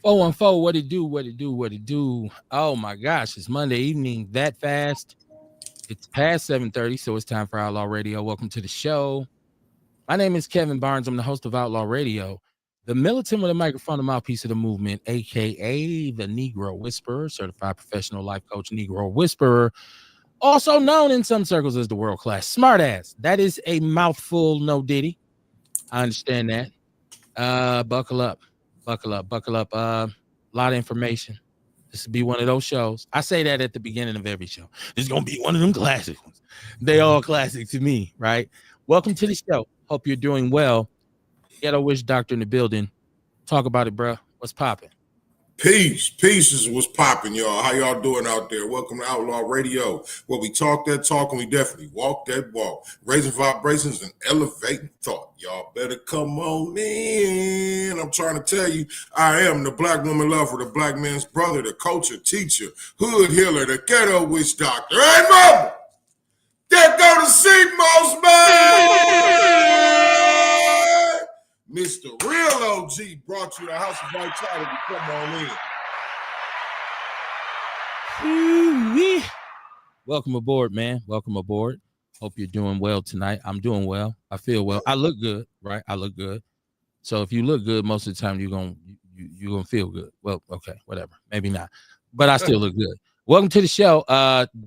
414, what it do, what it do, what it do. Oh my gosh, it's Monday evening that fast. It's past 7:30, so it's time for Outlaw Radio. Welcome to the show. My name is Kevin Barnes. I'm the host of Outlaw Radio, the militant with a microphone, the mouthpiece of the movement, aka the Negro Whisperer, certified professional life coach, Negro Whisperer, also known in some circles as the world-class smartass. That is a mouthful, no diddy. I understand that. Buckle up, buckle up, buckle up. A lot of information. This will be one of those shows. I say that at the beginning of every show. This is gonna be one of them classic ones. They all classic to me, right? Welcome to the show. Hope you're doing well. Ghetto Wish Doctor in the building. Talk about it, bro. What's popping? Peace is what's popping, y'all. How y'all doing out there? Welcome to Outlaw Radio, where we talk that talk and we definitely walk that walk, raising vibrations and elevating thought. Y'all better come on in. I'm trying to tell you, I am the black woman lover, the black man's brother, the culture teacher, hood healer, the ghetto witch doctor. Hey, mama! There go the seat most man! Mr. Real OG brought you the House of Vitality. Come on in. Welcome aboard, man. Welcome aboard. Hope you're doing well tonight. I'm doing well. I feel well. I look good, right? I look good. So if you look good, most of the time you're gonna feel good. Well, okay, whatever. Maybe not, but I still look good. Welcome to the show.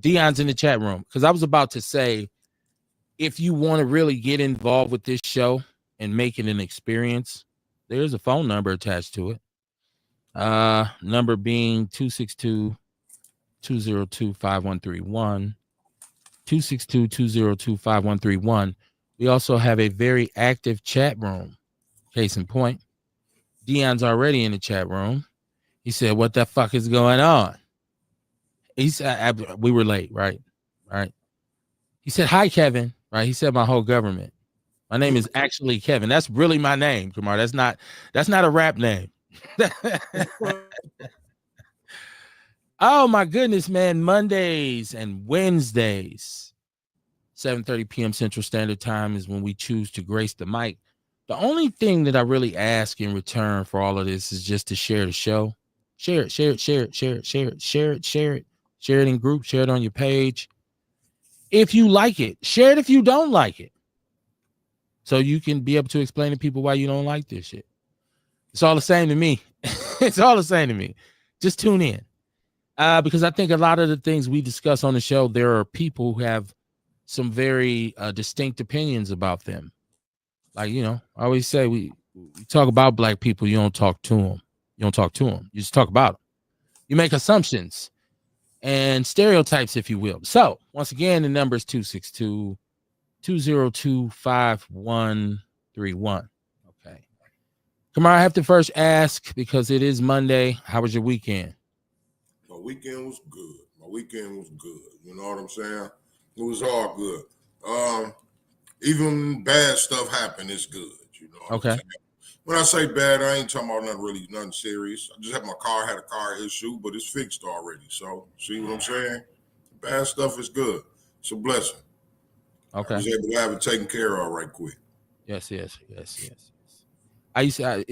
Dion's in the chat room because I was about to say, if you want to really get involved with this show and make it an experience, there's a phone number attached to it. Number being 262-202-5131. 262-202-5131. We also have a very active chat room. Case in point, Dion's already in the chat room. He said, "What the fuck is going on?" He said, "We were late, right? Right." He said, "Hi, Kevin." Right? He said, "My whole government. My name is actually Kevin." That's really my name, Kumar. That's not a rap name. Oh my goodness, man. Mondays and Wednesdays, 7:30 p.m. Central Standard Time is when we choose to grace the mic. The only thing that I really ask in return for all of this is just to share the show. Share it in group, share it on your page. If you like it, share it if you don't like it. So you can be able to explain to people why you don't like this shit. It's all the same to me. It's all the same to me. Just tune in. Because I think a lot of the things we discuss on the show, there are people who have some very distinct opinions about them. Like, I always say we talk about black people. You don't talk to them. You just talk about them. You make assumptions and stereotypes, if you will. So once again, the number is 262-202-5131. Okay. Come on, I have to first ask, because it is Monday, how was your weekend? My weekend was good. You know what I'm saying? It was all good. Even bad stuff happened, it's good. You know what I'm saying? When I say bad, I ain't talking about nothing serious. I just had a car issue, but it's fixed already. So, see what I'm saying? Bad stuff is good. It's a blessing. Okay. I was able to have it taken care of right quick. Yes. It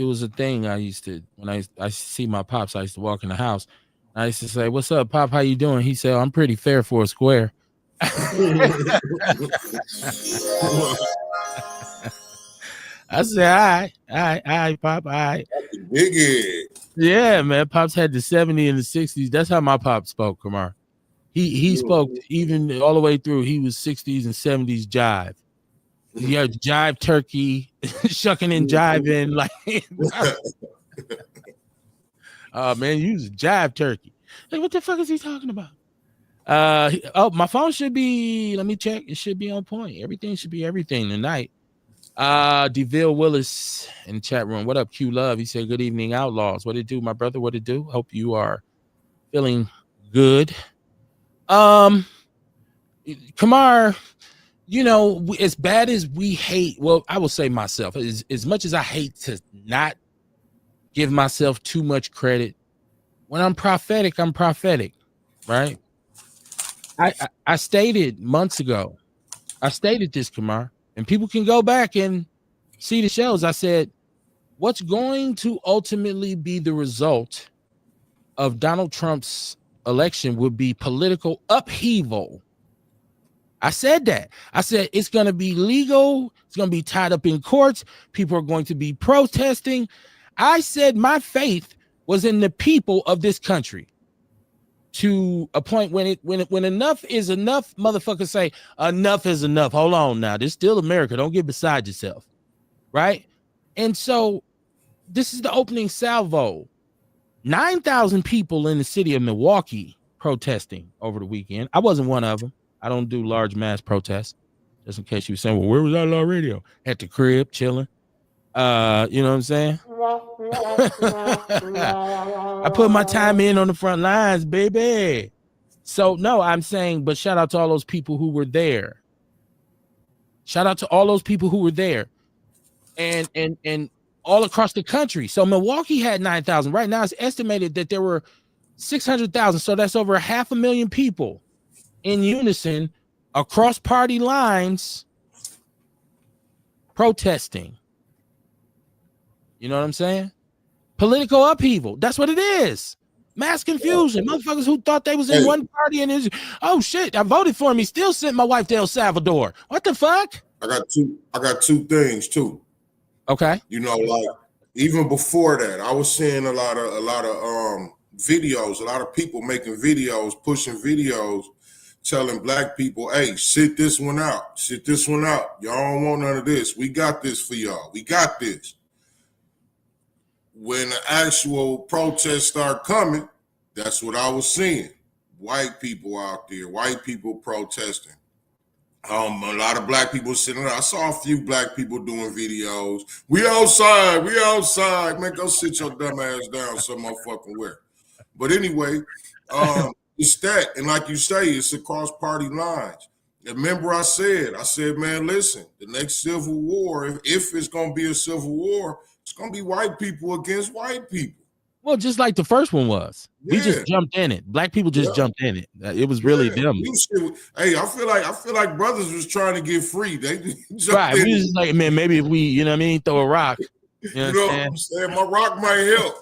was a thing I used to, when I see my pops, I used to walk in the house. I used to say, "What's up, Pop? How you doing?" He said, "I'm pretty fair for a square." I said, all right, Pop, all right. Biggie. Yeah, man. Pops had the 70s and the 60s. That's how my pop spoke, Kamar. He spoke even all the way through. He was 60s and 70s jive. Yeah, jive turkey, shucking and jiving. Like, oh, man, you was a jive turkey. Like, what the fuck is he talking about? My phone should be, let me check. It should be on point. Everything should be everything tonight. DeVille Willis in the chat room. What up, Q Love? He said, "Good evening, Outlaws." What it do, my brother? What it do? Hope you are feeling good. Kamar, as bad as we hate, well, I will say myself, as much as I hate to not give myself too much credit, when I'm prophetic, right? I stated months ago, I stated this, Kamar, and people can go back and see the shows. I said, what's going to ultimately be the result of Donald Trump's election would be political upheaval. I said that. I said it's going to be legal. It's going to be tied up in courts. People are going to be protesting. I said my faith was in the people of this country to a point when enough is enough, motherfuckers say enough is enough. Hold on now. This is still America. Don't get beside yourself. Right? And so this is the opening salvo. 9,000 people in the city of Milwaukee protesting over the weekend. I wasn't one of them. I don't do large mass protests. Just in case you were saying, well, where was Outlaw Radio? At the crib, chilling. You know what I'm saying? I put my time in on the front lines, baby. So, no, I'm saying, but shout out to all those people who were there. Shout out to all those people who were there. And all across the country. So Milwaukee had 9,000. Right now, it's estimated that there were 600,000. So that's over 500,000 people in unison across party lines protesting. You know what I'm saying? Political upheaval. That's what it is. Mass confusion. Motherfuckers who thought they was in one party and is, oh shit, I voted for him. He still sent my wife to El Salvador. What the fuck? I got two things too. Okay. You know, like even before that, I was seeing a lot of videos, a lot of people making videos, pushing videos, telling black people, hey, sit this one out. Sit this one out. Y'all don't want none of this. We got this for y'all. We got this. When the actual protests start coming, that's what I was seeing. White people out there, white people protesting. A lot of black people sitting there. I saw a few black people doing videos. We outside. Man, go sit your dumb ass down some motherfucking where. But anyway, it's that. And like you say, it's across party lines. And remember I said, man, listen, the next civil war, if it's going to be a civil war, it's going to be white people against white people. Well, just like the first one was. Yeah. We just jumped in it. Black people just jumped in it. It was really them. Hey, I feel like brothers was trying to get free. They right. We just like, man, maybe if we, you know what I mean, throw a rock. You know what I'm saying? My rock might help.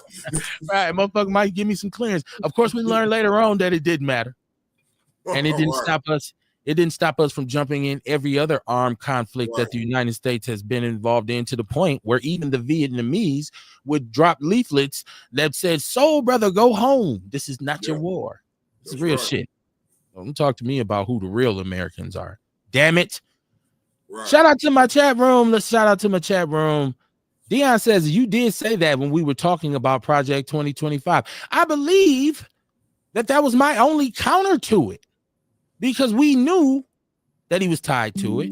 Right. Motherfucker might give me some clearance. Of course, we learned later on that it didn't matter. And it didn't stop us. It didn't stop us from jumping in every other armed conflict that the United States has been involved in, to the point where even the Vietnamese would drop leaflets that said, "Soul brother, go home. This is not your war. This is real shit." Don't talk to me about who the real Americans are. Damn it. Right. Shout out to my chat room. Let's shout out to my chat room. Dion says, you did say that when we were talking about Project 2025. I believe that was my only counter to it, because we knew that he was tied to it.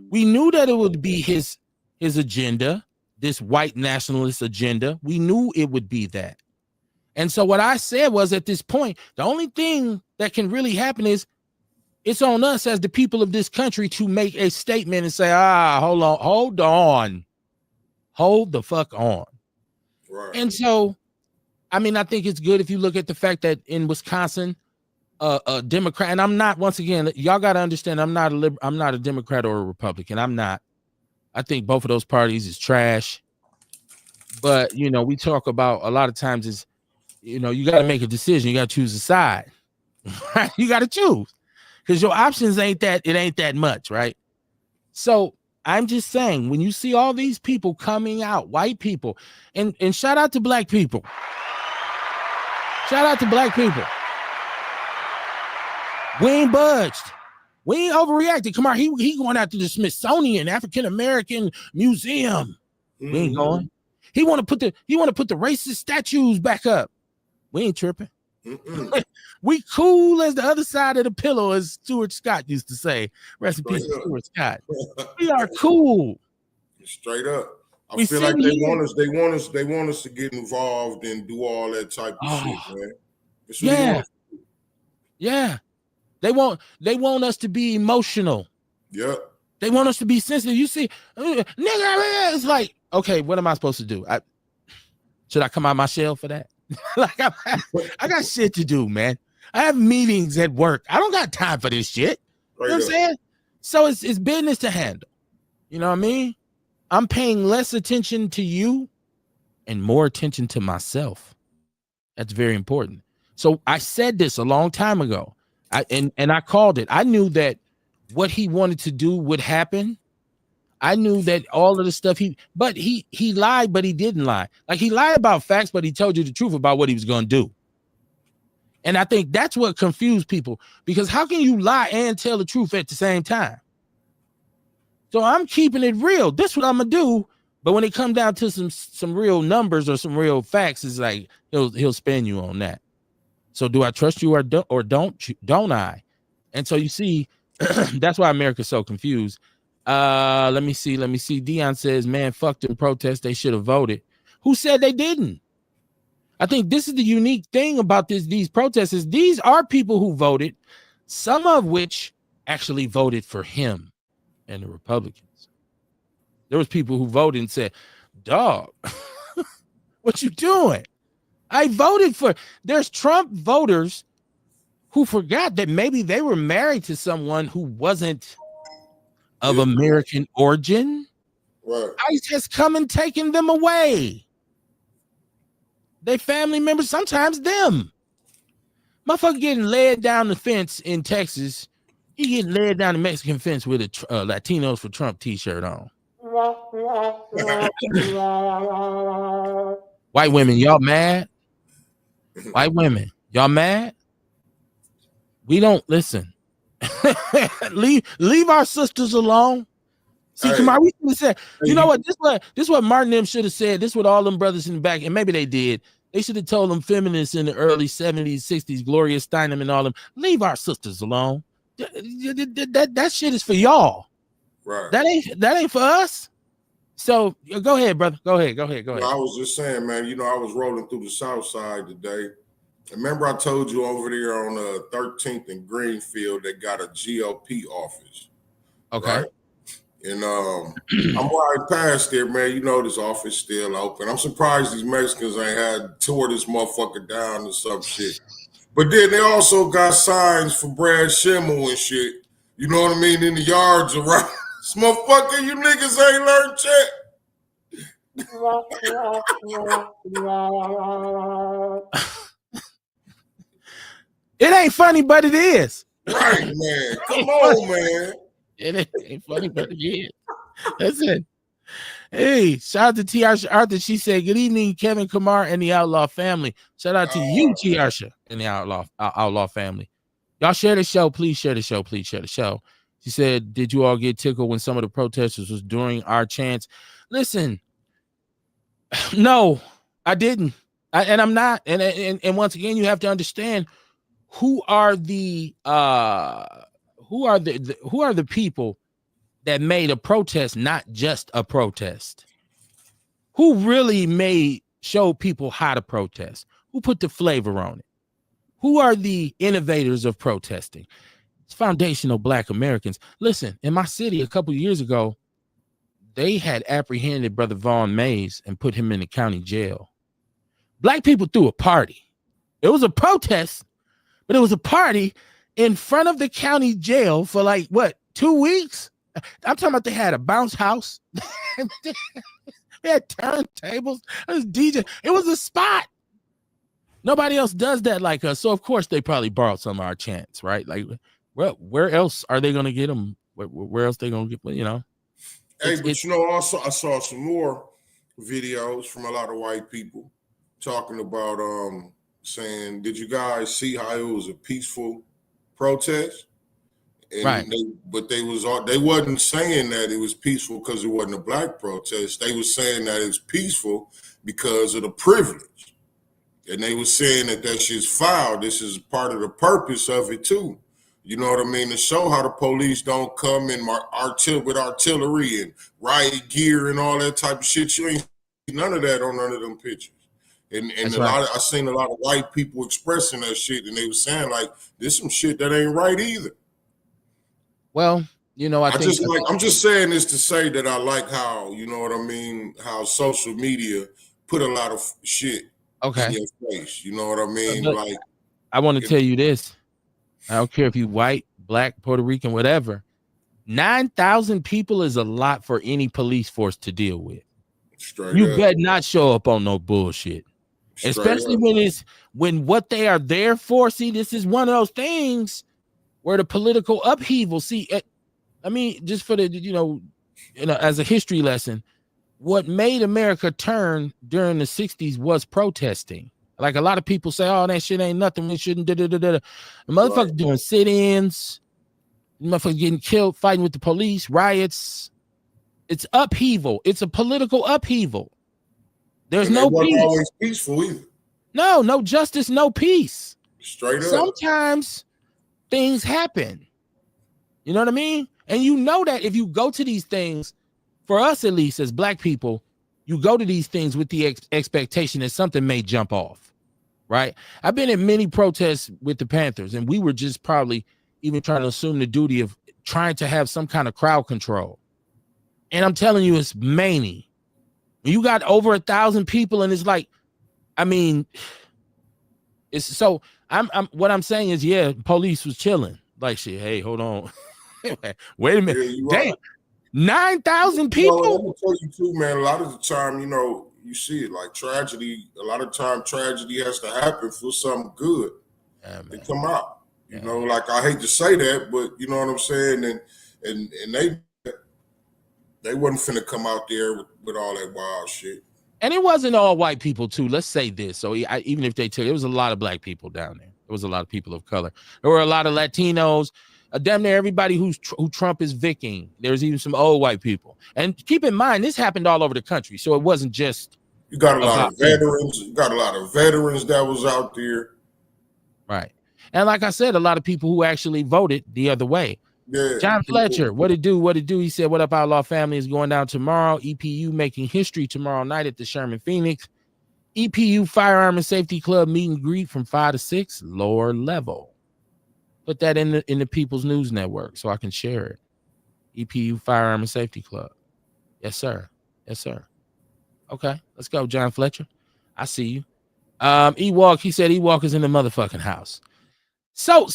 We knew that it would be his agenda, this white nationalist agenda. We knew it would be that. And so what I said was, at this point, the only thing that can really happen is it's on us as the people of this country to make a statement and say, hold the fuck on. Right. And so, I mean, I think it's good if you look at the fact that in Wisconsin, a Democrat, and I'm not, once again, y'all got to understand, I'm not a Democrat or a Republican. I'm not. I think both of those parties is trash. But, you know, we talk about a lot of times is, you know, you got to make a decision. You got to choose a side. Right? You got to choose, because your options ain't that much, right? So I'm just saying, when you see all these people coming out, white people, and shout out to black people. Shout out to black people. We ain't budged. We ain't overreacted. Come on, he going out to the Smithsonian African American Museum. Mm-hmm. We ain't going. He want to put the racist statues back up. We ain't tripping. We cool as the other side of the pillow, as Stuart Scott used to say. Rest in peace, Stuart Scott. We are cool. Straight up. I feel like they want us to get involved and do all that type of shit, man. Yeah. Yeah. They want us to be emotional. Yep. They want us to be sensitive. You see, nigga, it's like, okay, what am I supposed to do? Should I come out my shell for that? Like, I got shit to do, man. I have meetings at work. I don't got time for this shit. You know what I'm saying? So it's business to handle. You know what I mean? I'm paying less attention to you and more attention to myself. That's very important. So I said this a long time ago. And I called it. I knew that what he wanted to do would happen. I knew that all of the stuff he lied, but he didn't lie. Like, he lied about facts, but he told you the truth about what he was going to do. And I think that's what confused people, because how can you lie and tell the truth at the same time? So I'm keeping it real. This is what I'm gonna do. But when it comes down to some real numbers or some real facts, it's like he'll spin you on that. So do I trust you or don't I? And so you see, that's why America's so confused. Let me see. Dion says, man, fuck them protests. They should have voted. Who said they didn't? I think this is the unique thing about these protests is these are people who voted, some of which actually voted for him and the Republicans. There was people who voted and said, dog, what you doing? I voted for. There's Trump voters who forgot that maybe they were married to someone who wasn't of American origin. Right. ICE has come and taken them away. They family members, sometimes them. Motherfucker getting led down the fence in Texas. He getting led down the Mexican fence with a Latinos for Trump t-shirt on. White women, y'all mad? White women, y'all mad? We don't listen. leave our sisters alone. See, tomorrow we should have said, you know what? This is what Martin them should have said. This is what all them brothers in the back, and maybe they did. They should have told them feminists in the early 70s, 60s, Gloria Steinem and all them, leave our sisters alone. That shit is for y'all. Right. That ain't for us. So go ahead, brother. Go ahead. I was just saying, man, I was rolling through the South Side today. Remember I told you over there on 13th and Greenfield, they got a GOP office. Okay. Right? And I'm riding past there, man. This office still open. I'm surprised these Mexicans ain't had tore this motherfucker down or some shit. But then they also got signs for Brad Schimmel and shit. You know what I mean? In the yards around. This motherfucker, you niggas ain't learned shit. It ain't funny, but it is. Right, man. Come on, man. It ain't funny, but it is. That's it. Hey, shout out to Tiarsha Arthur. She said, good evening, Kevin Kamar and the Outlaw family. Shout out to you, Tiarsha, and the Outlaw family. Y'all share the show. Please share the show. Please share the show. She said, did you all get tickled when some of the protesters was during our chants? Listen, no, I didn't. And I'm not. And once again, you have to understand who are the people that made a protest not just a protest? Who really show people how to protest? Who put the flavor on it? Who are the innovators of protesting? It's foundational Black Americans. Listen, in my city a couple of years ago, they had apprehended Brother Vaughn Mays and put him in the county jail. Black people threw a party. It was a protest, but it was a party in front of the county jail for 2 weeks? I'm talking about they had a bounce house. They had turntables. It was DJ. It was a spot. Nobody else does that like us. So, of course, they probably borrowed some of our chants, right? Like, where else are they going to get them? Where else they going to get, Hey, but also I saw some more videos from a lot of white people talking about saying, did you guys see how it was a peaceful protest? And right. They wasn't saying that it was peaceful because it wasn't a Black protest. They was saying that it's peaceful because of the privilege. And they was saying that shit's foul. This is part of the purpose of it too. You know what I mean? To show how the police don't come in with artillery and riot gear and all that type of shit. You ain't see none of that on none of them pictures. And I seen a lot of white people expressing that shit, and they was saying like, "This some shit that ain't right either." Well, I'm just saying this to say that I like how, you know what I mean, how social media put a lot of shit in your face. You know what I mean? Like, I want to tell you this. I don't care if you white, Black, Puerto Rican, whatever. 9,000 people is a lot for any police force to deal with. Straight You up. better not show up on no bullshit. Straight Especially up. when what they are there for. See, this is one of those things where the political upheaval. See, I mean, just for the as a history lesson, what made America turn during the 60s was protesting. Like a lot of people say, oh, that shit ain't nothing. We shouldn't. The motherfuckers doing sit-ins, motherfuckers getting killed, fighting with the police, riots. It's upheaval. It's a political upheaval. There's And they no wasn't peace. always peaceful either. No justice, no peace. Straight up. Sometimes things happen. You know what I mean? And you know that if you go to these things, for us at least as black people, you go to these things with the expectation that something may jump off, right? I've been in many protests with the Panthers, and we were just probably even trying to assume the duty of trying to have some kind of crowd control. And I'm telling you, it's many. You got over 1,000 people, and it's like, I mean, it's so. I'm what I'm saying is, yeah, police was chilling. Like, shit. Hey, hold on. Wait a minute. Yeah, damn. Right. 9,000 people. Let me tell you too, man. A lot of the time, you see it like tragedy. A lot of time, tragedy has to happen for something good to come out. You know, like I hate to say that, but you know what I'm saying. And they wasn't finna come out there with all that wild shit. And it wasn't all white people too. Let's say this. So even if they took, it was a lot of black people down there. There was a lot of people of color. There were a lot of Latinos. Damn near everybody who Trump is vicking. There's even some old white people. And keep in mind, this happened all over the country. So it wasn't just. You got a lot of veterans. You got a lot of veterans that was out there. Right. And like I said, a lot of people who actually voted the other way. Yeah. John Fletcher, what it do? He said, what up, Outlaw family is going down tomorrow. EPU making history tomorrow night at the Sherman Phoenix. EPU Firearm and Safety Club meet and greet from 5 to 6, lower level. Put that in the People's News Network so I can share it. EPU Firearm and Safety Club. Yes, sir. Yes, sir. Okay, let's go, John Fletcher. I see you. Ewalk, he said Ewalk is in the motherfucking house. So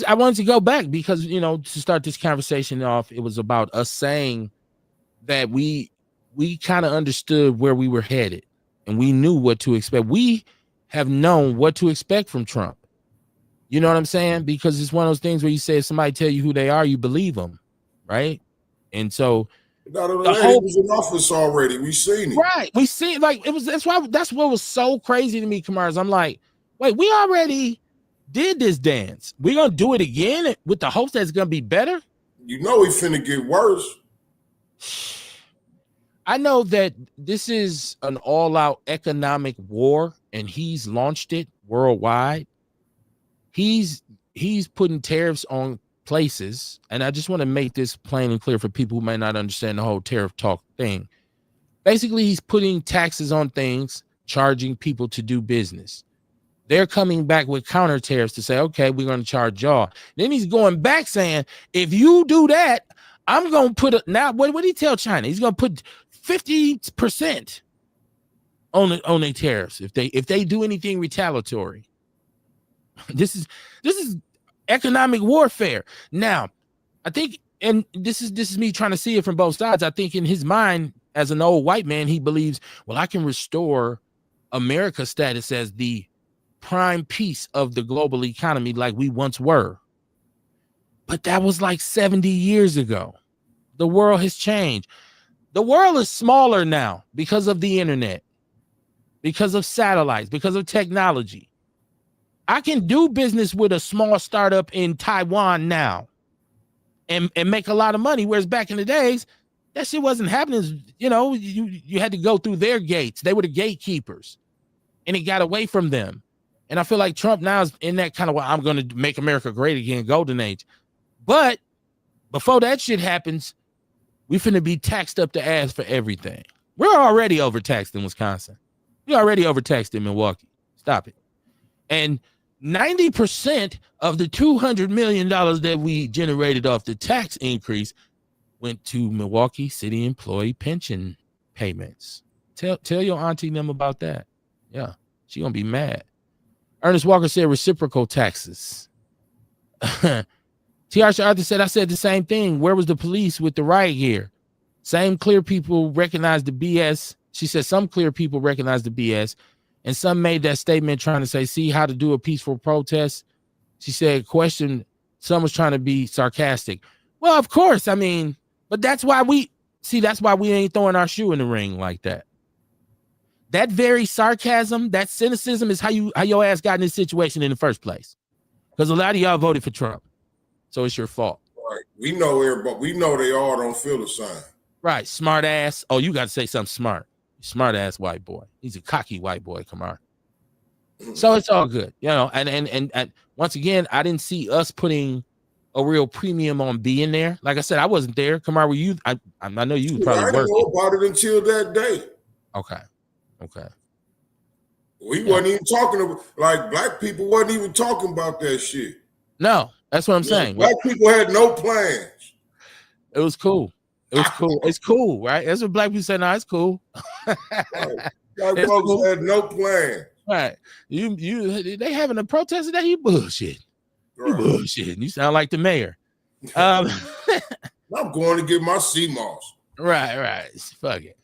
I wanted to go back because, to start this conversation off, it was about us saying that we kind of understood where we were headed and we knew what to expect. We have known what to expect from Trump. You know what I'm saying? Because it's one of those things where you say if somebody tell you who they are, you believe them, right? And so he was in office already. We seen it. Right. We see like it was that's what was so crazy to me, Kamars. I'm like, wait, we already did this dance. We're gonna do it again with the hopes that it's gonna be better. You know it's finna get worse. I know that this is an all-out economic war, and he's launched it worldwide. He's putting tariffs on places, and I just want to make this plain and clear for people who may not understand the whole tariff talk thing. Basically, he's putting taxes on things, charging people to do business. They're coming back with counter tariffs to say, okay, we're going to charge y'all. Then he's going back saying, if you do that, I'm going to put now. What did he tell China? He's going to put 50% on their tariffs if they do anything retaliatory. This is economic warfare. Now, I think, and this is me trying to see it from both sides. I think in his mind, as an old white man, he believes, well, I can restore America's status as the prime piece of the global economy like we once were. But that was like 70 years ago. The world has changed. The world is smaller now because of the internet, because of satellites, because of technology. I can do business with a small startup in Taiwan now and make a lot of money, whereas back in the days, that shit wasn't happening. You had to go through their gates. They were the gatekeepers, and it got away from them. And I feel like Trump now is in that kind of, I'm going to make America great again, golden age. But before that shit happens, we finna be taxed up the ass for everything. We're already overtaxed in Wisconsin. We're already overtaxed in Milwaukee. Stop it. And 90% of the $200 million that we generated off the tax increase went to Milwaukee City employee pension payments. Tell your auntie them about that. Yeah, she gonna be mad. Ernest Walker said reciprocal taxes. T.R. Arthur said, I said the same thing. Where was the police with the riot gear? Same clear people recognized the BS She said some clear people recognize the BS, and some made that statement trying to say, see how to do a peaceful protest. She said, question, some was trying to be sarcastic. Well, of course, I mean, but that's why we ain't throwing our shoe in the ring like that. That very sarcasm, that cynicism is how your ass got in this situation in the first place. Because a lot of y'all voted for Trump. So it's your fault. Right. We know everybody. We know they all don't feel the same. Right. Smart ass. Oh, you got to say something smart. Smart ass white boy. He's a cocky white boy, Kamar. So it's all good, you know. And once again, I didn't see us putting a real premium on being there. Like I said, I wasn't there. Kamar, were you? I know you probably were. I didn't know about it until that day. Okay. We wasn't even talking about, like, black people wasn't even talking about that shit. No, that's what I'm saying. Black people had no plans. It was cool. It's cool, right? That's what black people say. No, it's cool. Right. Black folks had no plan. Right. They having a protest today. You bullshit. Right. You bullshit. You sound like the mayor. I'm going to get my CMOS. Right. Fuck it.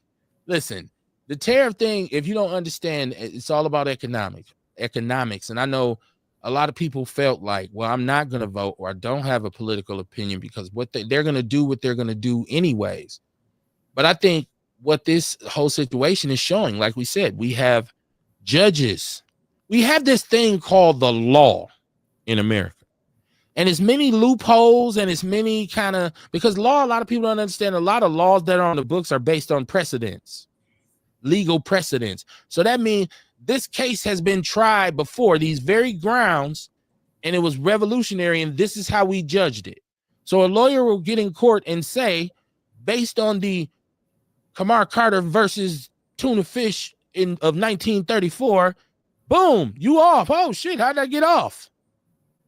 Listen, the tariff thing, if you don't understand, it's all about economics. And I know a lot of people felt like, well, I'm not going to vote, or I don't have a political opinion because what they're going to do what they're going to do anyways. But I think what this whole situation is showing, like we said, we have judges. We have this thing called the law in America. And as many loopholes and as many because law, a lot of people don't understand, a lot of laws that are on the books are based on precedents, legal precedents. So that means this case has been tried before, these very grounds, and it was revolutionary, and this is how we judged it. So a lawyer will get in court and say, based on the Kamar Carter versus tuna fish of 1934, boom, you off. Oh shit, how'd I get off?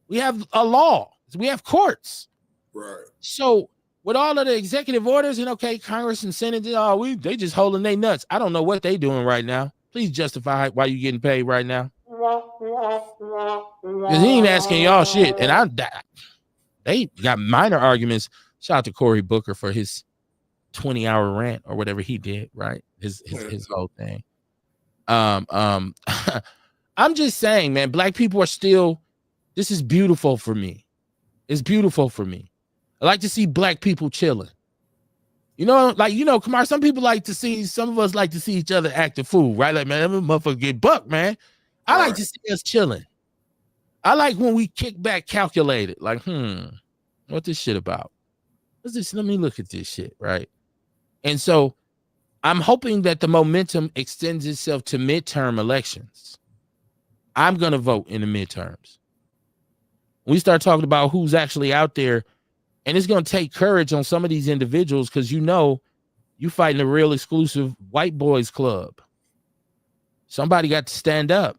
We have a law. We have courts. Right. So with all of the executive orders and okay, Congress and Senate, they just holding their nuts. I don't know what they doing right now. Please justify why you getting paid right now. Because he ain't asking y'all shit. And they got minor arguments. Shout out to Cory Booker for his 20-hour rant or whatever he did, right? His whole thing. I'm just saying, man, black people are still, this is beautiful for me. It's beautiful for me. I like to see black people chilling. Kamar, some of us like to see each other act a fool, right? Like, man, that motherfucker get bucked, man. I like to see us chilling. I like when we kick back calculated, like, what this shit about? What's this? Let me look at this shit, right? And so I'm hoping that the momentum extends itself to midterm elections. I'm going to vote in the midterms. We start talking about who's actually out there, and it's going to take courage on some of these individuals because you fighting a real exclusive white boys club. Somebody got to stand up.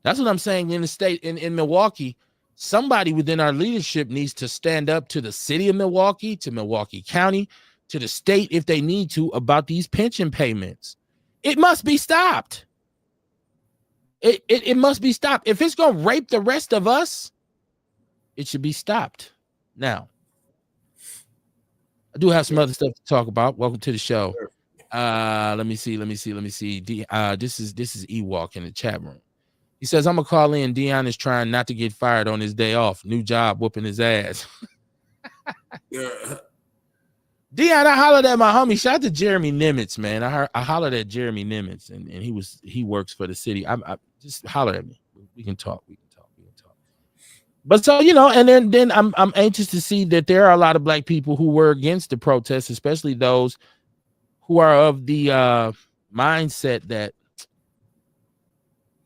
That's what I'm saying in the state, in Milwaukee. Somebody within our leadership needs to stand up to the city of Milwaukee, to Milwaukee County, to the state if they need to about these pension payments. It must be stopped. It must be stopped. If it's going to rape the rest of us, it should be stopped. Now, I do have some other stuff to talk about. Welcome to the show. Let me see. This is Ewok in the chat room. He says, I'm gonna call in. Dion is trying not to get fired on his day off. New job, whooping his ass. Yeah. Dion, I hollered at my homie. Shout out to Jeremy Nimitz, man. I hollered at Jeremy Nimitz, and he works for the city. I just holler at me. We can talk. But so, and then I'm anxious to see that there are a lot of black people who were against the protests, especially those who are of the mindset that,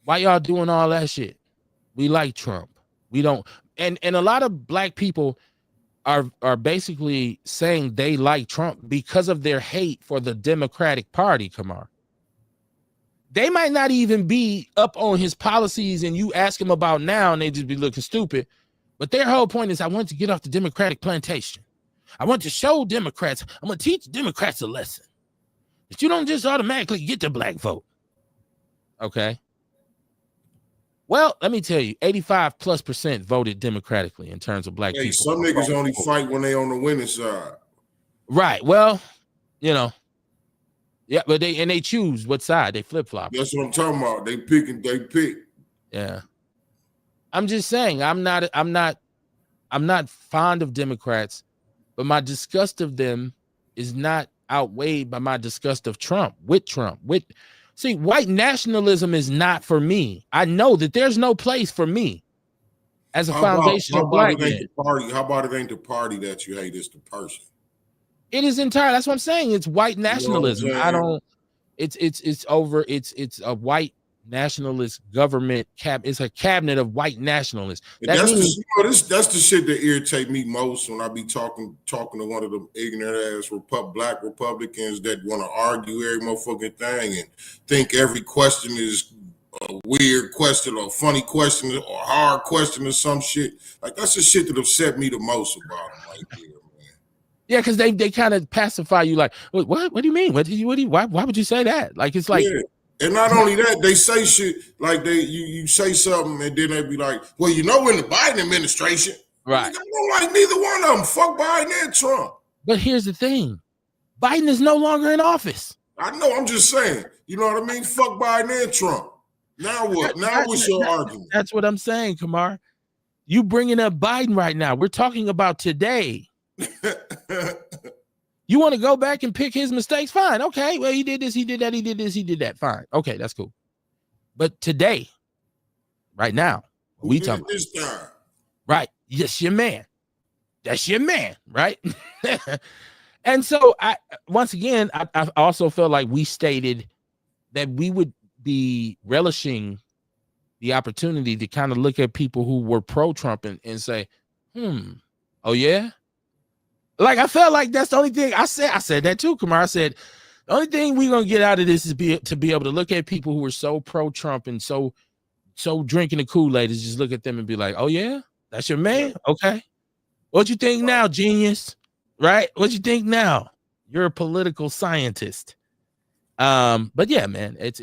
why y'all doing all that shit? We like Trump. We don't. And a lot of black people are basically saying they like Trump because of their hate for the Democratic Party, Kamar. They might not even be up on his policies, and you ask them about now, and they just be looking stupid. But their whole point is, I want to get off the Democratic plantation. I want to show Democrats, I'm going to teach Democrats a lesson. That you don't just automatically get the black vote. Okay? Well, let me tell you, 85+% voted democratically in terms of black people. Some niggas only fight when they on the winning side. Right. Well, Yeah, but they choose what side. They flip-flop. That's what I'm talking about. They pick. Yeah. I'm just saying, I'm not fond of Democrats, but my disgust of them is not outweighed by my disgust of Trump. See, white nationalism is not for me. I know that there's no place for me as a foundational black man. How about it ain't the party that you hate, it's the person. It is entire. That's what I'm saying. It's white nationalism. I don't. It's over. It's a white nationalist government it's a cabinet of white nationalists. That's the shit that irritate me most when I be talking to one of them ignorant ass black Republicans that want to argue every motherfucking thing and think every question is a weird question or a funny question or a hard question or some shit. Like, that's the shit that upset me the most about them right there, man. Yeah, because they kind of pacify you like, what do you mean? Why would you say that? Like, it's like, yeah. And not only that, they say shit like you say something and then they be like, well, in the Biden administration, right? I don't like neither one of them. Fuck Biden and Trump. But here's the thing, Biden is no longer in office. I know. I'm just saying. You know what I mean? Fuck Biden and Trump. Now what? What's your argument? That's what I'm saying, Kamar. You bringing up Biden right now. We're talking about today. You want to go back and pick his mistakes? Fine. Okay. Well, he did this, he did that, he did this, he did that. Fine. Okay, that's cool. But today, right now, we talking about this time. Right. Yes, your man. That's your man, right? And so I also felt like we stated that we would be relishing the opportunity to kind of look at people who were pro-Trump and say, oh yeah? Like, I felt like that's the only thing I said that too, Kamar. I said, the only thing we're going to get out of this is to be able to look at people who are so pro-Trump and so drinking the Kool-Aid is just look at them and be like, oh yeah, that's your man? Okay. What you think now, genius? Right? What you think now? You're a political scientist. But yeah, man, it's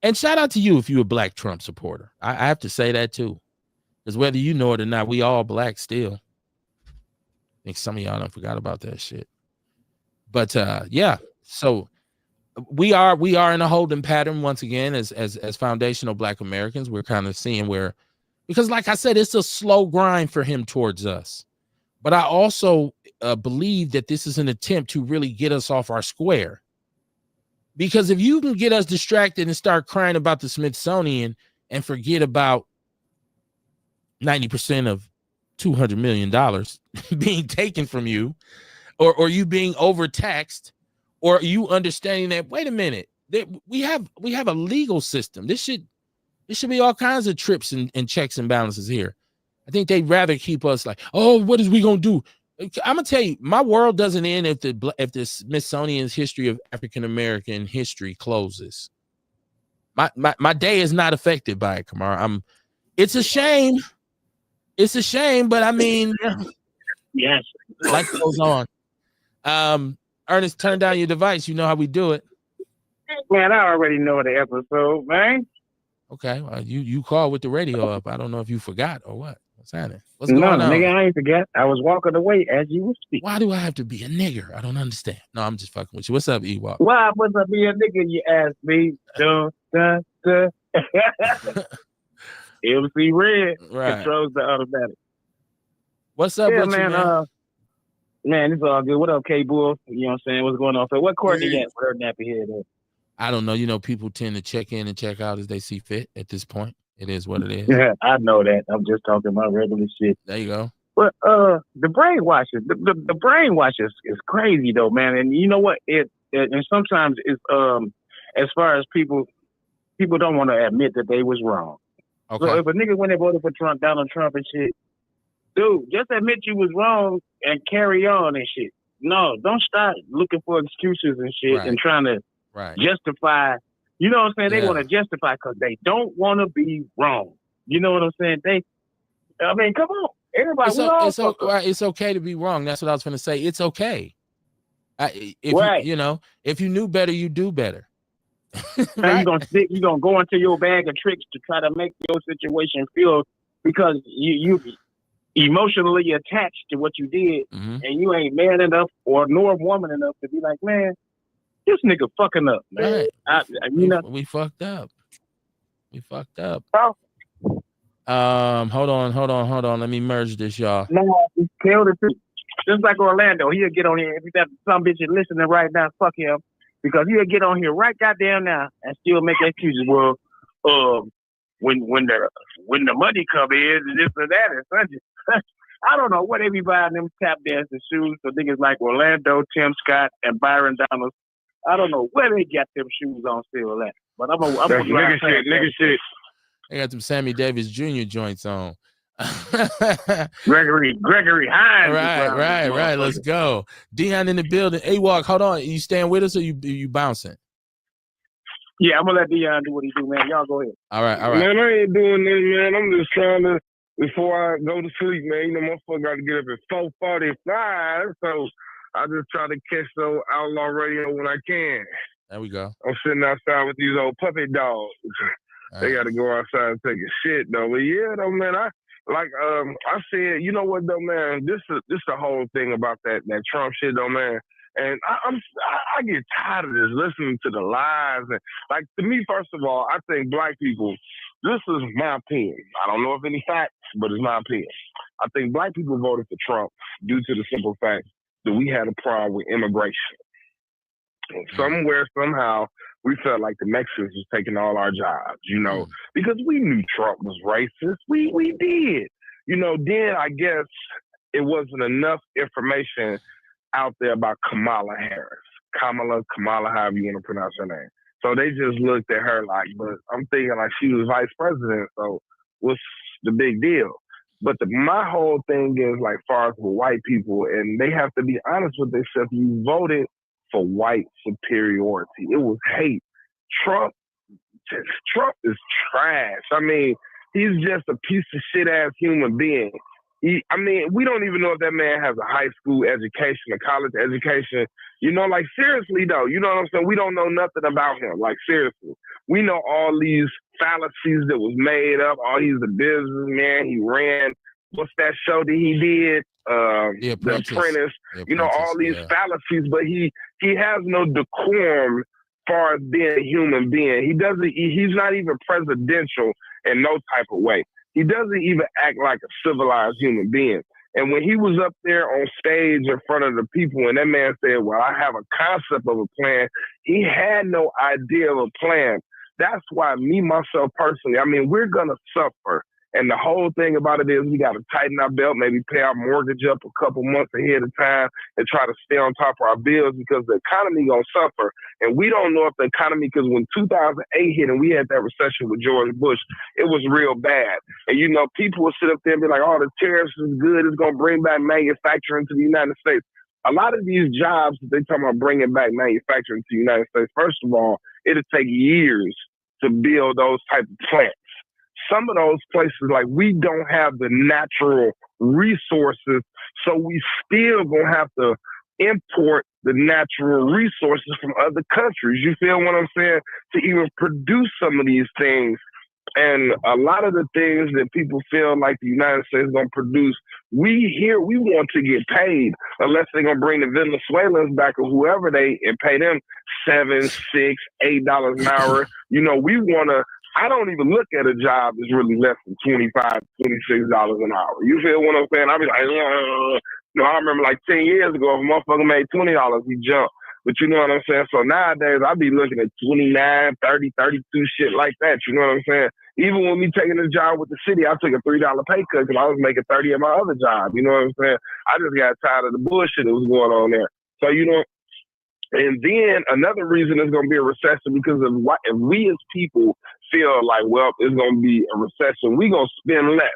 and shout out to you if you're a black Trump supporter. I have to say that too. Because whether you know it or not, we all black still. I think some of y'all don't forgot about that shit. But yeah, so we are in a holding pattern once again as foundational black Americans. We're kind of seeing where, because like I said, it's a slow grind for him towards us. But I also believe that this is an attempt to really get us off our square. Because if you can get us distracted and start crying about the Smithsonian and forget about 90% of $200 million being taken from you, or you being overtaxed, or you understanding that, wait a minute, we have a legal system. This should be all kinds of trips and checks and balances here. I think they'd rather keep us like, oh, what is we gonna do? I'm gonna tell you, my world doesn't end if the Smithsonian's history of African American history closes. My day is not affected by it, Kamar. It's a shame. It's a shame, but I mean, yes, life goes on. Ernest, turn down your device. You know how we do it. Man, I already know the episode, man. Okay, well, you called with the radio up. I don't know if you forgot or what. What's happening? What's going on? Nigga, I ain't forget. I was walking away as you were speaking. Why do I have to be a nigger? I don't understand. No, I'm just fucking with you. What's up, Ewok? Why must I be a nigga? You asked me. MC Red controls the automatic. What's up, yeah, with man? You, man? Man, it's all good. What up, K-Bull? You know what I'm saying? What's going on? So what Courtney at with her nappy head? I don't know. You know, people tend to check in and check out as they see fit at this point. It is what it is. Yeah, I know that. I'm just talking about regular shit. There you go. But the brainwashing, the brainwash is crazy though, man. And you know what? And sometimes it's as far as people don't want to admit that they was wrong. Okay. So if a nigga went and voted for Trump, Donald Trump and shit, dude, just admit you was wrong and carry on and shit. No, don't start looking for excuses and shit and trying to justify. You know what I'm saying? They want to justify because they don't want to be wrong. You know what I'm saying? I mean, come on. Everybody, it's okay to be wrong. That's what I was going to say. It's okay. If you knew better, you do better. Right? You're gonna go into your bag of tricks to try to make your situation feel because you emotionally attached to what you did, and you ain't man enough or nor woman enough to be like, man, This nigga fucking up, man. Right. We fucked up. We fucked up. Oh. Hold on. Let me merge this, y'all. No, he killed it too. Just like Orlando, he'll get on here. If that some bitch is listening right now, fuck him. Because he'll get on here right goddamn now and still make excuses. Well, when the money come in, and this or that and such. I don't know what they be buying them tap dancing shoes for niggas like Orlando, Tim Scott, and Byron Donalds. I don't know where they got them shoes on still at. But I'm nigga shit. They got them Sammy Davis Jr. joints on. Gregory Hines. Right. Let's go. Dion in the building. A-Walk, hold on. You staying with us or you bouncing? Yeah, I'm gonna let Dion do what he do, man. Y'all go ahead. All right. Man, I ain't doing this, man. I'm just trying to, before I go to sleep, man, you know, motherfucker got to get up at 4:45, so I just try to catch the Outlaw Radio when I can. There we go. I'm sitting outside with these old puppy dogs. They got to go outside and take a shit, though. But yeah, though, man, I said, you know what, though, man, this the whole thing about that Trump shit, though, man. And I get tired of this, listening to the lies. And, like, to me, first of all, I think black people, this is my opinion. I don't know if any facts, but it's my opinion. I think black people voted for Trump due to the simple fact that we had a problem with immigration. And somewhere, somehow, we felt like the Mexicans was taking all our jobs, you know, because we knew Trump was racist. We did. You know, then I guess it wasn't enough information out there about Kamala Harris. Kamala, however you want to pronounce her name. So they just looked at her like, but I'm thinking like she was vice president, so what's the big deal? But my whole thing is like far as with white people, and they have to be honest with themselves, you voted for white superiority. It was hate. Trump is trash. I mean, he's just a piece of shit ass human being. We don't even know if that man has a high school education, a college education. You know, like, seriously, though, you know what I'm saying? We don't know nothing about him. Like, seriously. We know all these fallacies that was made up. He's a businessman. He ran, what's that show that he did? The Apprentice. You know, all these fallacies, but he has no decorum far as being a human being. He's not even presidential in no type of way. He doesn't even act like a civilized human being. And when he was up there on stage in front of the people and that man said, well, I have a concept of a plan, he had no idea of a plan. That's why me, myself, personally, we're going to suffer. And the whole thing about it is we got to tighten our belt, maybe pay our mortgage up a couple months ahead of time and try to stay on top of our bills because the economy going to suffer. And we don't know if the economy, because when 2008 hit and we had that recession with George Bush, it was real bad. And, you know, people will sit up there and be like, oh, the tariffs is good. It's going to bring back manufacturing to the United States. A lot of these jobs that they talking about bringing back manufacturing to the United States, first of all, it'll take years to build those type of plants. Some of those places, like, we don't have the natural resources, so we still gonna have to import the natural resources from other countries. You feel what I'm saying? To even produce some of these things. And a lot of the things that people feel like the United States is going to produce, we want to get paid unless they're going to bring the Venezuelans back or whoever and pay them $7, $6, $8 an hour. You know, we want to, I don't even look at a job that's really less than $25, $26 an hour. You feel what I'm saying? I'll be like, no, I remember like 10 years ago, if a motherfucker made $20, he jumped. But you know what I'm saying? So nowadays, I be looking at 29, 30, 32, shit like that. You know what I'm saying? Even when me taking this job with the city, I took a $3 pay cut because I was making 30 at my other job. You know what I'm saying? I just got tired of the bullshit that was going on there. So, you know, and then another reason it's going to be a recession because if we as people feel like, well, it's going to be a recession, we going to spend less.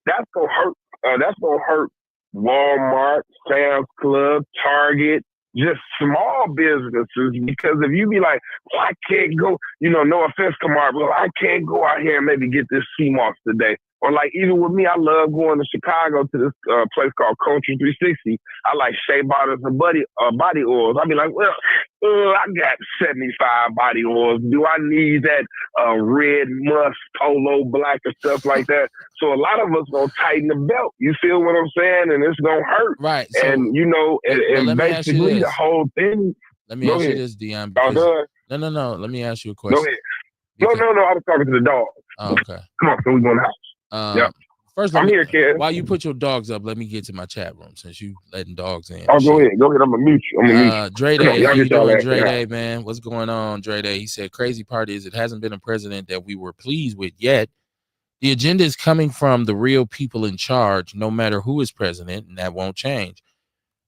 That's going to hurt. That's going to hurt Walmart, Sam's Club, Target, just small businesses, because if you be like, well, I can't go, you know, no offense, Kamar, but I can't go out here and maybe get this CMOS today. Or like, even with me, I love going to Chicago to this place called Country 360. I like shea butters and body oils. I be like, well, I got 75 body oils. Do I need that red musk, polo black and stuff like that? So a lot of us gonna tighten the belt. You feel what I'm saying? And it's gonna hurt. Right. So, and you know, and basically the whole thing. Let me ask you this, Dion. No. Let me ask you a question. Go ahead. No. I was talking to the dog. Oh, okay. Come on, so we go in the house. Yep. First, I'm here, kid. While you put your dogs up, let me get to my chat room since you letting dogs in. Oh, go ahead. I'm gonna mute you. Dre Day, how you doing, Dre Day, man? What's going on, Dre Day? He said, crazy part is it hasn't been a president that we were pleased with yet. The agenda is coming from the real people in charge, no matter who is president, and that won't change.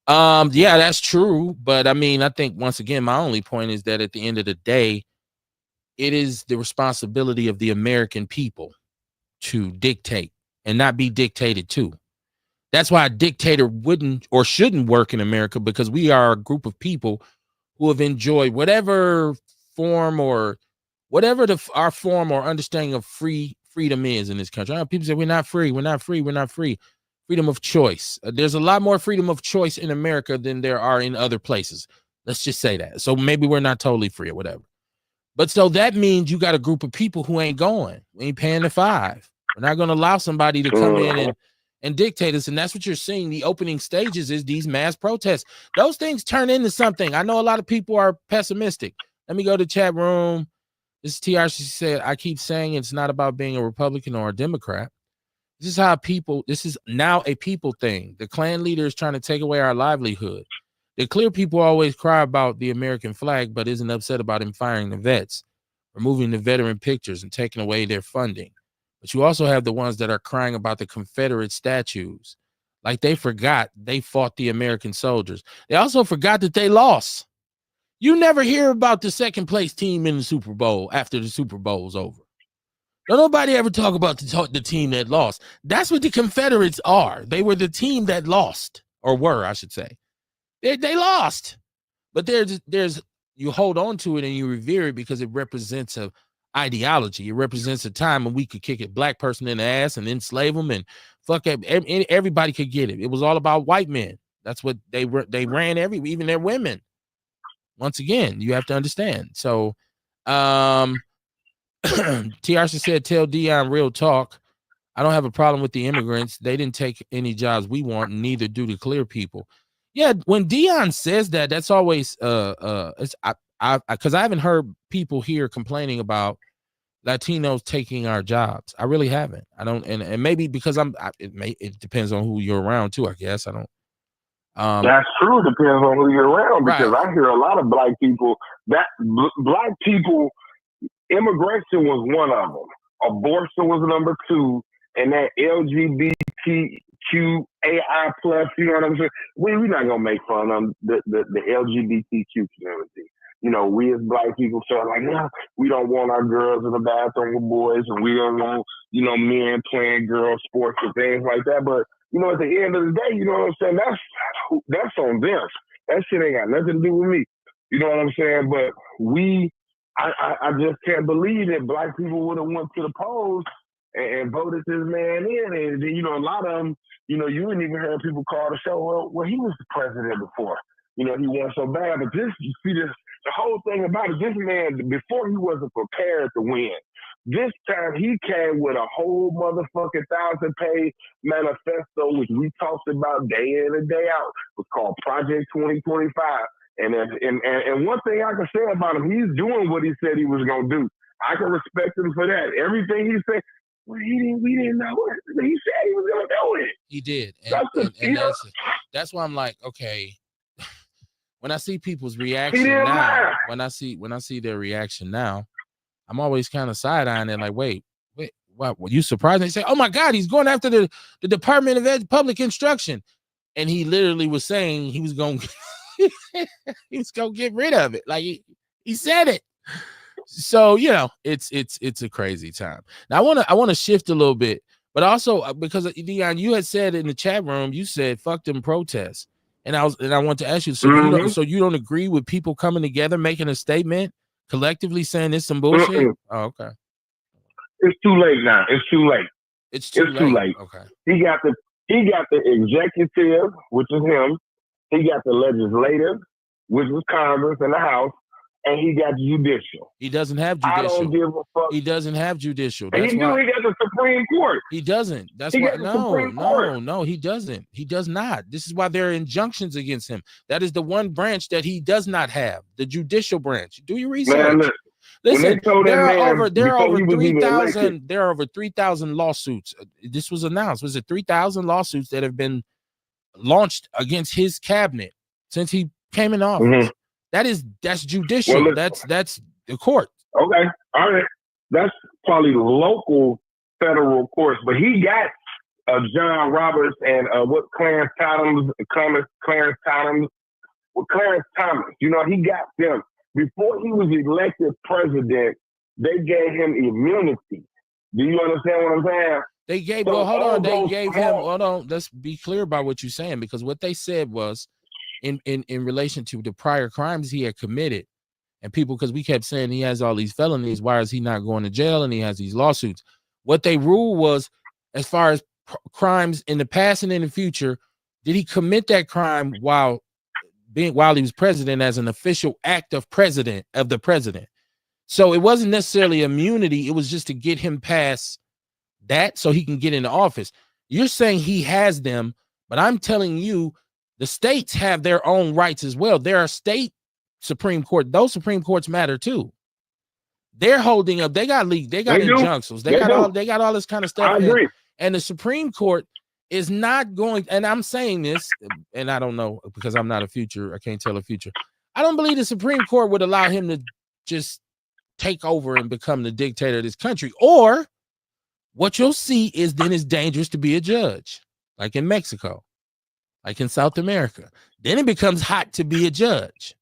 Yeah, that's true. But I mean, I think once again, my only point is that at the end of the day, it is the responsibility of the American people to dictate and not be dictated to. That's why a dictator wouldn't or shouldn't work in America, because we are a group of people who have enjoyed whatever form or whatever our form or understanding of freedom is in this country. People say we're not free. Freedom of choice. There's a lot more freedom of choice in America than there are in other places. Let's just say that. So maybe we're not totally free or whatever. But so that means you got a group of people who ain't going. We ain't paying the $5. We're not going to allow somebody to come in and dictate us. And that's what you're seeing. The opening stages is these mass protests. Those things turn into something. I know a lot of people are pessimistic. Let me go to chat room. This is TRC said, I keep saying it's not about being a Republican or a Democrat. This is now a people thing. The Klan leader is trying to take away our livelihood. The clear people always cry about the American flag, but isn't upset about him firing the vets, removing the veteran pictures and taking away their funding. But you also have the ones that are crying about the Confederate statues. Like they forgot they fought the American soldiers. They also forgot that they lost. You never hear about the second place team in the Super Bowl after the Super Bowl's over. Don't nobody ever talk about the team that lost. That's what the Confederates are. They were the team that lost, or were, I should say. They lost. But there's you hold on to it and you revere it because it represents a ideology. It represents a time when we could kick a black person in the ass and enslave them and fuck it. Everybody could get it. It was all about white men. That's what they ran even their women. Once again, you have to understand. So TRC said, tell Dion real talk. I don't have a problem with the immigrants. They didn't take any jobs we want, and neither do the clear people. Yeah, when Dion says that, that's always because I haven't heard people here complaining about Latinos taking our jobs. I really haven't. I don't, and maybe because it depends on who you're around too, I guess. I don't. That's true. Depends on who you're around, because I hear a lot of black people black people. Immigration was one of them. Abortion was number 2, and that LGBTQAI plus. You know what I'm saying? We're not gonna make fun of the LGBTQ community. You know, we as black people felt like, no, we don't want our girls in the bathroom with boys, and we don't want, men playing girl sports and things like that. But at the end of the day, you know what I'm saying? That's on them. That shit ain't got nothing to do with me. You know what I'm saying? But I just can't believe that black people would have went to the polls and voted this man in. And a lot of them, you wouldn't even hear people call the show, well, he was the president before. He won so bad. But the whole thing about it, this man, before he wasn't prepared to win. This time he came with a whole motherfucking 1,000-page manifesto, which we talked about day in and day out. It was called Project 2025. And one thing I can say about him, he's doing what he said he was gonna do. I can respect him for that. Everything he said, we didn't know it. He said he was gonna do it. He did, that's why I'm like, okay. When I see people's reaction now, when I see their reaction now, I'm always kind of side-eyeing it, like, wait, what? Were you surprised? They say, oh my God, he's going after the Department of Public Instruction, and he literally was saying he was going. He's gonna get rid of it. Like he said it. So it's a crazy time. Now I want to shift a little bit, but also because Dion, you had said in the chat room, you said fuck them protests, and I want to ask you, so you don't agree with people coming together making a statement collectively saying it's some bullshit? Oh, okay. It's too late now. It's too late. It's too late. Okay. He got the executive, which is him. He got the legislative, which is Congress and the House, and he got judicial. He doesn't have judicial. I don't give a fuck. He doesn't have judicial. That's why he got the Supreme Court. He doesn't. That's why. No, he doesn't. He does not. This is why there are injunctions against him. That is the one branch that he does not have, the judicial branch. Do your research. Man, listen, there are over 3,000. There are over 3,000 lawsuits. This was announced. Was it 3,000 lawsuits that have been launched against his cabinet since he came in office? Mm-hmm. That's judicial. Well, that's the court. Okay, all right. That's probably local federal courts, but he got John Roberts and Clarence Thomas. You know, he got them before he was elected president. They gave him immunity. Do you understand what I'm saying? They gave. Well, hold on. They gave him. Hold on. Let's be clear about what you're saying, because what they said was, in relation to the prior crimes he had committed, and people, because we kept saying he has all these felonies, why is he not going to jail? And he has these lawsuits. What they ruled was, as far as crimes in the past and in the future, did he commit that crime while he was president as an official act of the president? So it wasn't necessarily immunity. It was just to get him past that so he can get into office. You're saying he has them, but I'm telling you, the states have their own rights as well. There are state Supreme Court. Those Supreme Courts matter too. They're holding up. They got leaked. They got injunctions. They got all this kind of stuff. I agree. And the Supreme Court is not going. And I'm saying this, and I don't know, because I'm not a future. I can't tell a future. I don't believe the Supreme Court would allow him to just take over and become the dictator of this country. Or what you'll see is then it's dangerous to be a judge, like in Mexico, like in South America. Then it becomes hot to be a judge.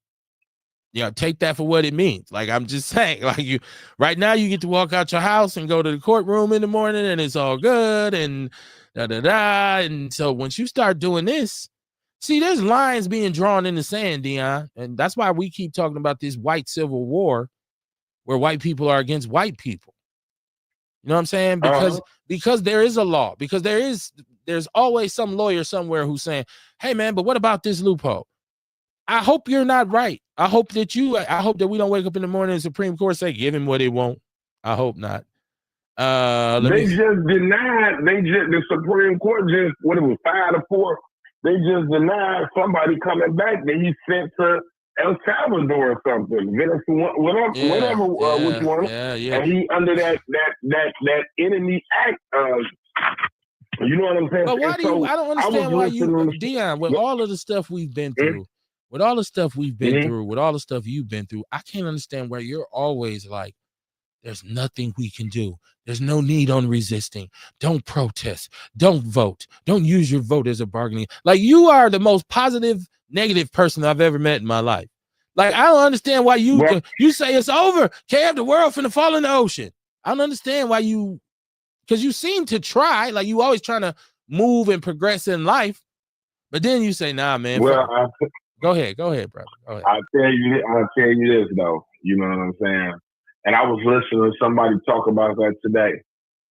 You know, take that for what it means. Like, I'm just saying, like, you right now you get to walk out your house and go to the courtroom in the morning and it's all good and and so once you start doing this, see, there's lines being drawn in the sand, Dion, and that's why we keep talking about this white civil war where white people are against white people. You know what I'm saying? Because there is a law, because there's always some lawyer somewhere who's saying, hey man, but what about this loophole? I hope you're not right. I hope that we don't wake up in the morning and the Supreme Court say, give him what he won't. I hope not. The Supreme Court just, what it was, 5-4. They just denied somebody coming back that he sent to El Salvador or something. Whatever, which one. Yeah. And he under that enemy act. You know what I'm saying? But why do you? I don't understand why you, Dion, with all of the stuff we've been through, with all the stuff we've been through, with all the stuff you've been through, I can't understand why you're always like, there's nothing we can do. There's no need on resisting. Don't protest. Don't vote. Don't use your vote as a bargaining. Like, you are the most positive, negative person I've ever met in my life. Like, I don't understand why you say it's over. Kev, the world finna fall in the ocean. I don't understand why because you seem to try, like you always trying to move and progress in life, but then you say, nah, man. Well, go ahead, brother. Go ahead. I'll tell you this though. You know what I'm saying? And I was listening to somebody talk about that today.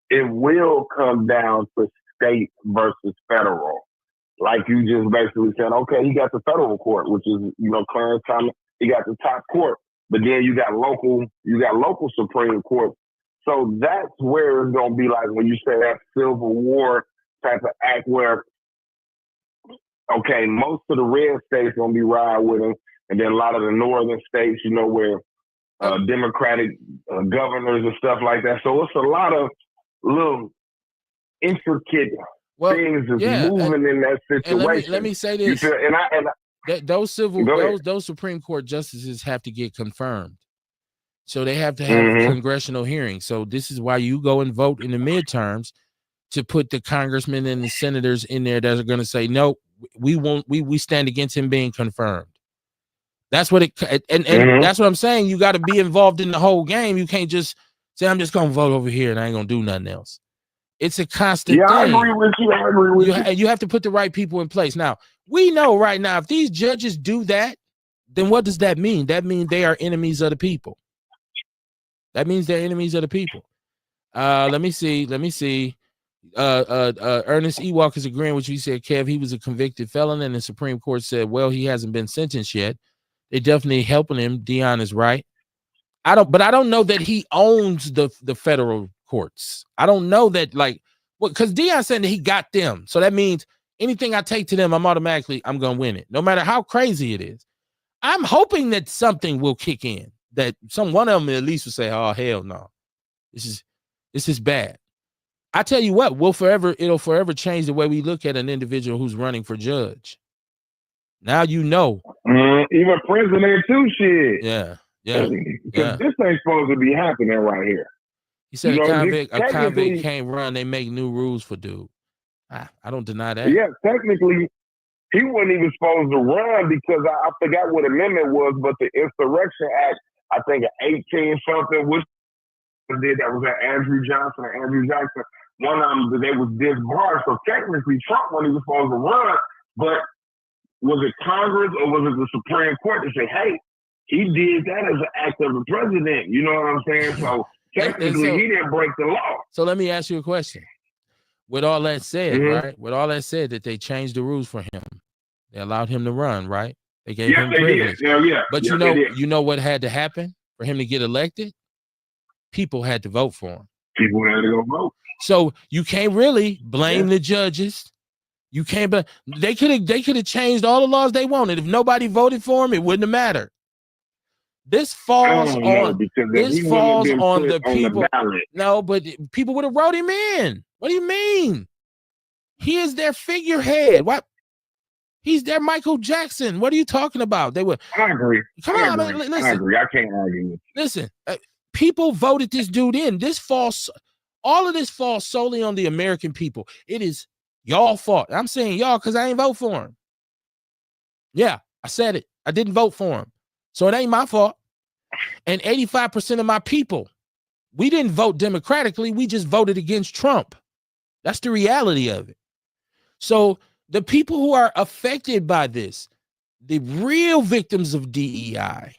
It will come down to state versus federal. Like you just basically said, okay, he got the federal court, which is, Clarence Thomas. He got the top court, but then you got local Supreme Court. So that's where it's gonna be like when you say that Civil War type of act where, okay, most of the red states gonna be riding with him, and then a lot of the northern states, where Democratic governors and stuff like that. So it's a lot of little intricate things that's moving in that situation. Let me say this. Those Supreme Court justices have to get confirmed. So they have to have congressional hearings. So this is why you go and vote in the midterms to put the congressmen and the senators in there that are going to say, no, we won't. We stand against him being confirmed. That's what and that's what I'm saying. You got to be involved in the whole game. You can't just say, I'm just going to vote over here and I ain't going to do nothing else. It's a constant thing. I agree with you. And you have to put the right people in place. Now, we know right now, if these judges do that, then what does that mean? That means they are enemies of the people. That means they're enemies of the people. Let me see. Ernest Ewok is agreeing with you. He said, Kev, he was a convicted felon, and the Supreme Court said, well, he hasn't been sentenced yet. They definitely helping him. Dion is right. But I don't know that he owns the federal courts. I don't know that, like, because Dion said that he got them. So that means anything I take to them, I'm gonna win it, no matter how crazy it is. I'm hoping that something will kick in, that one of them at least will say, "Oh hell no, this is bad." I tell you what, it'll forever change the way we look at an individual who's running for judge. Now you know. Even president too, shit. Yeah. Because this ain't supposed to be happening right here. He said a convict can't run. They make new rules for dude. I don't deny that. Yeah, technically, he wasn't even supposed to run because I forgot what amendment was, but the Insurrection Act, I think 18 something, which did that was at Andrew Johnson and Andrew Jackson. One of them, they was disbarred. So technically, Trump wasn't even supposed to run, but was it Congress or was it the Supreme Court to say, hey, he did that as an act of the president? You know what I'm saying? So technically, he didn't break the law. So let me ask you a question. With all that said, right? With all that said, that they changed the rules for him, they allowed him to run, right? They gave him privilege. But you know what had to happen for him to get elected? People had to vote for him. People had to go vote. So you can't really blame the judges. You can't. But they could have changed all the laws they wanted. If nobody voted for him, it wouldn't have mattered. This falls on the people. No, but people would have wrote him in. What do you mean? He is their figurehead. What? He's their Michael Jackson. What are you talking about? They were. I agree. Come on, man, listen. I agree. I can't argue with you. Listen, people voted this dude in. All of this falls solely on the American people. It is y'all fault. I'm saying y'all because I ain't vote for him. Yeah, I said it. I didn't vote for him. So it ain't my fault. And 85% of my people, we didn't vote democratically. We just voted against Trump. That's the reality of it. So the people who are affected by this, the real victims of DEI,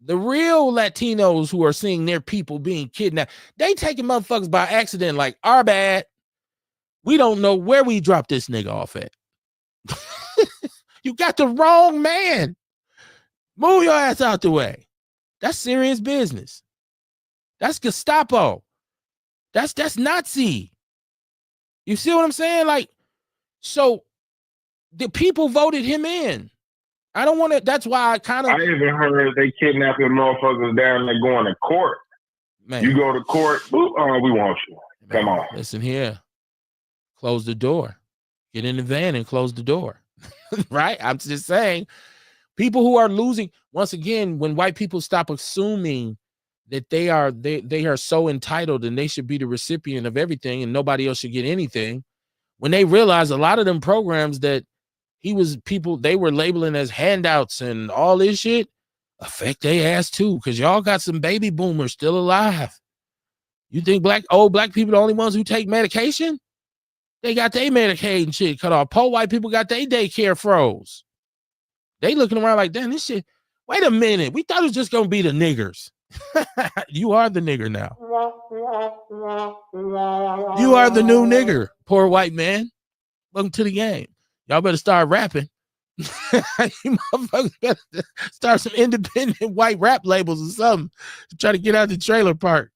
the real Latinos who are seeing their people being kidnapped, they taking motherfuckers by accident like, our bad. We don't know where we dropped this nigga off at. You got the wrong man. Move your ass out the way. That's serious business. That's Gestapo. That's Nazi. You see what I'm saying? Like, so the people voted him in. I don't want to. That's why I even heard they kidnapping motherfuckers down there going to court. Man. You go to court, we want you. Come on. Listen here. Close the door. Get in the van and close the door. Right? I'm just saying, people who are losing, once again, when white people stop assuming that they are so entitled and they should be the recipient of everything and nobody else should get anything, when they realize a lot of them programs that they were labeling as handouts and all this shit affect their ass too, because y'all got some baby boomers still alive. You think old black people are the only ones who take medication? They got their Medicaid and shit cut off. Poor white people got their daycare froze. They looking around like, damn, this shit. Wait a minute. We thought it was just going to be the niggers. You are the nigger now. You are the new nigger, poor white man. Welcome to the game. Y'all better start rapping. You motherfuckers better start some independent white rap labels or something to try to get out the trailer park.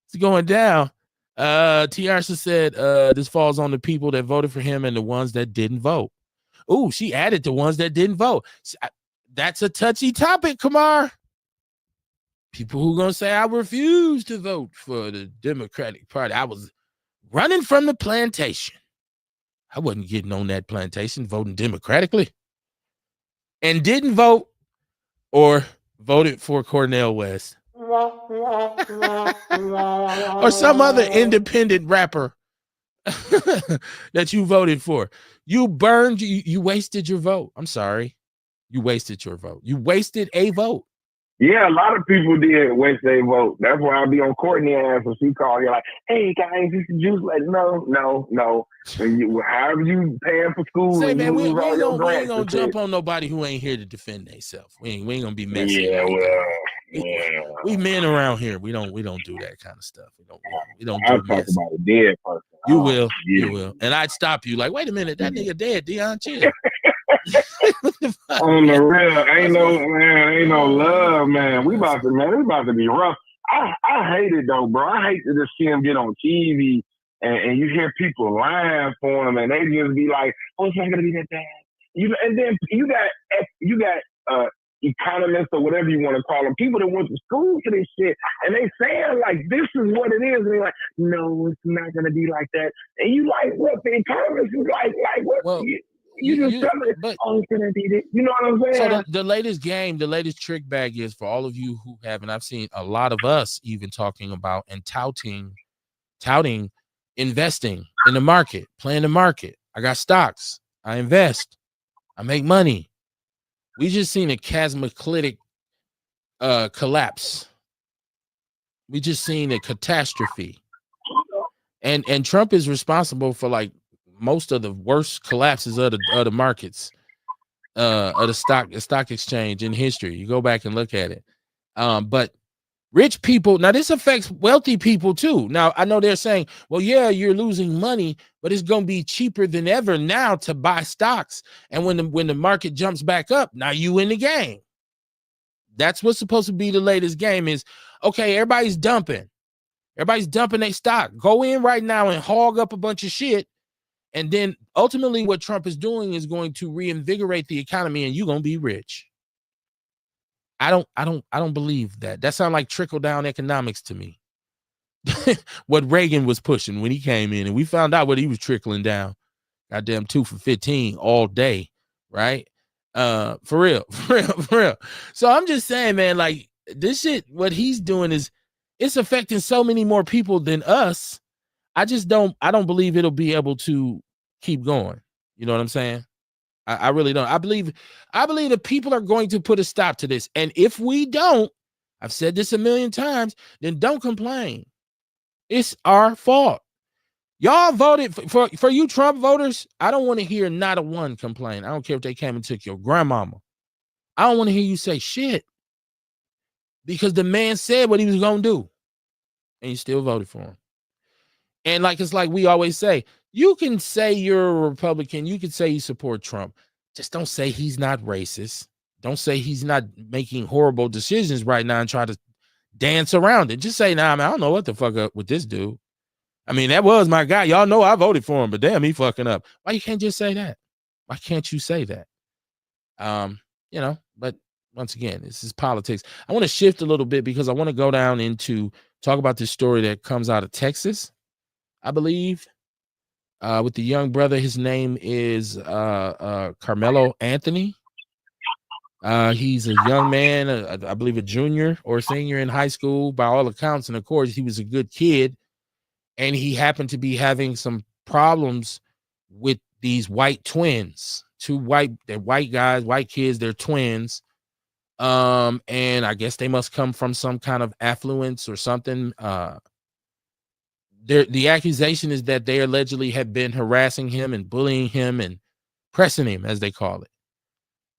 It's going down. Tiarsha said this falls on the people that voted for him and the ones that didn't vote. Ooh, she added the ones that didn't vote. That's a touchy topic, Kamar. People who gonna say I refuse to vote for the Democratic Party. I was running from the plantation. I wasn't getting on that plantation voting democratically. And didn't vote or voted for Cornel West. Or some other independent rapper that you voted for. You wasted your vote. I'm sorry. You wasted your vote. You wasted a vote. Yeah, a lot of people did waste their vote. That's why I'll be on Courtney ass when she called you like, hey guys, this is juice. Like, no. However you paying for school. Say, man, we ain't gonna jump on nobody who ain't here to defend themselves. We ain't gonna be messy. Yeah, we men around here. We don't do that kind of stuff. We don't I'll talk about a dead person. You will. And I'd stop you like, wait a minute, that nigga dead, Dion, chill. On the real, ain't no love, man. We about to be rough. I hate it though, bro. I hate to just see him get on TV and you hear people lying for him, and they just be like, "Oh, it's not gonna be that bad." And then you got economists or whatever you want to call them, people that went to school for this shit, and they saying like this is what it is, and they're like, "No, it's not gonna be like that." And you like what the economists is like what? Well, you just tell me, oh, it's gonna be this. You know what I'm saying? So the latest game, the latest trick bag is for all of you who haven't. I've seen a lot of us even talking about and touting investing in the market, playing the market. I got stocks. I invest. I make money. We just seen a cataclysmic collapse. We just seen a catastrophe. And Trump is responsible for like most of the worst collapses of the markets, of the stock exchange in history. You go back and look at it. But rich people, now this affects wealthy people too. Now I know they're saying, well, yeah, you're losing money, but it's going to be cheaper than ever now to buy stocks. And when the market jumps back up, now you in the game. That's what's supposed to be the latest game is, okay, everybody's dumping their stock. Go in right now and hog up a bunch of shit. And then ultimately what Trump is doing is going to reinvigorate the economy and you're going to be rich. I don't believe that. That sounds like trickle down economics to me. What Reagan was pushing when he came in, and we found out what he was trickling down. Goddamn 2 for 15 all day, right? For real. So I'm just saying, man, like this shit, what he's doing is it's affecting so many more people than us. I don't believe it'll be able to keep going. You know what I'm saying? I really don't. I believe that people are going to put a stop to this. And if we don't, I've said this a million times, then don't complain. It's our fault. Y'all voted for you Trump voters. I don't want to hear not a one complain. I don't care if they came and took your grandmama. I don't want to hear you say shit. Because the man said what he was going to do. And you still voted for him. And it's like we always say, you can say you're a Republican. You can say you support Trump. Just don't say he's not racist. Don't say he's not making horrible decisions right now and try to dance around it. Just say, nah, man, I don't know what the fuck up with this dude. I mean, that was my guy. Y'all know I voted for him, but damn, he fucking up. Why you can't just say that? Why can't you say that? But once again, this is politics. I want to shift a little bit because I want to go down into talk about this story that comes out of Texas, I believe, with the young brother. His name is Carmelo Anthony. He's a young man, I believe a junior or senior in high school by all accounts. And of course, he was a good kid. And he happened to be having some problems with these white twins, they're white guys, white kids, they're twins. And I guess they must come from some kind of affluence or something. The accusation is that they allegedly have been harassing him and bullying him and pressing him, as they call it.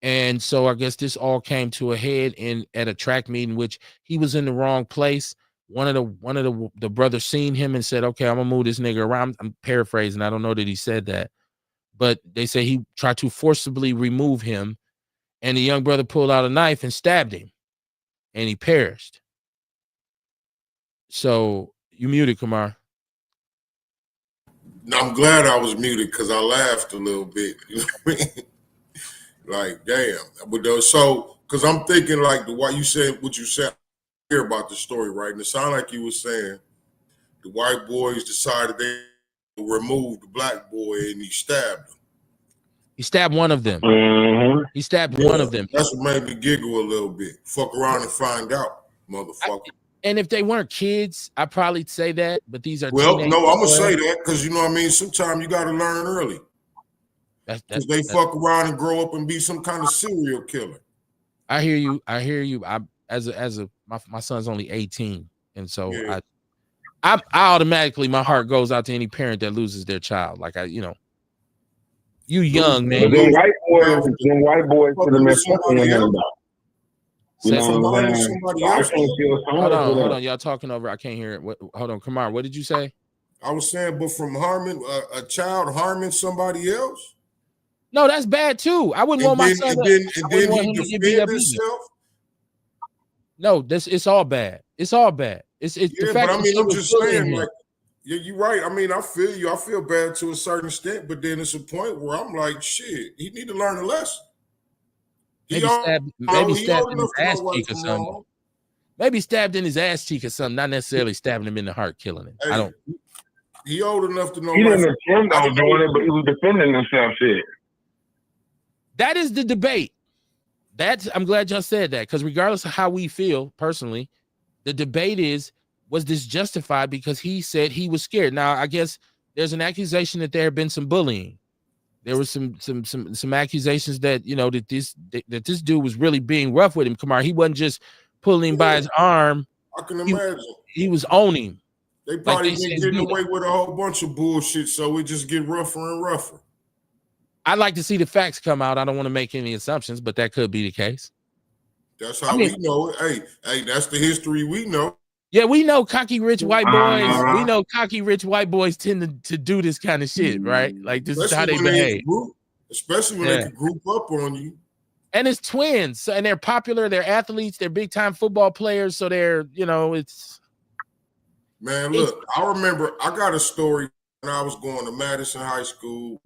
And so I guess this all came to a head at a track meeting, which he was in the wrong place. One of the brothers seen him and said, okay, I'm gonna move this nigga around. I'm paraphrasing. I don't know that he said that, but they say he tried to forcibly remove him, and the young brother pulled out a knife and stabbed him, and he perished. So you muted, Kamar. I'm glad I was muted because I laughed a little bit. You know what I mean? Like, damn. But so, because I'm thinking like why you said what you said here about the story, right? And it sounded like you were saying the white boys decided they would remove the black boy and he stabbed him. He stabbed one of them. Mm-hmm. He stabbed one of them. That's what made me giggle a little bit. Fuck around and find out, motherfucker. And if they weren't kids, I'd probably say that. But these are no, I'm gonna say that because you know what I mean. Sometimes you got to learn early. Because they fuck around and grow up and be some kind of serial killer. I hear you. My son's only 18, and so yeah. I automatically, my heart goes out to any parent that loses their child. Like you young man. But then white boys to the Mexican. Hold on. Y'all talking over. I can't hear it. Hold on, Kamar. What did you say? I was saying, but from harming a child harming somebody else. No, that's bad too. I wouldn't want my son. And then he defended himself. No, it's all bad. It's all bad. It's yeah, the fact. But I mean, I'm just saying, like, yeah, you're right. I mean, I feel you. I feel bad to a certain extent, but then it's a point where I'm like, shit, he need to learn a lesson. Maybe stabbed in his ass cheek or something. Maybe stabbed in his ass cheek or something. Not necessarily stabbing him in the heart, killing him. Hey, he old enough to know. He didn't intend on doing it, but he was defending himself. Shit. That is the debate. I'm glad y'all said that, because regardless of how we feel personally, the debate is, was this justified because he said he was scared? Now, I guess there's an accusation that there have been some bullying. There was some accusations that, you know, that this dude was really being rough with him. Kamar, he wasn't just pulling him by his arm. I can imagine. He was owning him. They probably been getting away with a whole bunch of bullshit, so it just get rougher and rougher. I'd like to see the facts come out. I don't want to make any assumptions, but that could be the case. That's how we know it. Hey, that's the history we know. Yeah, we know cocky rich white boys. We know cocky rich white boys tend to do this kind of shit, right? Like this is how they behave. Especially when they can group up on you. And it's twins, and they're popular. They're athletes. They're big time football players. So they're, you know, it's. Man, look, I remember I got a story when I was going to Madison High School.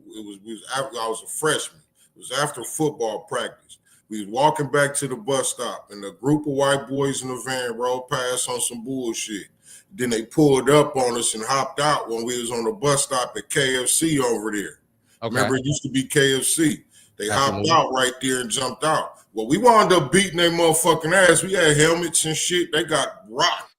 I was a freshman. It was after football practice. We was walking back to the bus stop, and a group of white boys in the van rolled past on some bullshit. Then they pulled up on us and hopped out when we was on the bus stop at KFC over there. Okay. Remember, it used to be KFC. They hopped out right there and jumped out. Well, we wound up beating their motherfucking ass. We had helmets and shit. They got rocked.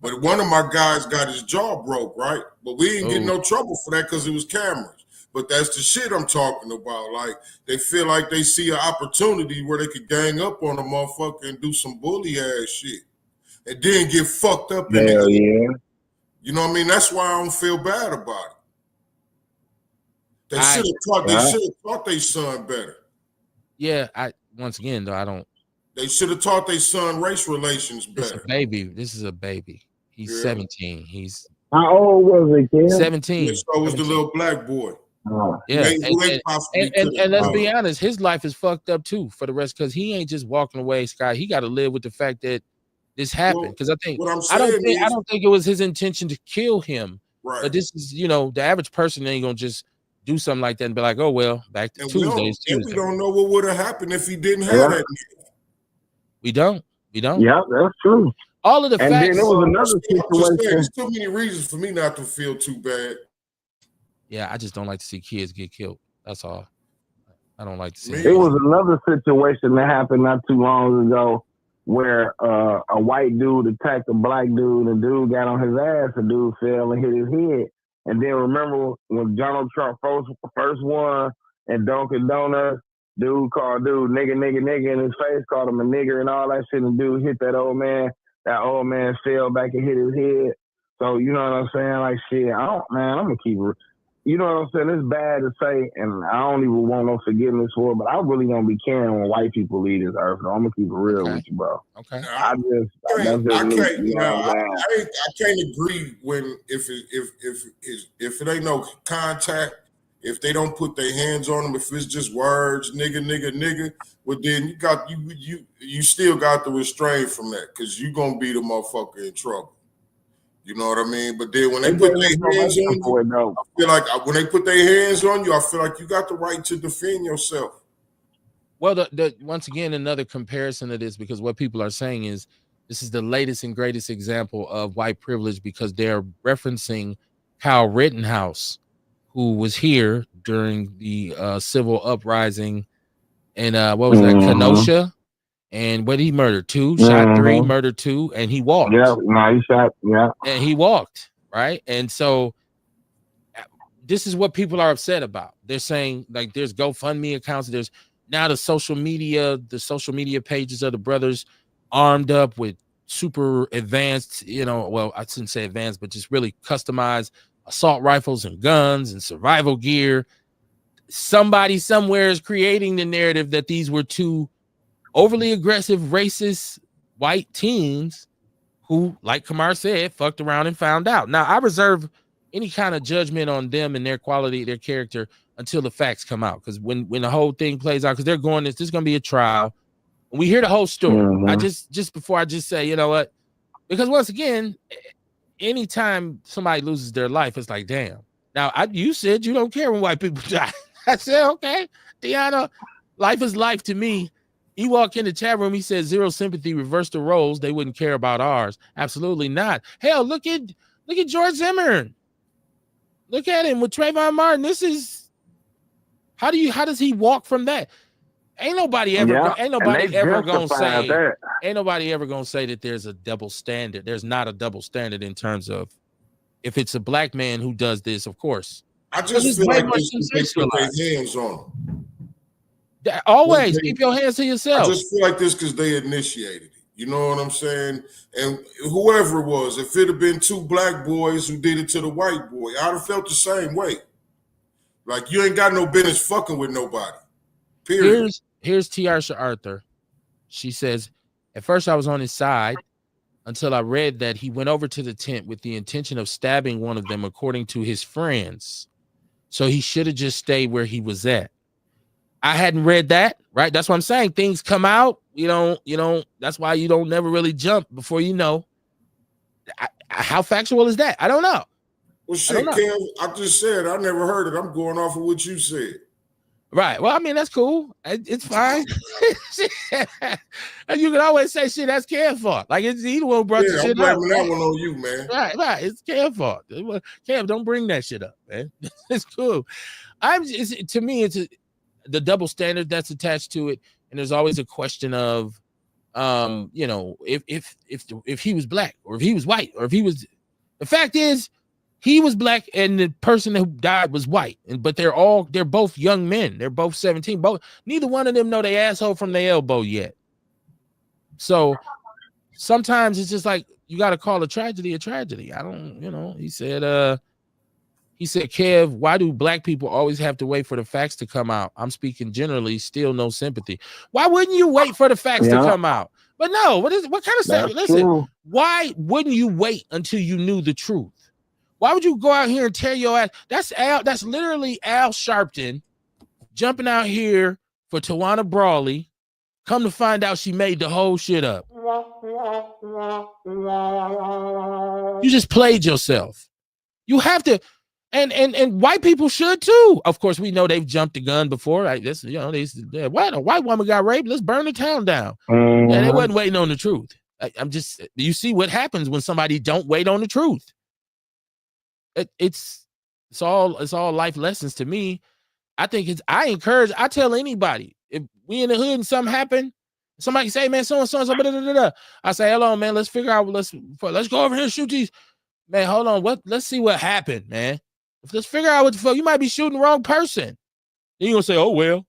But one of my guys got his jaw broke, right? But we didn't get no trouble for that because it was cameras. But that's the shit I'm talking about. Like, they feel like they see an opportunity where they could gang up on a motherfucker and do some bully ass shit. And then get fucked up in it. Yeah. You know what I mean? That's why I don't feel bad about it. They should have taught their son better. Yeah, once again though, I don't. They should have taught their son race relations better. This is a baby. He's 17. He's how old was he, kid? 17. Yeah, so was the little black boy. Yeah, and let's be honest, his life is fucked up too for the rest, because he ain't just walking away, Scott. He got to live with the fact that this happened. Because I don't think it was his intention to kill him. Right. But this is, you know, the average person ain't gonna just do something like that and be like, oh well, back to Tuesday. We don't know what would have happened if he didn't have that. We don't. Yeah, that's true. All of the facts. Then there was another situation. There's too many reasons for me not to feel too bad. Yeah, I just don't like to see kids get killed. That's all. I don't like to see. There was another situation that happened not too long ago where a white dude attacked a black dude, and dude got on his ass, the dude fell and hit his head. And then remember when Donald Trump first won and Dunkin' Donuts, dude called dude nigga in his face, called him a nigger and all that shit, and dude hit that old man. That old man fell back and hit his head. So, you know what I'm saying? Like, shit, I'm going to keep it. You know what I'm saying? It's bad to say, and I don't even want no forgiveness for it, but I really don't be caring when white people leave this earth. So I'm going to keep it real with you, bro. Okay. I can't agree when if it ain't no contact, if they don't put their hands on them, if it's just words, nigga, well then you still got to restrain from that, because you gonna be the motherfucker in trouble. You know what I mean? But then when they put their hands on you, I feel like when they put their hands on you, I feel like you got the right to defend yourself. Well, once again, another comparison to this, because what people are saying is this is the latest and greatest example of white privilege, because they're referencing Kyle Rittenhouse, who was here during the civil uprising, and what was that, Kenosha? And what he murdered 2, shot 3, murdered 2, and he walked. Yeah, no, he shot, yeah. And he walked, right? And so this is what people are upset about. They're saying, like, there's GoFundMe accounts, there's now the social media pages of the brothers armed up with super advanced, you know, well, I shouldn't say advanced, but just really customized assault rifles and guns and survival gear. Somebody somewhere is creating the narrative that these were 2 overly aggressive, racist white teens who, like Kamar said, fucked around and found out. Now, I reserve any kind of judgment on them and their quality, their character, until the facts come out. Because when the whole thing plays out, because they're going, this is going to be a trial. And we hear the whole story. Mm-hmm. I just before I just say, you know what? Because once again, anytime somebody loses their life, it's like, damn. Now, you said you don't care when white people die. I said, okay, Deanna, life is life to me. He walked in the chat room, he said zero sympathy, reverse the roles. They wouldn't care about ours. Absolutely not. Hell, look at George Zimmerman. Look at him with Trayvon Martin. This is how does he walk from that? Ain't nobody ever gonna say that there's a double standard. There's not a double standard in terms of if it's a black man who does this, of course. I just feel like they put their hands on them. Always keep your hands to yourself. I just feel like this because they initiated it. You know what I'm saying? And whoever it was, if it had been two black boys who did it to the white boy, I'd have felt the same way. Like, you ain't got no business fucking with nobody. Period. Here's Tiarsha Arthur. She says, at first I was on his side until I read that he went over to the tent with the intention of stabbing one of them, according to his friends. So he should have just stayed where he was at. I hadn't read that, right? That's what I'm saying. Things come out, you know, that's why you don't never really jump before you know. How factual is that? I don't know. Well, shit, Kev, I just said I never heard it. I'm going off of what you said. Right. Well, I mean, that's cool. It's fine. And you can always say, shit, that's Kev's fault. Like, it's he the one who brought the shit up. I'm blaming that one on you, man. Right. It's Kev's fault. Kev, don't bring that shit up, man. It's cool. To me, it's the double standard that's attached to it. And there's always a question of, you know, if he was black or if he was white or if he was, the fact is, he was black and the person who died was white, but they're both young men. They're both 17. Neither one of them know they asshole from their elbow yet. So sometimes it's just like you got to call a tragedy a tragedy. I don't, you know. He said, Kev, why do black people always have to wait for the facts to come out? I'm speaking generally. Still no sympathy. Why wouldn't you wait for the facts to come out? But no, what kind of stuff? Listen, true. Why wouldn't you wait until you knew the truth? Why would you go out here and tear your ass? That's literally Al Sharpton jumping out here for Tawana Brawley. Come to find out she made the whole shit up. You just played yourself. You have to, and white people should too. Of course, we know they've jumped the gun before. Right? This, you know, what, a white woman got raped. Let's burn the town down. And they wasn't waiting on the truth. You see what happens when somebody don't wait on the truth. It's all life lessons to me. I tell anybody, if we in the hood and something happen, somebody say, man, so and so, I say, hello, man, let's figure out, let's go over here and shoot these. Man, hold on, let's see what happened, man. Let's figure out what the fuck. You might be shooting the wrong person. Then you gonna say, oh well,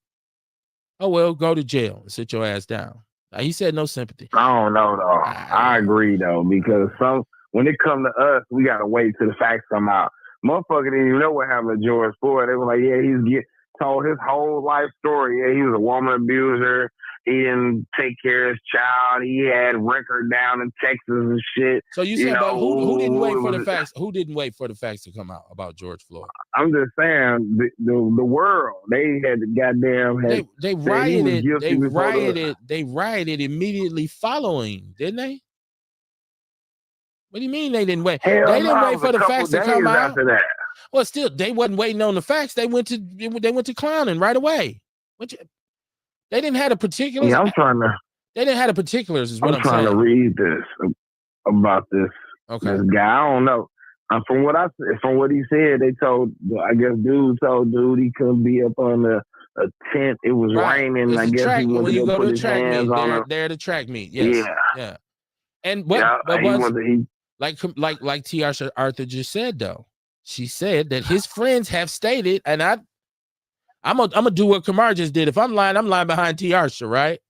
go to jail and sit your ass down. He said no sympathy. I don't know though. I agree though, because when it come to us, we gotta wait till the facts come out. Motherfucker didn't even know what happened to George Floyd. They were like, yeah, told his whole life story. Yeah, he was a woman abuser. He didn't take care of his child. He had record down in Texas and shit. So you said, but who didn't wait for the facts? Who didn't wait for the facts to come out about George Floyd? I'm just saying, the world, they had the goddamn. They rioted. They rioted immediately following, didn't they? What do you mean they didn't wait? They didn't wait for the facts to come out. After that. Well, still, they wasn't waiting on the facts. They went to clowning right away. They didn't have the particulars. Yeah, They didn't have the particulars. Is what I'm trying saying. to read this about this. Okay. This guy, I don't know. From what he said, dude told dude he couldn't be up on a tent. It was raining. It's I guess he wanted to go put his hands on him. They're the track meet. Yes. Yeah. And like Tiarsha Arthur just said though. She said that his friends have stated, and I'm gonna do what Kamar just did. If I'm lying behind Tiarsha, right?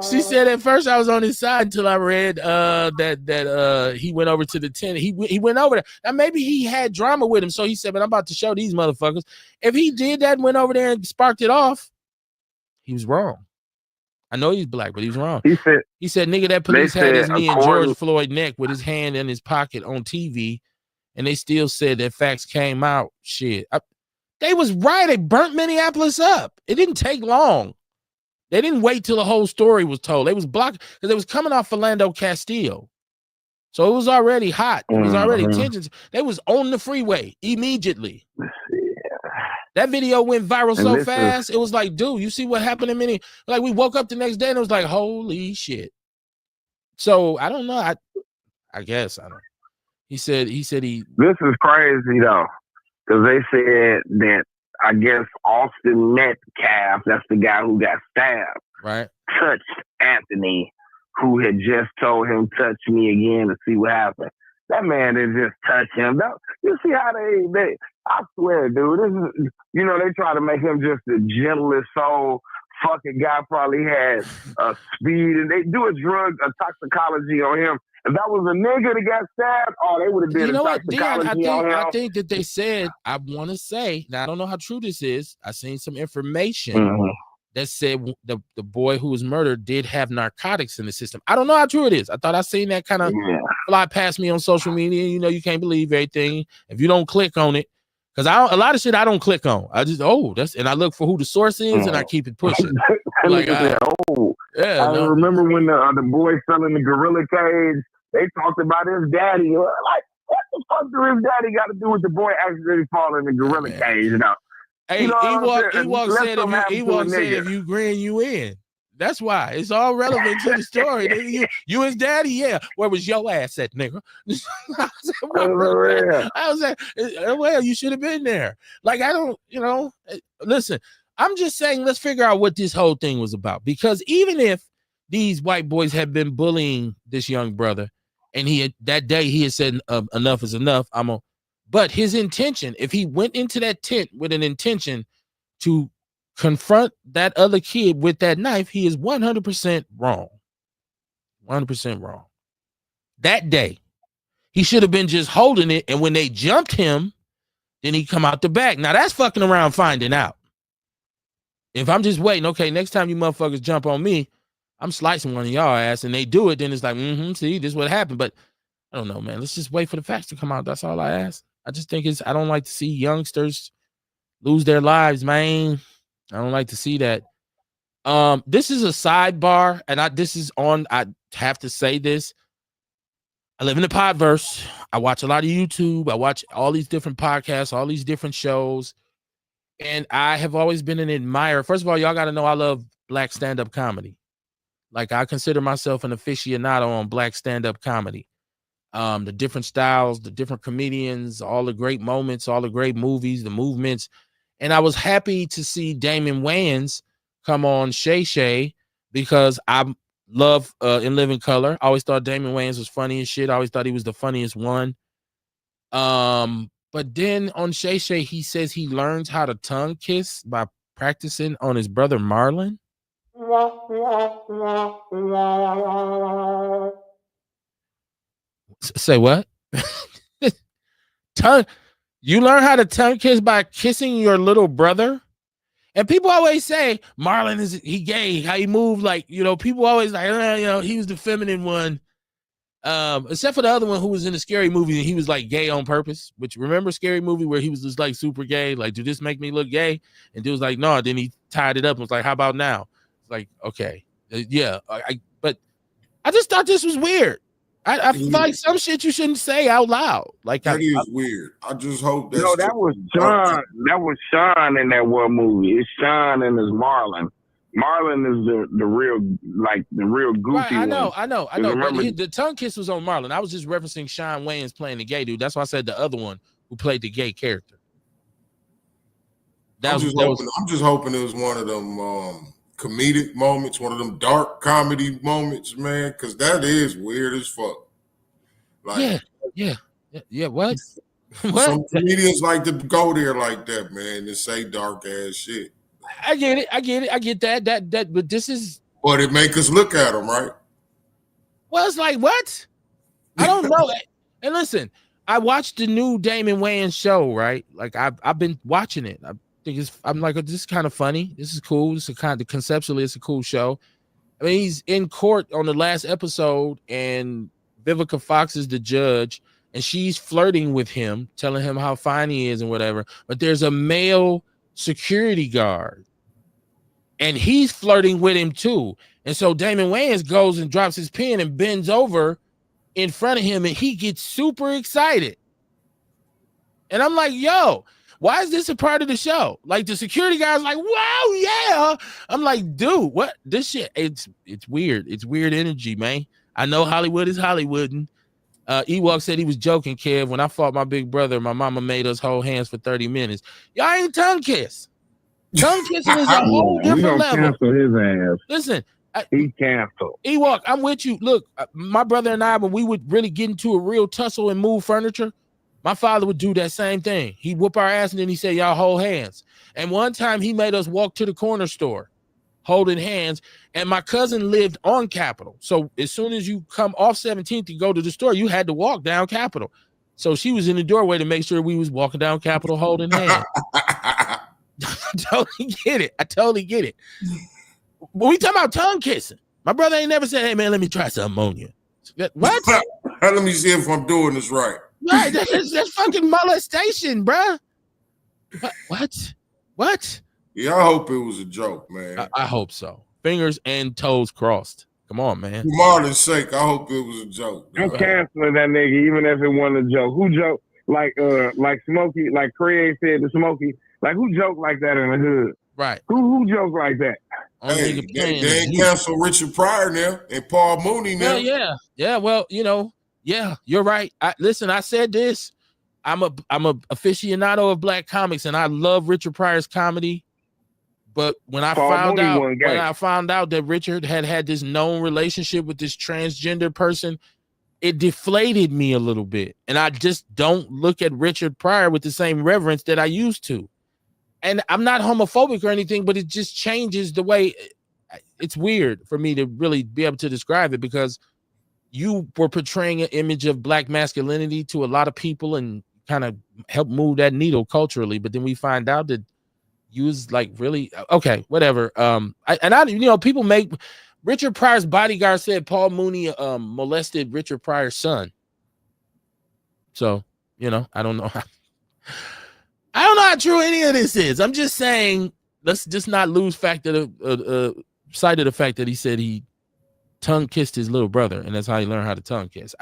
She said at first I was on his side until I read that he went over to the tent. He went over there. Now maybe he had drama with him, so he said, "But I'm about to show these motherfuckers." If he did that and went over there and sparked it off, he was wrong. I know he's black, but he's wrong. He said, nigga, that police had his knee in George Floyd's neck with his hand in his pocket on TV, and they still said that facts came out. Shit. They was right. They burnt Minneapolis up. It didn't take long. They didn't wait till the whole story was told. They was blocked because it was coming off Philando Castile. So it was already hot. It was already tensions. They was on the freeway immediately. That video went viral so fast. It was like, dude, you see what happened in Minneapolis? Like, we woke up the next day and it was like, holy shit. So I don't know. I guess I don't. He said he. This is crazy though, because they said that I guess Austin Metcalf, that's the guy who got stabbed, right? Touched Anthony, who had just told him, touch me again to see what happened. That man didn't just touch him. You see how they I swear, dude, this is, they try to make him just the gentlest soul. Fucking guy probably had speed, and they do a toxicology on him. If that was a nigga that got stabbed, they would have did toxicology on him. I think that they said, I want to say, now I don't know how true this is. I seen some information that said the boy who was murdered did have narcotics in the system. I don't know how true it is. I thought I seen that kind of fly past me on social media. You can't believe everything if you don't click on it. Because a lot of shit I don't click on. I just and I look for who the source is and I keep it pushing. Like I remember when the boy fell in the gorilla cage. They talked about his daddy. Like, what the fuck do his daddy got to do with the boy actually falling in the gorilla cage? Hey, Ewok said if you grin, you in. That's why it's all relevant to the story. You his daddy, yeah. Where was your ass at, nigga? I was like, well, you should have been there. Like, I don't, listen, I'm just saying, let's figure out what this whole thing was about. Because even if these white boys had been bullying this young brother, and that day he had said enough is enough, but his intention, if he went into that tent with an intention to confront that other kid with that knife, he is 100% wrong. 100% wrong. That day, he should have been just holding it, and when they jumped him, then he come out the back. Now that's fucking around finding out. If I'm just waiting, okay, next time you motherfuckers jump on me, I'm slicing one of y'all ass, and they do it, then it's like, see, this is what happened. But I don't know, man. Let's just wait for the facts to come out. That's all I ask. I just think I don't like to see youngsters lose their lives, man. I don't like to see that. This is a sidebar, and I have to say this. I live in the podverse. I watch a lot of YouTube. I watch all these different podcasts, all these different shows. And I have always been an admirer. First of all, y'all got to know I love black stand-up comedy. Like, I consider myself an aficionado on black stand-up comedy. The different styles, the different comedians, all the great moments, all the great movies, the movements. And I was happy to see Damon Wayans come on Shay Shay because I love In Living Color. I always thought Damon Wayans was funny as shit. I always thought he was the funniest one. But then on Shay Shay, he says he learns how to tongue kiss by practicing on his brother Marlon. Say what? You learn how to tongue kiss by kissing your little brother? And people always say Marlon he gay, how he moved, like, people always like, he was the feminine one. Except for the other one who was in the Scary Movie and he was like gay on purpose. Which, remember Scary Movie where he was just like super gay, like, did this make me look gay? And dude was like, no. Then he tied it up and was like, how about now? It's like, okay, yeah. But I just thought this was weird. I feel like some shit you shouldn't say out loud. Like, that is weird. I just hope that. No, that was Sean. That was Sean in that one movie. It's Sean and his Marlon. Marlon is the real, like, the real goofy right, I know. Remember, but the tongue kiss was on Marlon. I was just referencing Sean Wayans playing the gay dude. That's why I said the other one who played the gay character. I'm just hoping it was one of them comedic moments, one of them dark comedy moments, man, because that is weird as fuck. Like, yeah. What? Some comedians like to go there like that, man, and say dark ass shit. I get it. I get that. But this is. But it make us look at them, right? Well, it's like, what? I don't know. And listen, I watched the new Damon Wayans show, right? Like, I've been watching it. I'm like, this is kind of funny. This is cool. This is conceptually, it's a cool show. I mean, he's in court on the last episode, and Vivica Fox is the judge, and she's flirting with him, telling him how fine he is and whatever. But there's a male security guard, and he's flirting with him too. And so Damon Wayans goes and drops his pen and bends over in front of him, and he gets super excited. And I'm like, yo, why is this a part of the show? Like, the security guy's like, wow, yeah. I'm like, dude, what? This shit, it's weird. It's weird energy, man. I know Hollywood is Hollywooding. Ewok said he was joking, Kev. When I fought my big brother, my mama made us hold hands for 30 minutes. Y'all ain't tongue kiss. Tongue kissing is a whole different level. Cancel his ass. Listen, he canceled. Ewok, I'm with you. Look, my brother and I, when we would really get into a real tussle and move furniture, my father would do that same thing. He'd whoop our ass, and then he said, y'all hold hands. And one time he made us walk to the corner store holding hands, and my cousin lived on Capitol. So as soon as you come off 17th to go to the store, you had to walk down Capitol. So she was in the doorway to make sure we was walking down Capitol holding hands. I totally get it. But we talking about tongue kissing. My brother ain't never said, hey, man, let me try some ammonia. What? Let me see if I'm doing this right. Right, that's fucking molestation, bruh. What? Yeah, I hope it was a joke, man. I hope so. Fingers and toes crossed. Come on, man. For Marlon's sake, I hope it was a joke. I'm canceling that nigga, even if it wasn't a joke. Who joke like Smokey, like Craig said to Smokey, like who joke like that in the hood? Right. Who joke like that? Hey, they ain't cancel Richard Pryor now and Paul Mooney now. Yeah. Well, yeah, you're right. I said this. I'm a aficionado of black comics, and I love Richard Pryor's comedy. But when I found out that Richard had this known relationship with this transgender person, it deflated me a little bit. And I just don't look at Richard Pryor with the same reverence that I used to. And I'm not homophobic or anything, but it just changes the way. It's weird for me to really be able to describe it, because you were portraying an image of black masculinity to a lot of people and kind of help move that needle culturally. But then we find out that you was like, really, okay, whatever. People make Richard Pryor's bodyguard said Paul Mooney molested Richard Pryor's son. So, I don't know how true any of this is. I'm just saying, let's just not lose sight of the fact that he said he tongue kissed his little brother, and that's how he learned how to tongue kiss.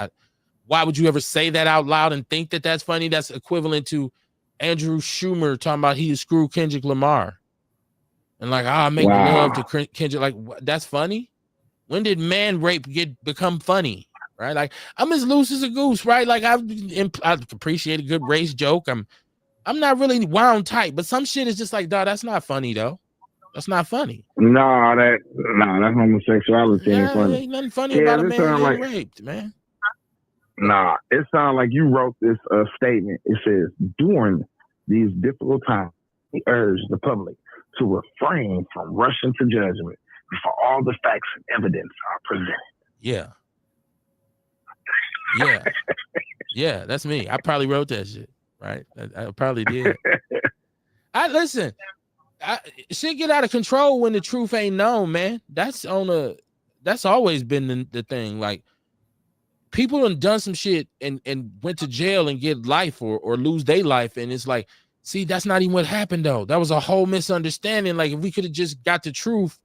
Why would you ever say that out loud and think that that's funny? That's equivalent to Andrew Schumer talking about he screwed Kendrick Lamar, and like, I make love to Kendrick. Like, that's funny. When did man rape become funny? Right? Like, I'm as loose as a goose, right? Like, I appreciate a good race joke. I'm not really wound tight, but some shit is just like, dog, that's not funny though. That's not funny. No, that's homosexuality ain't funny. Ain't nothing funny about a man getting raped, man. Nah, it sounds like you wrote this statement. It says, during these difficult times, we urge the public to refrain from rushing to judgment before all the facts and evidence are presented. Yeah, that's me. I probably wrote that shit, right? I probably did. Shit get out of control when the truth ain't known, man. That's always been the thing. Like, people done some shit and went to jail and get life or lose their life. And it's like, see, that's not even what happened though. That was a whole misunderstanding. Like, if we could have just got the truth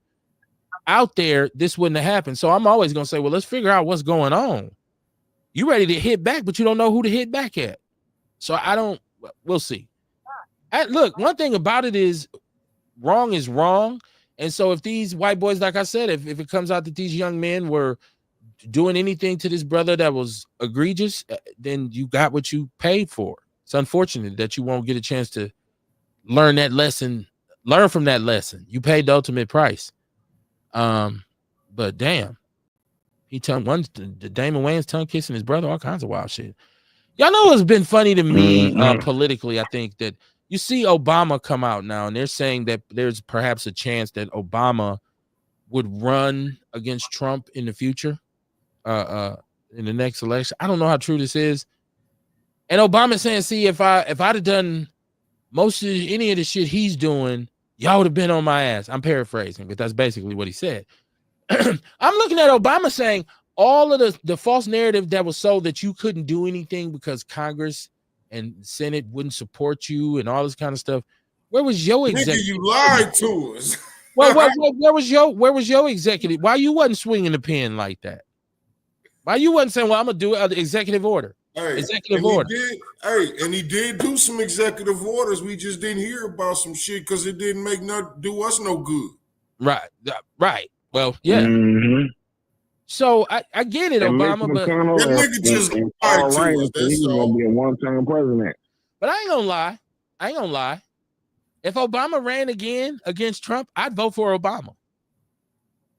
out there, this wouldn't have happened. So I'm always going to say, well, let's figure out what's going on. You ready to hit back, but you don't know who to hit back at. So we'll see. Look, one thing about it is wrong is wrong. And so if these white boys, like I said, if it comes out that these young men were doing anything to this brother that was egregious, then you got what you paid for. It's unfortunate that you won't get a chance to learn from that lesson. You paid the ultimate price. But damn, Damon Wayans tongue kissing his brother, all kinds of wild shit. Y'all know what's been funny to me politically? I think that you see Obama come out now, and they're saying that there's perhaps a chance that Obama would run against Trump in the future. In the next election. I don't know how true this is. And Obama saying, see, if I'd have done any of the shit he's doing, y'all would have been on my ass. I'm paraphrasing, but that's basically what he said. I'm looking at Obama saying all of the false narrative that was sold that you couldn't do anything because Congress and Senate wouldn't support you and all this kind of stuff. Where was your executive? Nigga, you lied to us. Where was your executive? Why you wasn't swinging the pen like that? Why you wasn't saying, well, I'm gonna do an executive order? Executive order. He did do some executive orders. We just didn't hear about some shit because it didn't do us no good. Right. Well, yeah. Mm-hmm. So I get it, and Obama, but that nigga just lied to us. That's he's gonna be a one-term president. But I ain't gonna lie. If Obama ran again against Trump, I'd vote for Obama.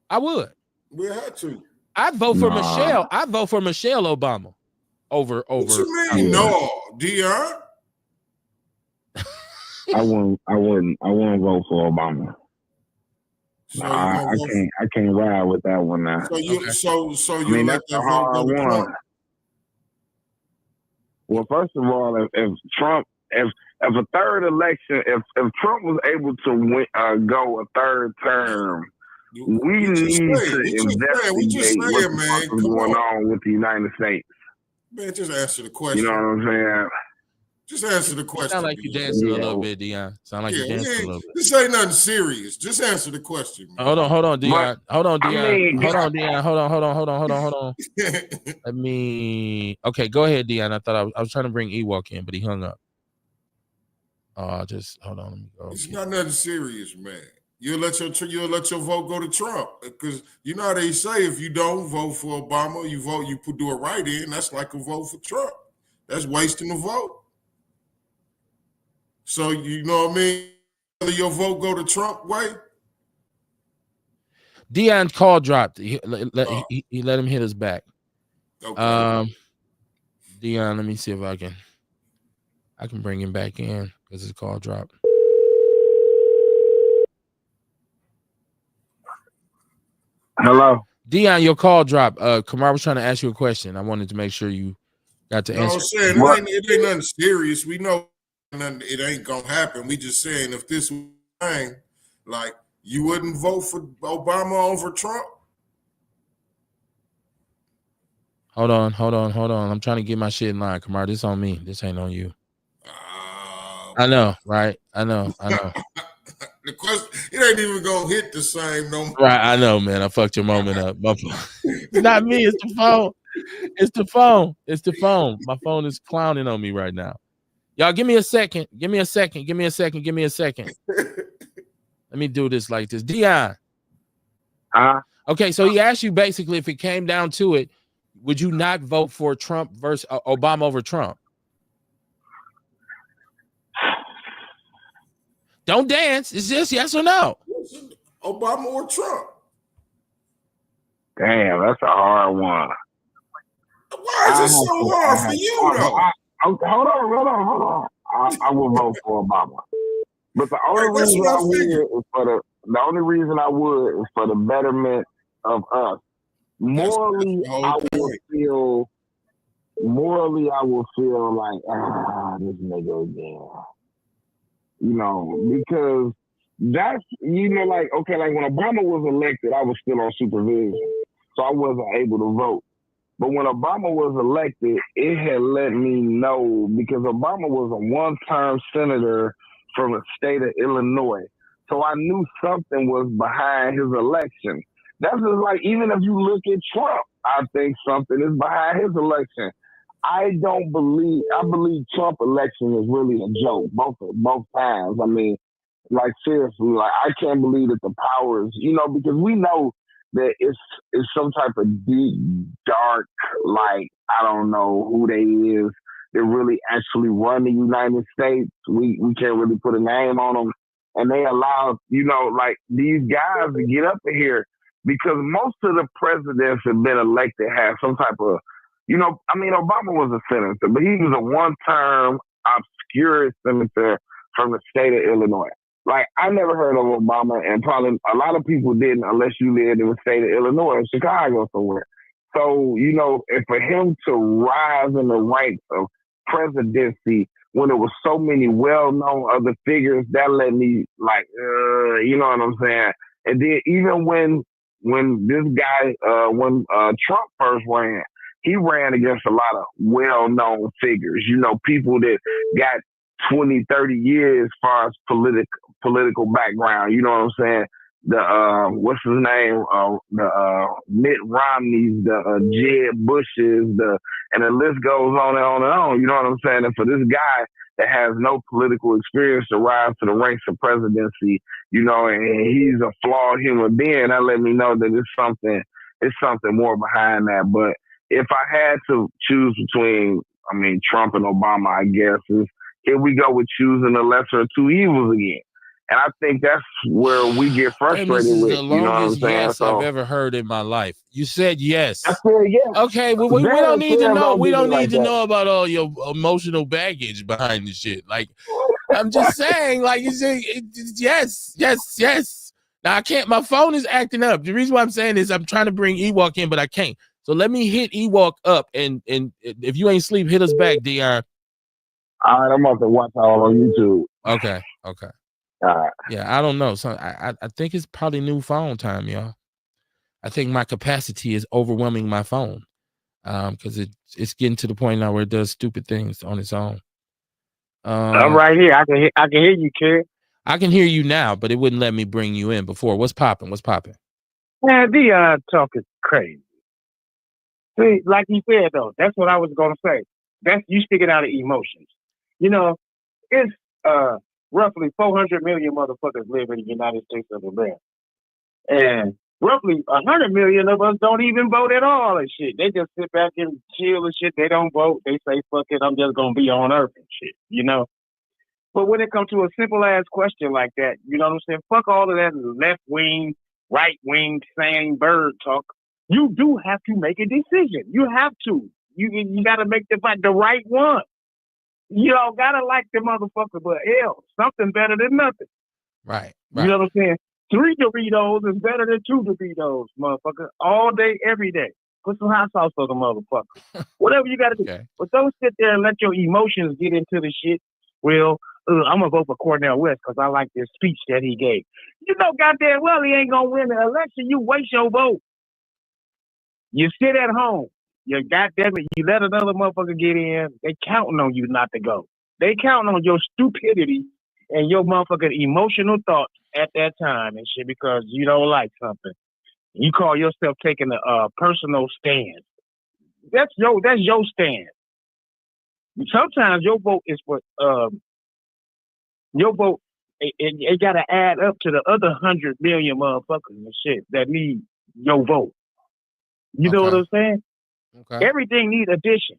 I would. We had to. I'd vote for Michelle. I'd vote for Michelle Obama over. What you mean, no, Dion? I wouldn't vote for Obama. So I can't ride with that one now. So you let that vote go to Trump? Well, first of all, if Trump, if a third election, if Trump was able to go a third term, we need to investigate what's going on with the United States. Man, just answer the question. You know what I'm saying? Just answer the question. Sound like you dancing a little bit, Dion. Sound like you dancing a little bit. This ain't nothing serious. Just answer the question. Man. Hold on, Dion. Hold on, Dion. Hold on. Okay, go ahead, Dion. I thought I was trying to bring Ewok in, but he hung up. Just hold on. Let me go. It's not nothing serious, man. You'll let your vote go to Trump because you know how they say if you don't vote for Obama, you do a write-in. That's like a vote for Trump. That's wasting the vote. So you know what I mean? Whether your vote go to Trump way. Dion's call dropped. He let him hit us back. Okay. Dion, let me see if I can bring him back in because his call dropped. Hello, Dion, your call dropped. Kamar was trying to ask you a question. I wanted to make sure you got to answer. I'm saying it ain't nothing serious. We know it ain't gonna happen. We just saying if this was thing, like you wouldn't vote for Obama over Trump. Hold on. I'm trying to get my shit in line. Kamar, this on me. This ain't on you. I know, right? I know. The question, it ain't even gonna hit the same no more. Right, I know, man. I fucked your moment up. It's not me, it's the phone. It's the phone. My phone is clowning on me right now. Y'all give me a second. Let me do this like this. Dion. Okay, so he asked you basically if it came down to it, would you not vote for Trump versus Obama over Trump? Don't dance. It's just yes or no. Obama or Trump? Damn, that's a hard one. Why is it so hard for you, though? Hold on. I will vote for Obama. But the only reason I would is for the betterment of us. Morally, I will feel like, this nigga again. You know, because that's, like when Obama was elected, I was still on supervision. So I wasn't able to vote. But when Obama was elected, it had let me know because Obama was a one-term senator from the state of Illinois. So I knew something was behind his election. That's just like, even if you look at Trump, I think something is behind his election. I believe Trump election is really a joke, both times. I mean, like seriously, like I can't believe that the powers, because we know that it's some type of deep, dark, like, I don't know who they is that really actually run the United States. We can't really put a name on them. And they allow, like these guys to get up in here because most of the presidents have been elected have some type of, Obama was a senator, but he was a one-term obscure senator from the state of Illinois. Like, I never heard of Obama, and probably a lot of people didn't unless you lived in the state of Illinois or Chicago somewhere. So, and for him to rise in the ranks of presidency when there was so many well-known other figures, that let me, you know what I'm saying? And then even when when this guy, when Trump first ran, he ran against a lot of well-known figures, you know, people that got 20, 30 years as far as political background. You know what I'm saying? The what's his name? The Mitt Romneys, the Jeb Bushes, and the list goes on and on and on. You know what I'm saying? And for this guy that has no political experience to rise to the ranks of presidency, you know, and he's a flawed human being, that let me know that it's something more behind that. But if I had to choose between, I mean, Trump and Obama, I guess, here we go with choosing the lesser of two evils again. And I think that's where we get frustrated with. The longest yes I've ever heard in my life. You said yes. I said yes. Okay, well, we don't need to know. We don't need to know about all your emotional baggage behind the shit. Like, I'm just saying, like, you say, yes. Now I can't. My phone is acting up. The reason why I'm saying is I'm trying to bring Ewok in, but I can't. So let me hit Ewok up, and if you ain't sleep, hit us back, Dion. All right, I'm about to watch all on YouTube. Okay. Yeah, I don't know. So I think it's probably new phone time, y'all. I think my capacity is overwhelming my phone, because it's getting to the point now where it does stupid things on its own. I'm right here. I can hear you, kid. I can hear you now, but it wouldn't let me bring you in before. What's popping? Man, Dion talking crazy. See, like you said though, that's what I was gonna say. That's you speaking out of emotions. You know, it's roughly 400 million motherfuckers live in the United States of America. And roughly 100 million of us don't even vote at all and shit. They just sit back and chill and shit. They don't vote. They say, fuck it, I'm just going to be on earth and shit, you know? But when it comes to a simple ass question like that, you know what I'm saying? Fuck all of that left wing, right wing, saying bird talk. You do have to make a decision. You have to. You got to make the right one. You don't gotta like the motherfucker, but hell, something better than nothing. Right. You know what I'm saying? 3 Doritos is better than 2 Doritos, motherfucker. All day, every day. Put some hot sauce on the motherfucker. Whatever you gotta do. Okay. But don't sit there and let your emotions get into the shit. Well, I'm gonna vote for Cornel West because I like this speech that he gave. You know goddamn well he ain't gonna win the election. You waste your vote. You sit at home. You goddamn it, you let another motherfucker get in. They counting on you not to go. They counting on your stupidity and your motherfucking emotional thoughts at that time and shit because you don't like something. You call yourself taking a personal stand. That's your stand. Sometimes your vote is for your vote. It got to add up to the other 100 million motherfuckers and shit that need your vote. You know what I'm saying? Okay. Everything needs addition.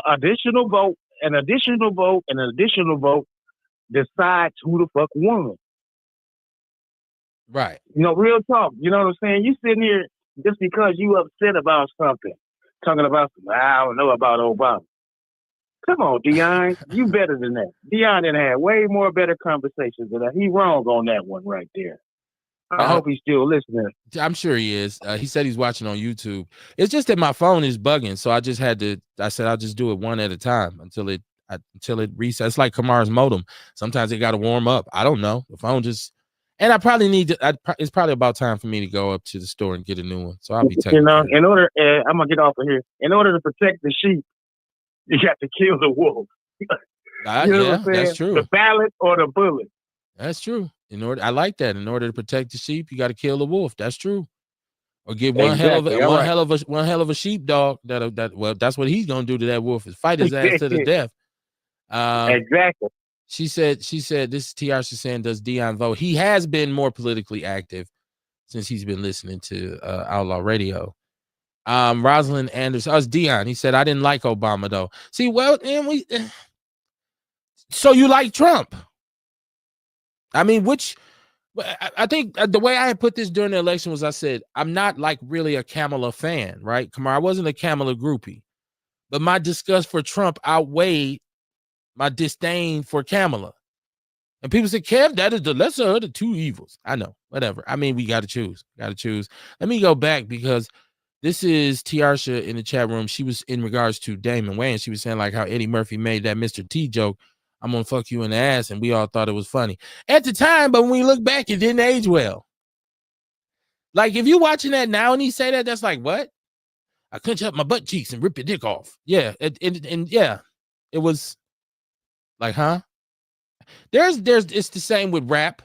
Additional vote, an additional vote, and an additional vote decides who the fuck won. Right. You know, real talk. You know what I'm saying? You sitting here just because you upset about something, talking about, I don't know about Obama. Come on, Dion. You better than that. Dion done had way more better conversations than that. He wrong on that one right there. I hope he's still listening. I'm sure he is. He said he's watching on YouTube. It's just that my phone is bugging, so I said I'll just do it one at a time until it resets. It's like Kamar's modem. Sometimes it got to warm up. I don't know. The phone just, and I probably need to. It's probably about time for me to go up to the store and get a new one. So I'll be taking. You know, in order, I'm gonna get off of here. In order to protect the sheep, you got to kill the wolf. You know what I'm saying? That's true. The ballot or the bullet. That's true. I like that. In order to protect the sheep, you got to kill the wolf. That's true. Or get one hell of a sheepdog. That's what he's gonna do to that wolf is fight his ass to the death. Exactly. She said this is Tiarsha saying, does Dion vote? He has been more politically active since he's been listening to Outlaw Radio. Rosalind Anderson, it's Dion. He said, I didn't like Obama though. See, well, and so you like Trump? I mean, I think the way I had put this during the election was I said, I'm not like really a Kamala fan, right? Kamar, I wasn't a Kamala groupie, but my disgust for Trump outweighed my disdain for Kamala. And people said, Kev, that is the lesser of the two evils. I know, whatever. I mean, we got to choose. Let me go back because this is Tiarsha in the chat room. She was in regards to Damon Wayans. She was saying like how Eddie Murphy made that Mr. T joke. I'm going to fuck you in the ass. And we all thought it was funny at the time. But when we look back, it didn't age well. Like if you're watching that now and he say that, that's like what? I clench up my butt cheeks and rip your dick off. Yeah, and yeah, it was like, huh? There's it's the same with rap.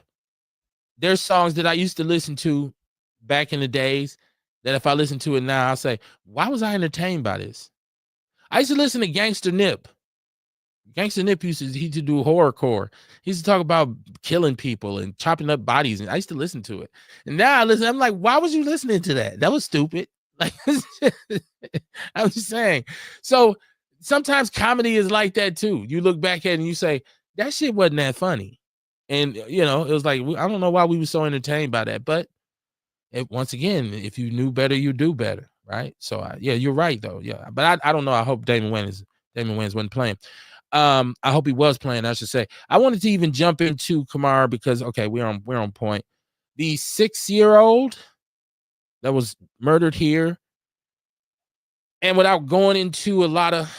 There's songs that I used to listen to back in the days that if I listen to it now, I'll say, why was I entertained by this? I used to listen to Gangsta Nip. Gangsta Nip used to do horrorcore. He used to talk about killing people and chopping up bodies, and I used to listen to it. And now I listen, I'm like, why was you listening to that? That was stupid. Like I'm just saying. So sometimes comedy is like that too. You look back at it and you say, that shit wasn't that funny. And you know, it was like, I don't know why we were so entertained by that. But once again, if you knew better, you do better, right? So yeah, you're right though. Yeah, but I don't know. I hope Damon Wayans wasn't playing. I hope he was playing, I should say. I wanted to even jump into Kamar because okay, we're on point. The 6-year-old that was murdered here, and without going into a lot of,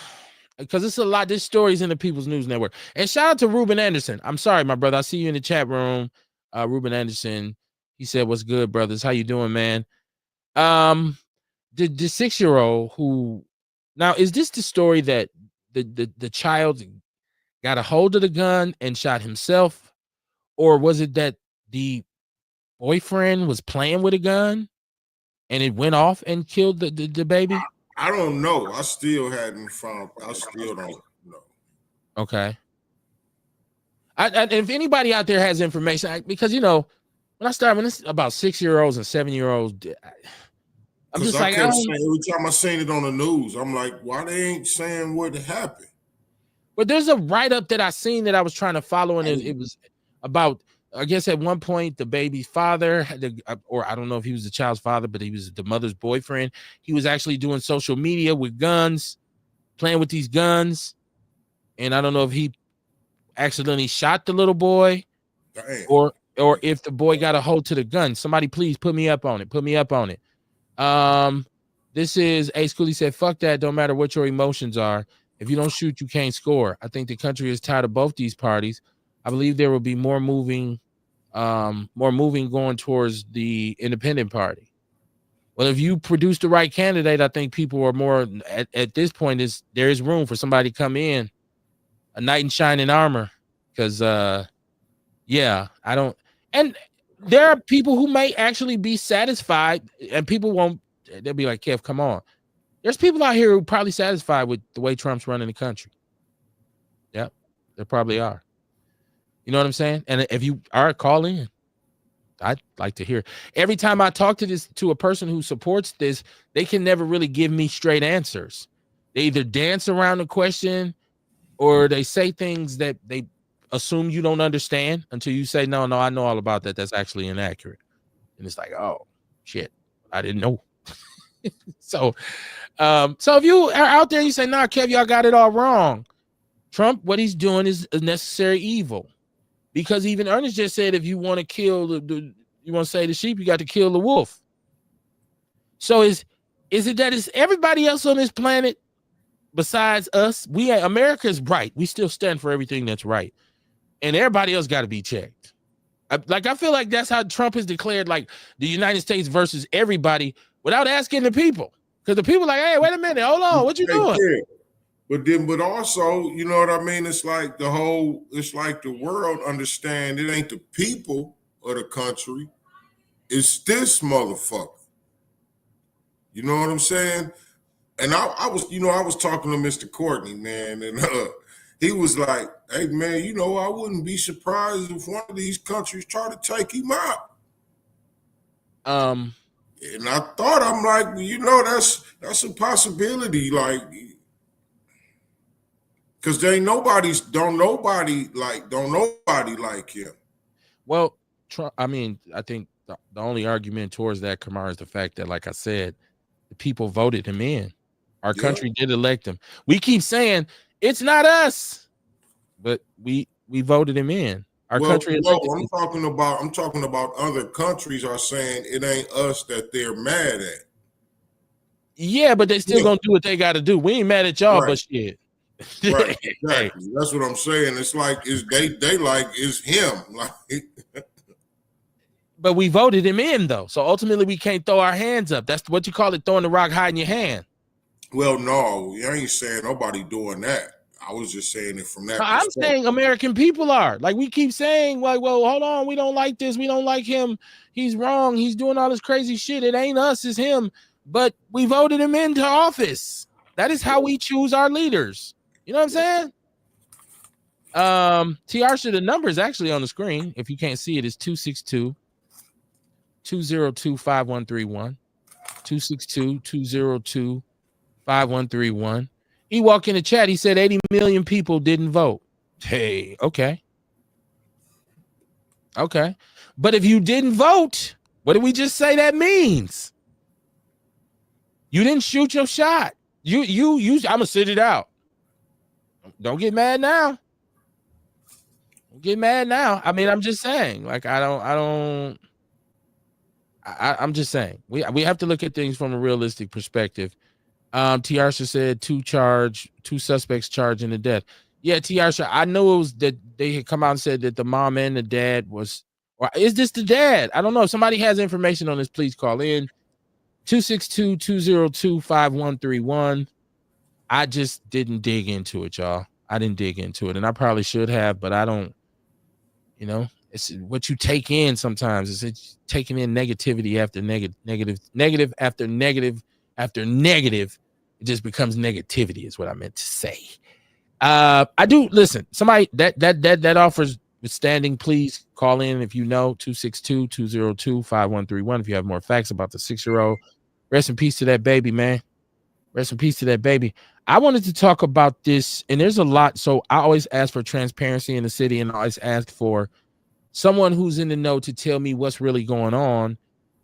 because it's a lot, this story's in the People's News Network. And shout out to Ruben Anderson. I'm sorry, my brother. I see you in the chat room. Ruben Anderson. He said, "What's good, brothers? How you doing, man?" The 6-year-old who, now is this the story that the child got a hold of the gun and shot himself, or was it that the boyfriend was playing with a gun and it went off and killed the baby? I don't know. I still hadn't found. I still don't know. Okay. If anybody out there has information, because you know, when it's about 6-year-olds and 7-year-olds, I'm just like, every time I seen it on the news, I'm like, why they ain't saying what happened? But there's a write-up that I seen that I was trying to follow, and it was about, I guess at one point the baby's father, or I don't know if he was the child's father, but he was the mother's boyfriend. He was actually doing social media with guns, playing with these guns, and I don't know if he accidentally shot the little boy, or if the boy got a hold to the gun. Somebody please put me up on it. Put me up on it. This is Ace Cooley said, "Fuck that. Don't matter what your emotions are. If you don't shoot, you can't score. I think the country is tired of both these parties. I believe there will be more moving going towards the independent party." Well, if you produce the right candidate, I think people are more at this point there is room for somebody to come in, a knight in shining armor, because yeah, I don't, and there are people who may actually be satisfied, and people won't. They'll be like, "Kev, come on." There's people out here who are probably satisfied with the way Trump's running the country. Yep, there probably are. You know what I'm saying? And if you are, call in. I'd like to hear. Every time I talk to a person who supports this, they can never really give me straight answers. They either dance around the question or they say things that they assume you don't understand until you say, no, I know all about that. That's actually inaccurate. And it's like, oh, shit, I didn't know. So if you are out there and you say, nah, Kev, y'all got it all wrong. Trump, what he's doing is a necessary evil. Because even Ernest just said, if you want to kill you want to say the sheep, you got to kill the wolf. So is it that it's everybody else on this planet besides us? America is right. We still stand for everything that's right. And everybody else got to be checked. I feel like that's how Trump has declared like the United States versus everybody without asking the people. Because the people like, hey, wait a minute, hold on, what you doing? But also, you know what I mean? It's like the world understand it ain't the people of the country. It's this motherfucker. You know what I'm saying? And I was talking to Mr. Courtney, man, and he was like, hey, man, you know, I wouldn't be surprised if one of these countries try to take him out. And I thought, I'm like, you know, that's a possibility, like, because don't nobody like him. Well, Trump, I mean, I think the only argument towards that, Kamar, is the fact that, like I said, the people voted him in. Our country did elect him. We keep saying it's not us, but we voted him in. Our country. I'm talking about other countries are saying it ain't us that they're mad at. Yeah, but they still gonna do what they got to do. We ain't mad at y'all, but shit. Right, exactly. That's what I'm saying. It's like they like it's him. Like, But we voted him in, though. So ultimately, we can't throw our hands up. That's what you call it, throwing the rock high in your hand. Well, no, I ain't saying nobody doing that. I was just saying it from that I'm perspective. saying American people are. Like, we keep saying, like, well, hold on, we don't like this. We don't like him. He's wrong. He's doing all this crazy shit. It ain't us, it's him. But we voted him into office. That is how we choose our leaders. You know what I'm saying? TR, the number is actually on the screen. If you can't see it, it's 262-202-5131. 262-202-5131. He walked in the chat. He said 80 million people didn't vote. Hey, okay. Okay. But if you didn't vote, what did we just say that means? You didn't shoot your shot. I'm gonna sit it out. Don't get mad now. Don't get mad now. I mean, I'm just saying, like, I'm just saying we have to look at things from a realistic perspective. Tiarsha said two suspects charged in the death. Yeah, Tiarsha, I know it was that they had come out and said that the mom and the dad was, or is this the dad? I don't know. If somebody has information on this, please call in 262-202-5131. I just didn't dig into it, y'all. I didn't dig into it, and I probably should have, but I don't, it's what you take in sometimes. It's taking in negativity after negative after negative after negative. It just becomes negativity is what I meant to say. I do listen. Somebody that offers withstanding, please call in if you know 262-202-5131 if you have more facts about the 6-year-old. Rest in peace to that baby, man. Rest in peace to that baby. I wanted to talk about this, and there's a lot. So I always ask for transparency in the city, and I always ask for someone who's in the know to tell me what's really going on.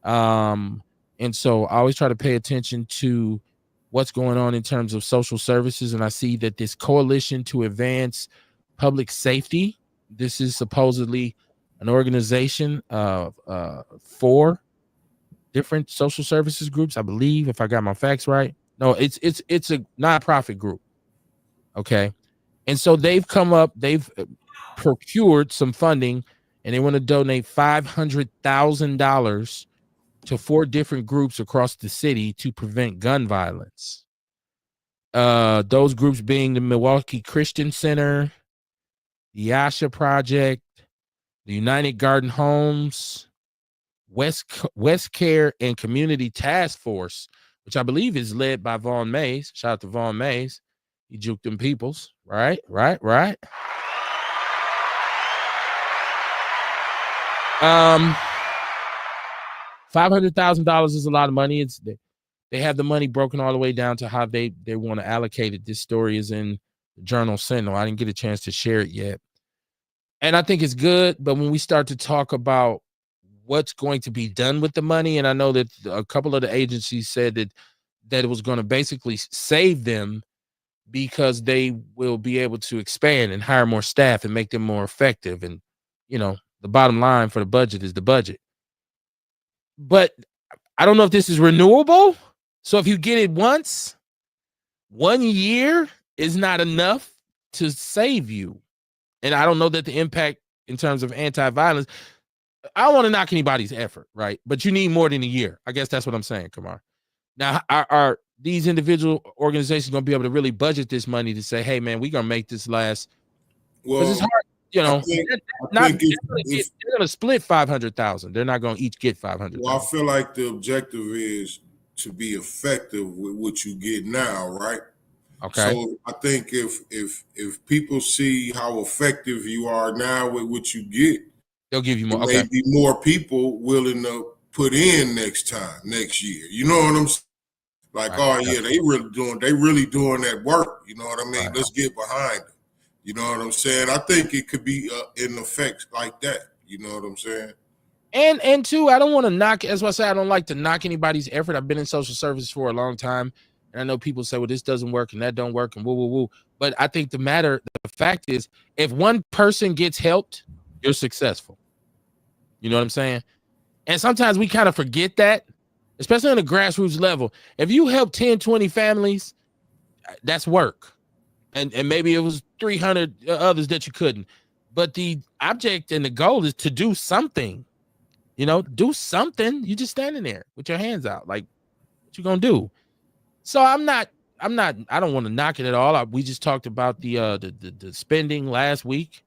And so I always try to pay attention to what's going on in terms of social services. And I see that this Coalition to Advance Public Safety, this is supposedly an organization of 4 different social services groups, I believe, if I got my facts right. No, it's a nonprofit group. Okay. And so they've procured some funding, and they want to donate $500,000 to 4 different groups across the city to prevent gun violence. Those groups being the Milwaukee Christian Center, the Yasha Project, the United Garden Homes, West Care, and Community Task Force, which I believe is led by Vaughn Mays. Shout out to Vaughn Mays. He juked them peoples. Right. $500,000 is a lot of money. They have the money broken all the way down to how they want to allocate it. This story is in the Journal Sentinel. I didn't get a chance to share it yet. And I think it's good, but when we start to talk about what's going to be done with the money, and I know that a couple of the agencies said that it was going to basically save them because they will be able to expand and hire more staff and make them more effective. And, the bottom line for the budget is the budget. But I don't know if this is renewable. So if you get it once, 1 year is not enough to save you. And I don't know that the impact in terms of anti-violence, I don't want to knock anybody's effort, right? But you need more than a year. I guess that's what I'm saying, Kamar. Now, are these individual organizations going to be able to really budget this money to say, hey, man, we're going to make this last? Well, it's hard. They're going to split 500,000. They're not going to each get 500,000. Well, I feel like the objective is to be effective with what you get now, right? Okay. So I think if people see how effective you are now with what you get, they'll give you more. There may be more people willing to put in next year. You know what I'm saying? Like, they really doing that work. You know what I mean? Right. Let's get behind them. You know what I'm saying? I think it could be in effect like that. You know what I'm saying? And two, I don't want to knock. As I say, I don't like to knock anybody's effort. I've been in social service for a long time, and I know people say, "Well, this doesn't work and that don't work," and woo. But I think the fact is, if one person gets helped, you're successful. You know what I'm saying? And sometimes we kind of forget that, especially on the grassroots level. If you help 10, 20 families, that's work. And maybe it was 300 others that you couldn't. But the object and the goal is to do something. do something. You just standing there with your hands out. Like, what you gonna do? So I don't want to knock it at all. We just talked about the spending last week.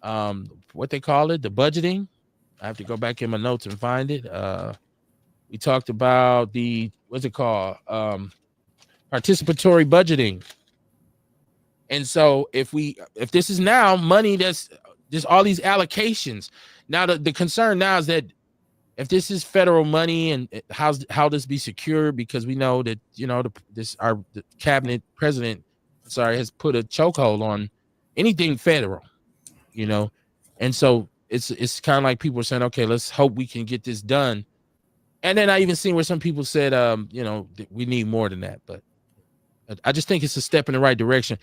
What they call it, the budgeting. I have to go back in my notes and find it. We talked about what's it called? Participatory budgeting. And so if this is now money that's just all these allocations. Now the concern now is that if this is federal money and how this be secured, because we know that the cabinet president, has put a chokehold on anything federal, and so it's kind of like people are saying, okay, let's hope we can get this done. And then I even seen where some people said, we need more than that, but I just think it's a step in the right direction.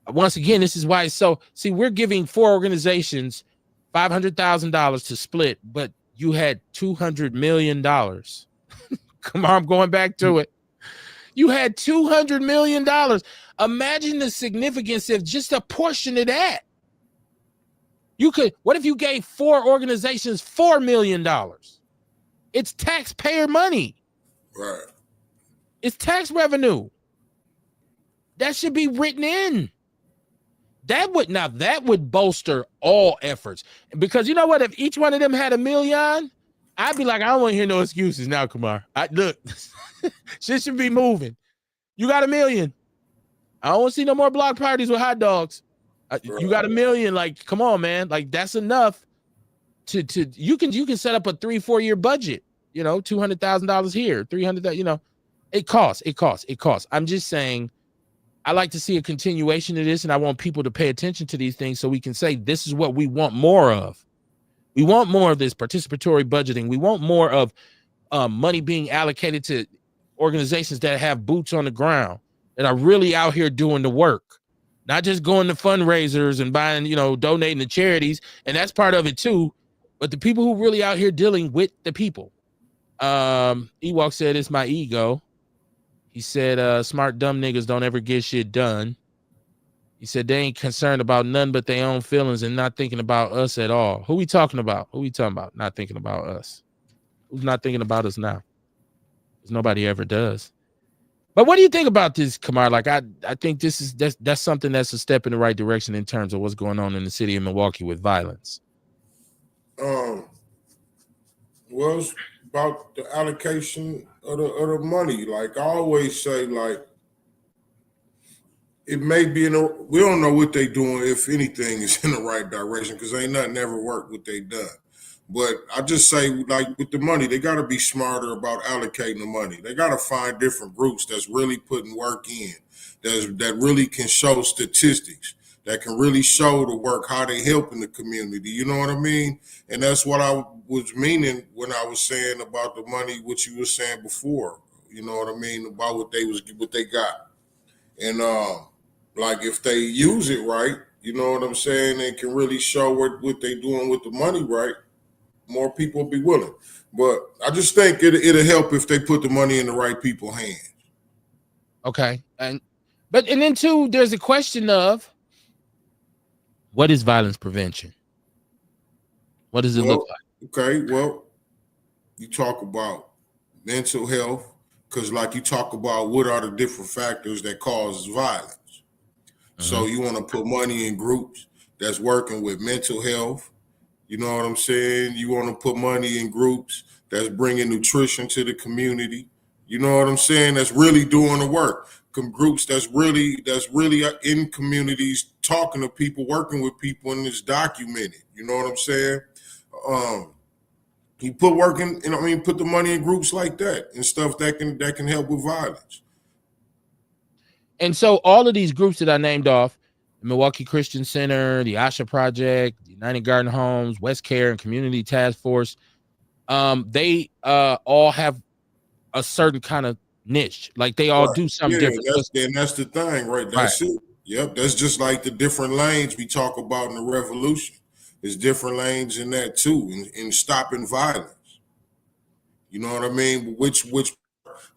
Once again, this is why it's so. See, we're giving 4 organizations $500,000 to split, but you had $200 million. Come on, I'm going back to it. You had $200 million. Imagine the significance of just a portion of that. What if you gave 4 organizations $4 million? It's taxpayer money. Right. It's tax revenue. That should be written in. That would bolster all efforts, because you know what? If each one of them had $1 million, I'd be like, I don't want to hear no excuses now, Kumar. Look, shit should be moving. You got $1 million. I don't want to see no more block parties with hot dogs. You got $1 million. Like, come on, man. Like, that's enough to you can set up a 3-4 year budget. $200,000 here, $300,000. It costs. I'm just saying. I like to see a continuation of this, and I want people to pay attention to these things so we can say this is what we want more of. We want more of this participatory budgeting. We want more of money being allocated to organizations that have boots on the ground, that are really out here doing the work, not just going to fundraisers and buying, donating to charities. And that's part of it too. But the people who really out here dealing with the people. Ewok said, it's my ego. He said, smart, dumb niggas don't ever get shit done. He said, they ain't concerned about none but their own feelings and not thinking about us at all. Who we talking about? Not thinking about us. Who's not thinking about us now? Because nobody ever does. But what do you think about this, Kamar? Like, I think that's something that's a step in the right direction in terms of what's going on in the city of Milwaukee with violence. Well, it's about the allocation of the money. Like I always say, like, it may be we don't know what they doing, if anything is in the right direction, because ain't nothing ever worked what they done. But I just say, like, with the money, they got to be smarter about allocating the money. They got to find different groups that's really putting work in, that really can show statistics, that can really show the work, how they helping the community. You know what I mean? And that's what I was meaning when I was saying about the money, what you were saying before. You know what I mean? About what they got. And like, if they use it right, you know what I'm saying, and can really show what they doing with the money right, more people will be willing. But I just think it'll help if they put the money in the right people's hands. Okay. And then too, there's a question of, what is violence prevention? What does it look like? Okay, well, you talk about mental health, because like you talk about what are the different factors that cause violence. So you want to put money in groups that's working with mental health. You know what I'm saying? You want to put money in groups that's bringing nutrition to the community. You know what I'm saying? That's really doing the work. Groups that's really in communities, talking to people, working with people, and it's documented. You know what I'm saying? You put put the money in groups like that and stuff that can help with violence. And so all of these groups that I named off, the Milwaukee Christian Center, the Asha Project, the United Garden Homes, West Care, and Community Task Force, they all have a certain kind of niche. Like, they all do something different. That's the thing, right? That's it. Yep, that's just like the different lanes we talk about in the revolution. There's different lanes in that too, in stopping violence. You know what I mean? Which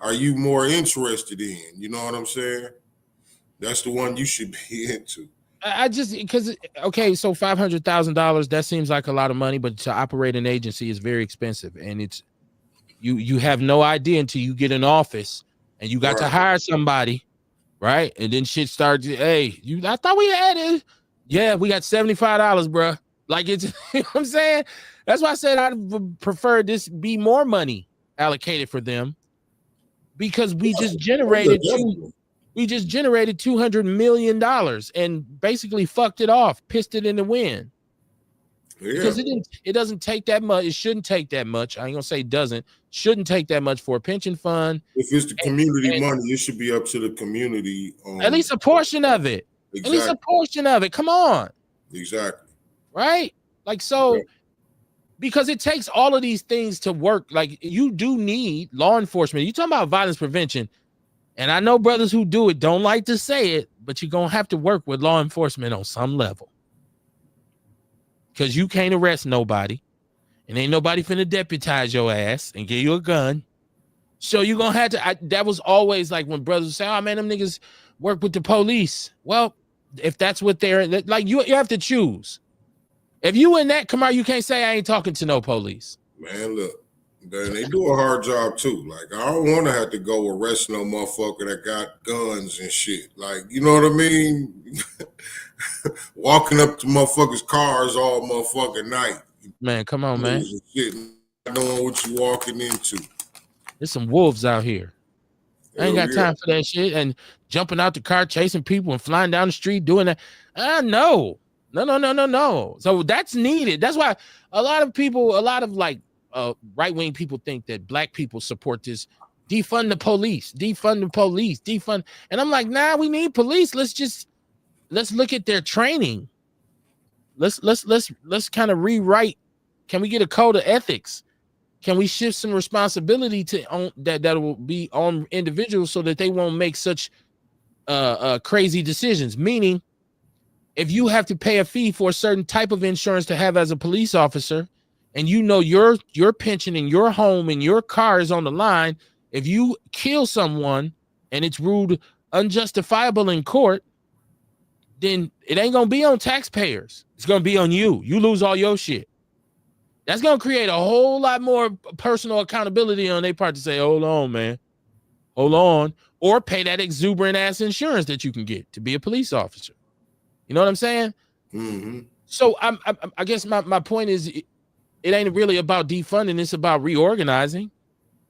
are you more interested in? You know what I'm saying? That's the one you should be into. I just because okay, so $500,000 that seems like a lot of money, but to operate an agency is very expensive, and it's you have no idea until you get in office and you got to hire somebody, right? And then shit starts. Hey, I thought we had it. Yeah, we got $75, bro. Like it's, you know what I'm saying? That's why I said I'd prefer this be more money allocated for them because we just generated $200 million and basically fucked it off, pissed it in the wind. Yeah. Because it doesn't take that much. It shouldn't take that much. I ain't gonna say it doesn't. Shouldn't take that much for a pension fund. If it's the community money, it should be up to the community. At least a portion of it. Exactly. At least a portion of it. Come on. Exactly. Right? Like so. Yeah. Because it takes all of these things to work. Like you do need law enforcement. You talking about violence prevention. And I know brothers who do it don't like to say it, but you're going to have to work with law enforcement on some level. Because you can't arrest nobody. And ain't nobody finna deputize your ass and give you a gun. So you're going to have to, that was always like when brothers say, oh man, them niggas work with the police. Well, if that's what they're, like you have to choose. If you in that, come on, you can't say I ain't talking to no police. Man, look. Then they do a hard job too. Like I don't want to have to go arrest no motherfucker that got guns and shit. Like you know what I mean? Walking up to motherfuckers' cars all motherfucking night. Man, come on, man. Shit. I don't know what you walking into. There's some wolves out here. I ain't got time for that shit. And jumping out the car, chasing people, and flying down the street doing that. No. So that's needed. That's why a lot of like. Right-wing people think that black people support this defund the police. And I'm like, nah, we need police. Let's look at their training. Let's kind of rewrite. Can we get a code of ethics? Can we shift some responsibility to that will be on individuals so that they won't make such crazy decisions? Meaning, if you have to pay a fee for a certain type of insurance to have as a police officer, and you know your pension and your home and your car is on the line, if you kill someone and it's ruled unjustifiable in court, then it ain't gonna be on taxpayers. It's gonna be on you. You lose all your shit. That's gonna create a whole lot more personal accountability on their part to say, hold on, man. Hold on. Or pay that exuberant ass insurance that you can get to be a police officer. You know what I'm saying? Mm-hmm. So I guess my point is, it ain't really about defunding. It's about reorganizing.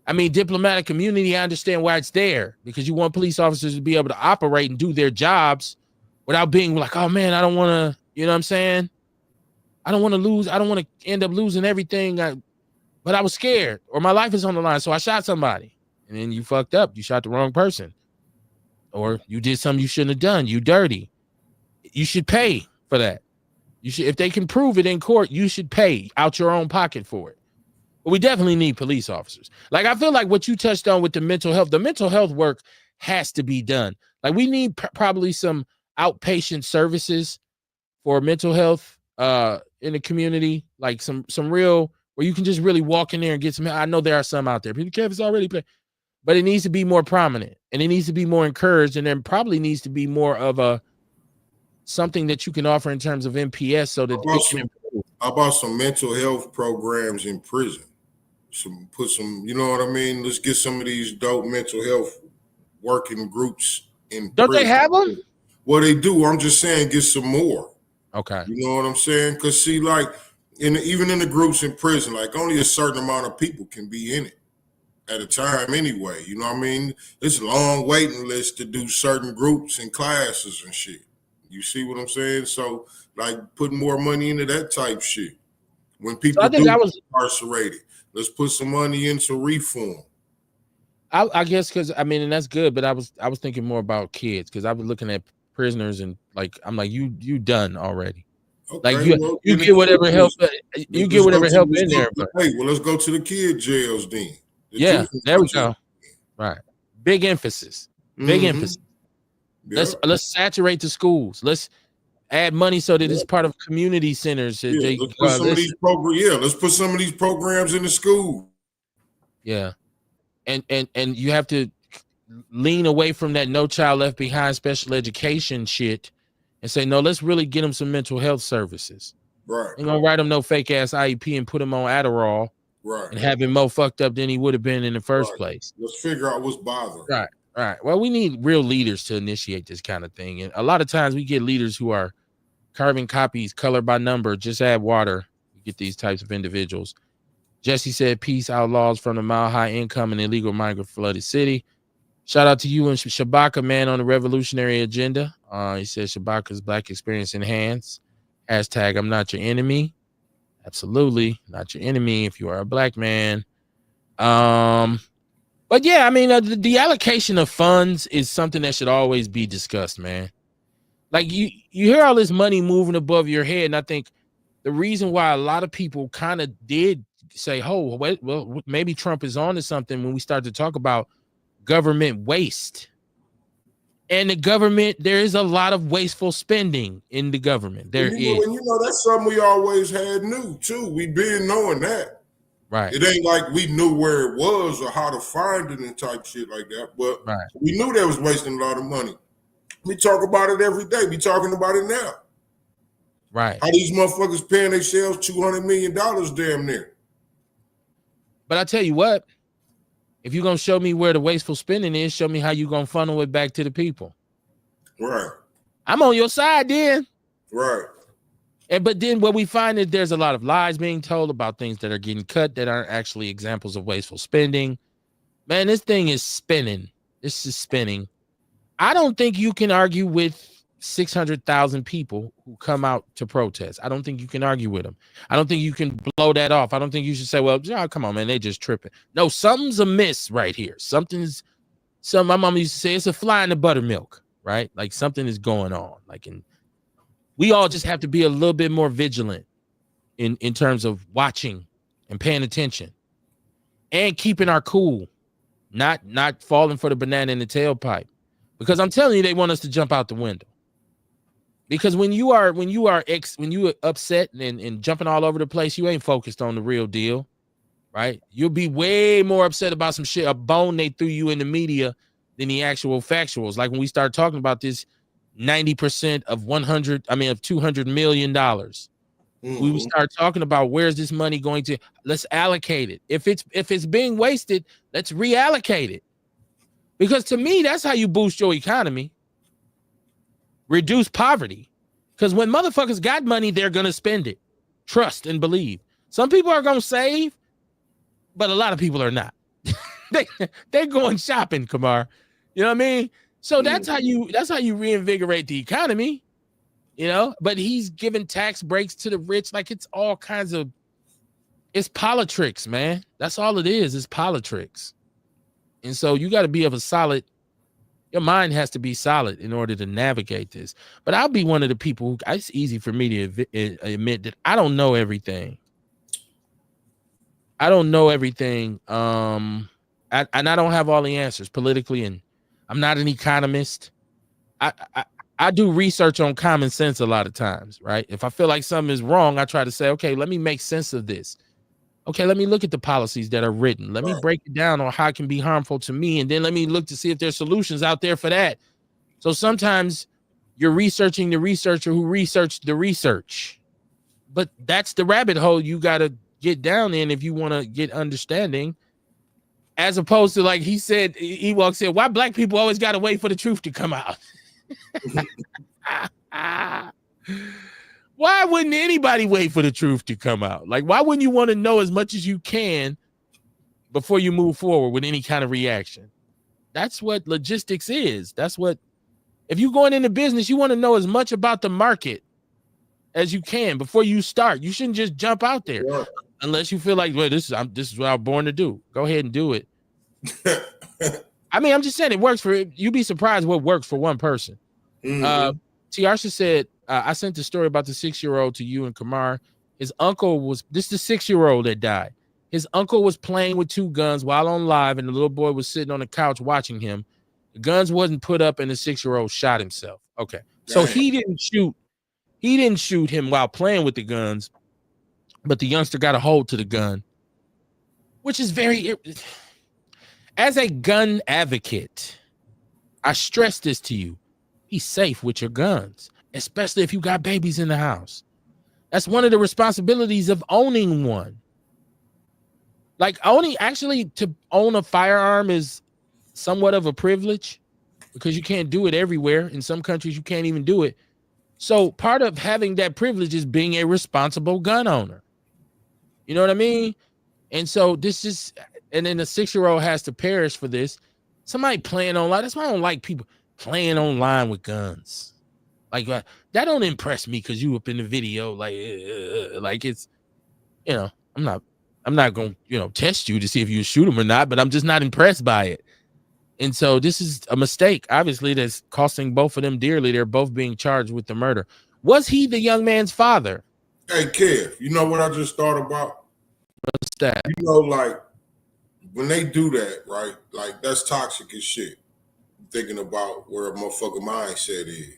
I mean, diplomatic community, I understand why it's there because you want police officers to be able to operate and do their jobs without being like, oh man, I don't want to, you know what I'm saying? I don't want to lose. I don't want to end up losing everything. But I was scared or my life is on the line. So I shot somebody and then you fucked up. You shot the wrong person or you did something you shouldn't have done. You dirty. You should pay for that. You should, if they can prove it in court, you should pay out your own pocket for it. But we definitely need police officers. Like I feel like what you touched on with the mental health work has to be done. Like we need probably some outpatient services for mental health in the community, like some real where you can just really walk in there and get some. I know there are some out there. People Kevin's already playing, but it needs to be more prominent and it needs to be more encouraged, and there probably needs to be more of a something that you can offer in terms of MPS so that it can improve. How about some mental health programs in prison? You know what I mean? Let's get some of these dope mental health working groups in Don't prison. They have them? Well, they do. I'm just saying get some more. Okay. You know what I'm saying? Because see, like even in the groups in prison, like only a certain amount of people can be in it at a time anyway. You know what I mean? It's a long waiting list to do certain groups and classes and shit. You see what I'm saying? So, like, putting more money into that type shit. When people get incarcerated, let's put some money into reform. I guess because I mean, and that's good, but I was thinking more about kids because I was looking at prisoners and like I'm like you done already. Okay, like you get whatever help you get whatever help in there. But hey, well, let's go to the kid jails then. Yeah, there we go. Right, big emphasis. Big emphasis. Yep. Let's saturate the schools. Let's add money so that it's part of community centers. Let's put some of these let's put some of these programs in the school. Yeah, and you have to lean away from that No Child Left Behind special education shit and say, no, let's really get them some mental health services. Right. Ain't gonna write him no fake ass IEP and put him on Adderall. Right. And have him more fucked up than he would have been in the first place. Let's figure out what's bothering. Right. Well, we need real leaders to initiate this kind of thing. And a lot of times we get leaders who are carbon copies, color by number, just add water. You get these types of individuals. Jesse said, peace, outlaws from the mile high income and illegal migrant flooded city. Shout out to you and Shabaka, man, on the revolutionary agenda. He said Shabaka's black experience enhanced. Hashtag I'm not your enemy. Absolutely not your enemy if you are a black man. But yeah, I mean, the allocation of funds is something that should always be discussed, man. Like you hear all this money moving above your head, and I think the reason why a lot of people kind of did say, oh, well, maybe Trump is on to something when we start to talk about government waste. And the government, there is a lot of wasteful spending in the government. There is. And that's something we always had knew, too. We've been knowing that. Right. It ain't like we knew where it was or how to find it and type shit like that. But we knew they was wasting a lot of money. We talk about it every day. We talking about it now. Right. How these motherfuckers paying themselves $200 million damn near. But I tell you what, if you're going to show me where the wasteful spending is, show me how you're going to funnel it back to the people. Right. I'm on your side then. Right. But then what we find is there's a lot of lies being told about things that are getting cut that aren't actually examples of wasteful spending. Man, this thing is spinning. This is spinning. I don't think you can argue with 600,000 people who come out to protest. I don't think you can argue with them. I don't think you can blow that off. I don't think you should say, well, come on, man, they just tripping. No, something's amiss right here. My mama used to say it's a fly in the buttermilk, right? Like something is going on. We all just have to be a little bit more vigilant in terms of watching and paying attention and keeping our cool, not falling for the banana in the tailpipe. Because I'm telling you, they want us to jump out the window. Because when you are upset and jumping all over the place, you ain't focused on the real deal, right? You'll be way more upset about some shit, a bone they threw you in the media, than the actual factuals. Like when we start talking about this 90% of $200 million. We would start talking about where's this money going to? Let's allocate it. If it's being wasted, let's reallocate it. Because to me, that's how you boost your economy. Reduce poverty. Because when motherfuckers got money, they're going to spend it. Trust and believe. Some people are going to save, but a lot of people are not. They're going shopping, Kamar. You know what I mean? So that's how you reinvigorate the economy, but he's giving tax breaks to the rich. Like it's all kinds of, it's politics, man. That's all it is. It's politics. And so you got to be your mind has to be solid in order to navigate this. But I'll be one of the people it's easy for me to admit that I don't know everything. I don't know everything. And I don't have all the answers politically, and I'm not an economist. I do research on common sense a lot of times, right? If I feel like something is wrong, I try to say, okay, let me make sense of this. Okay, let me look at the policies that are written. Let me break it down on how it can be harmful to me. And then let me look to see if there's solutions out there for that. So sometimes you're researching the researcher who researched the research. But that's the rabbit hole you got to get down in if you want to get understanding. As opposed to, like he said, Ewok said, why black people always got to wait for the truth to come out? Why wouldn't anybody wait for the truth to come out? Like, why wouldn't you want to know as much as you can before you move forward with any kind of reaction? That's what logistics is. That's what, if you're going into business, you want to know as much about the market as you can before you start. You shouldn't just jump out there unless you feel like, well, this is what I'm born to do. Go ahead and do it. I mean, I'm just saying it works for it. You'd be surprised what works for one person. Tiarsha said, I sent the story about the 6-year-old to you and Kamar. His uncle was, this is the 6-year-old that died. His uncle was playing with 2 guns while on live, and the little boy was sitting on the couch watching him. The guns wasn't put up, and the 6-year-old shot himself. Okay. So he didn't shoot him while playing with the guns, but the youngster got a hold to the gun, which is very, as a gun advocate, I stress this to you. Be safe with your guns. especially if you got babies in the house. That's one of the responsibilities of owning one. Like to own a firearm is somewhat of a privilege because you can't do it everywhere. In some countries, you can't even do it. So part of having that privilege is being a responsible gun owner. You know what I mean? And so and then a 6-year-old has to perish for this. Somebody playing online. That's why I don't like people playing online with guns. Like that don't impress me because you up in the video. Like it's, I'm not going to, test you to see if you shoot them or not, but I'm just not impressed by it. And so this is a mistake, obviously, that's costing both of them dearly. They're both being charged with the murder. Was he the young man's father? Hey, Kev, you know what I just thought about? What's that? Like when they do that, right? Like that's toxic as shit. Thinking about where a motherfucker mindset is.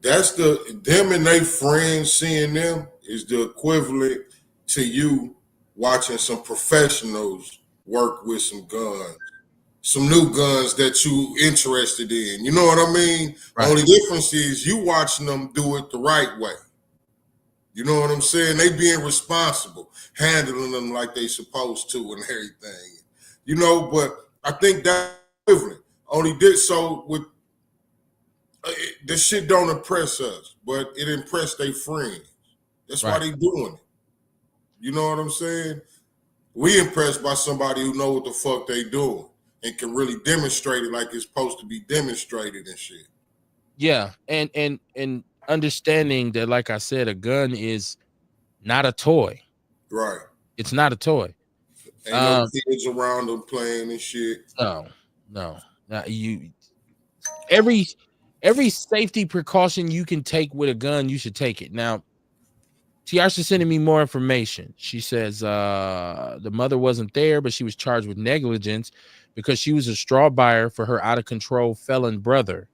That's them and they friends seeing them is the equivalent to you watching some professionals work with some guns, some new guns that you interested in. You know what I mean? Right. Only difference is you watching them do it the right way. You know what I'm saying? They being responsible, handling them like they supposed to and everything. But I think that's equivalent. Only did so with this shit don't impress us, but it impressed their friends. That's right. Why they doing it. You know what I'm saying? We impressed by somebody who know what the fuck they doing and can really demonstrate it like it's supposed to be demonstrated and shit. Yeah, and understanding that, like I said, a gun is not a toy. Right. It's not a toy. Ain't no kids around them playing and shit. No. Every safety precaution you can take with a gun, you should take it. Now, Tiarsha's sending me more information. She says the mother wasn't there, but she was charged with negligence because she was a straw buyer for her out-of-control felon brother.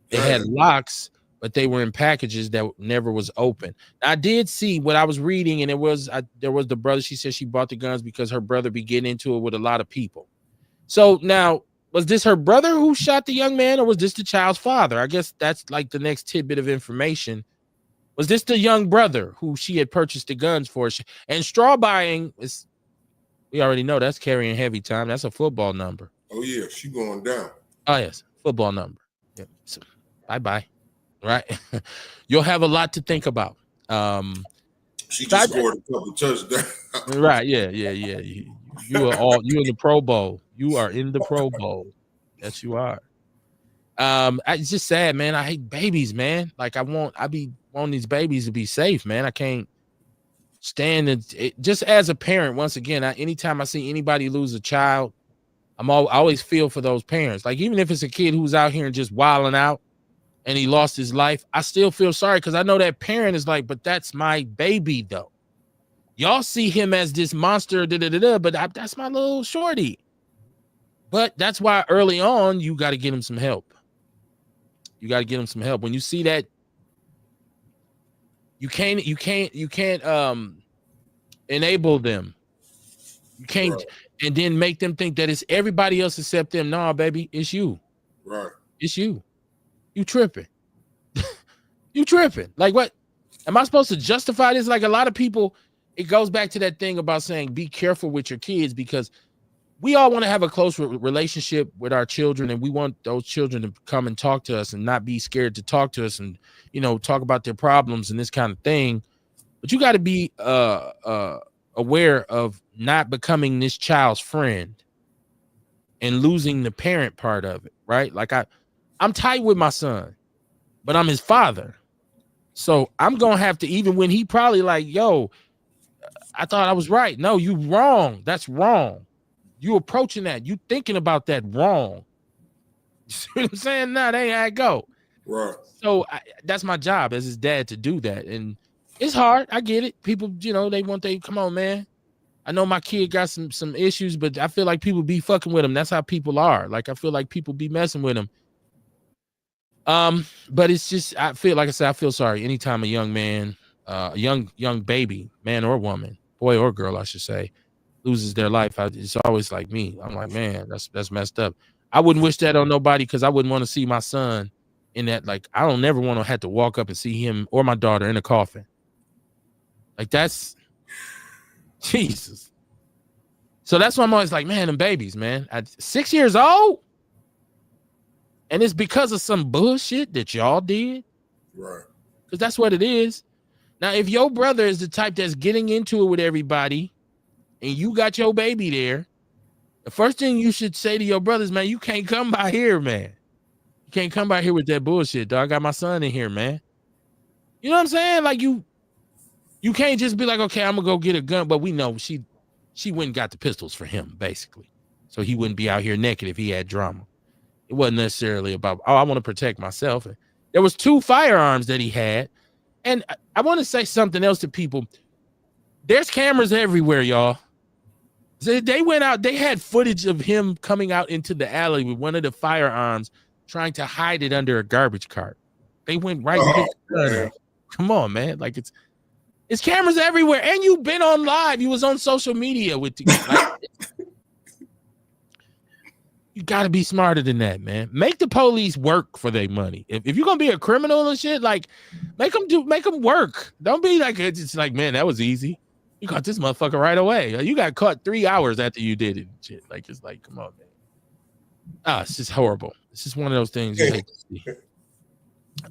They had locks, but they were in packages that never was open. I did see what I was reading, and there was the brother. She said she bought the guns because her brother be getting into it with a lot of people. So now, was this her brother who shot the young man, or was this the child's father? I guess that's like the next tidbit of information. Was this the young brother who she had purchased the guns for? And straw buying is, we already know that's carrying heavy time. That's a football number. Oh yeah, she going down. Oh yes, football number. Yeah. So, bye. Right. You'll have a lot to think about. She just scored a couple touchdowns. Right. Yeah. You in the Pro Bowl. You are in the Pro Bowl. Yes, you are. It's just sad, man. I hate babies, man. Like I be wanting these babies to be safe, man. I can't stand it. Just as a parent, once again, anytime I see anybody lose a child, I always feel for those parents. Like even if it's a kid who's out here and just wilding out and he lost his life, I still feel sorry because I know that parent is like, but that's my baby though. Y'all see him as this monster, but that's my little shorty. But that's why early on you got to get him some help. When you see that, you can't enable them. You can't, right. And then make them think that it's everybody else except them. Nah, baby, it's you. Right. It's you. You tripping. You tripping. Like what? Am I supposed to justify this? Like a lot of people, it goes back to that thing about saying be careful with your kids because we all want to have a close relationship with our children, and we want those children to come and talk to us and not be scared to talk to us and, talk about their problems and this kind of thing. But you got to be aware of not becoming this child's friend and losing the parent part of it, right? Like I'm tight with my son, but I'm his father. So I'm going to have to, even when he probably like, yo, I thought I was right. No, you wrong. That's wrong. You approaching that. You thinking about that wrong. You see what I'm saying? Nah, that ain't how it go. Right. So that's my job as his dad to do that. And it's hard. I get it. People, come on, man. I know my kid got some issues, but I feel like people be fucking with him. That's how people are. Like, I feel like people be messing with him. But it's just, I feel sorry. Anytime a young man, a young baby, man or woman, boy or girl, I should say, loses their life, it's always like me. I'm like, man, that's messed up. I wouldn't wish that on nobody because I wouldn't want to see my son in that, like, I don't never want to have to walk up and see him or my daughter in a coffin. Like, that's Jesus. So that's why I'm always like, man, them babies, man, at 6 years old, and it's because of some bullshit that y'all did, right? Because that's what it is. Now, if your brother is the type that's getting into it with everybody, and you got your baby there, the first thing you should say to your brothers, man, you can't come by here, man. You can't come by here with that bullshit, dog. I got my son in here, man. You know what I'm saying? Like, you can't just be like, okay, I'm gonna go get a gun, but we know she went and got the pistols for him, basically, so he wouldn't be out here naked if he had drama. It wasn't necessarily about, oh, I want to protect myself. There was 2 firearms that he had, and I want to say something else to people. There's cameras everywhere, y'all. They went out. They had footage of him coming out into the alley with one of the firearms, trying to hide it under a garbage cart. They went right and picked the gun up. Come on, man. Like, it's cameras everywhere. And you've been on live. You was on social media with you got to be smarter than that, man. Make the police work for their money. If you're going to be a criminal and shit, like, make them work. Don't be like, it's like, man, that was easy. You caught this motherfucker right away. You got caught 3 hours after you did it and shit. Like, it's like, come on, man. It's just horrible. It's just one of those things you hate to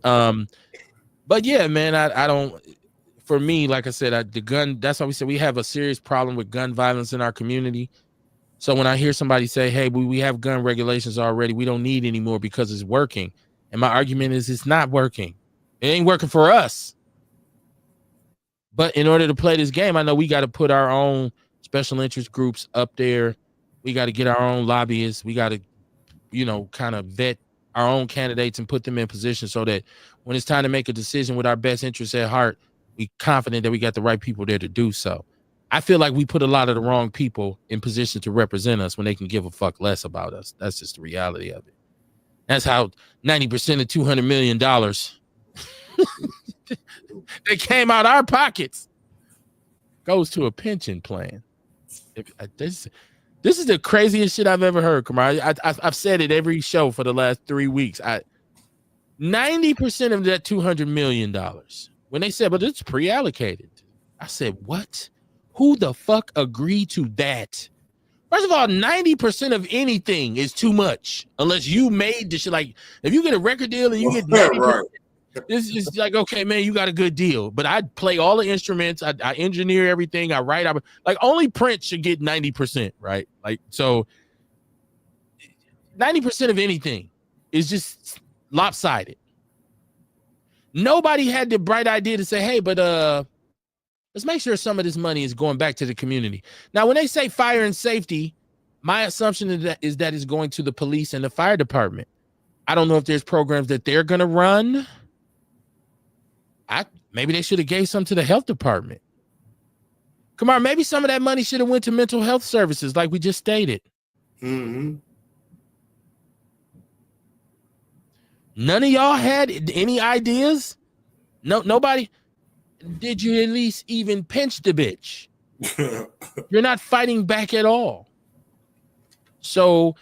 see. But yeah, man, I don't, for me, like I said, the gun, that's why we said we have a serious problem with gun violence in our community. So when I hear somebody say, hey, we have gun regulations already, we don't need any more because it's working. And my argument is it's not working. It ain't working for us. But in order to play this game, I know we got to put our own special interest groups up there. We got to get our own lobbyists. We got to, kind of vet our own candidates and put them in position so that when it's time to make a decision with our best interests at heart, we confident that we got the right people there to do so. I feel like we put a lot of the wrong people in position to represent us when they can give a fuck less about us. That's just the reality of it. That's how 90% of $200 million they came out our pockets goes to a pension plan. This is the craziest shit I've ever heard, Kamar. I've said it every show for the last 3 weeks. 90% of that $200 million, when they said, but it's pre-allocated, I said, what? Who the fuck agreed to that? First of all, 90% of anything is too much unless you made the shit. Like, if you get a record deal and you get 90%, right. This is like, okay, man, you got a good deal. But I play all the instruments. I engineer everything. I write. Like, only Prince should get 90%, right? Like, so 90% of anything is just lopsided. Nobody had the bright idea to say, hey, but let's make sure some of this money is going back to the community. Now, when they say fire and safety, my assumption is that it's going to the police and the fire department. I don't know if there's programs that they're going to run. Maybe they should have gave some to the health department. Come on, maybe some of that money should have went to mental health services like we just stated. Mm-hmm. None of y'all had any ideas? No, nobody. Did you at least even pinch the bitch? You're not fighting back at all. So,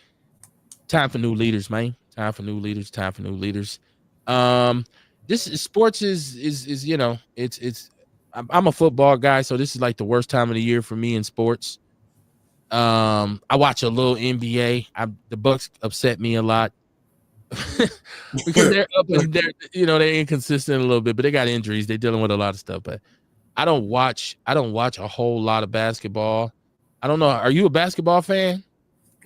time for new leaders, man. Time for new leaders. Time for new leaders. This is sports is it's. I'm a football guy, so this is like the worst time of the year for me in sports. I watch a little NBA. The Bucks upset me a lot because they're up and they're inconsistent a little bit, but they got injuries. They're dealing with a lot of stuff. But I don't watch a whole lot of basketball. I don't know. Are you a basketball fan?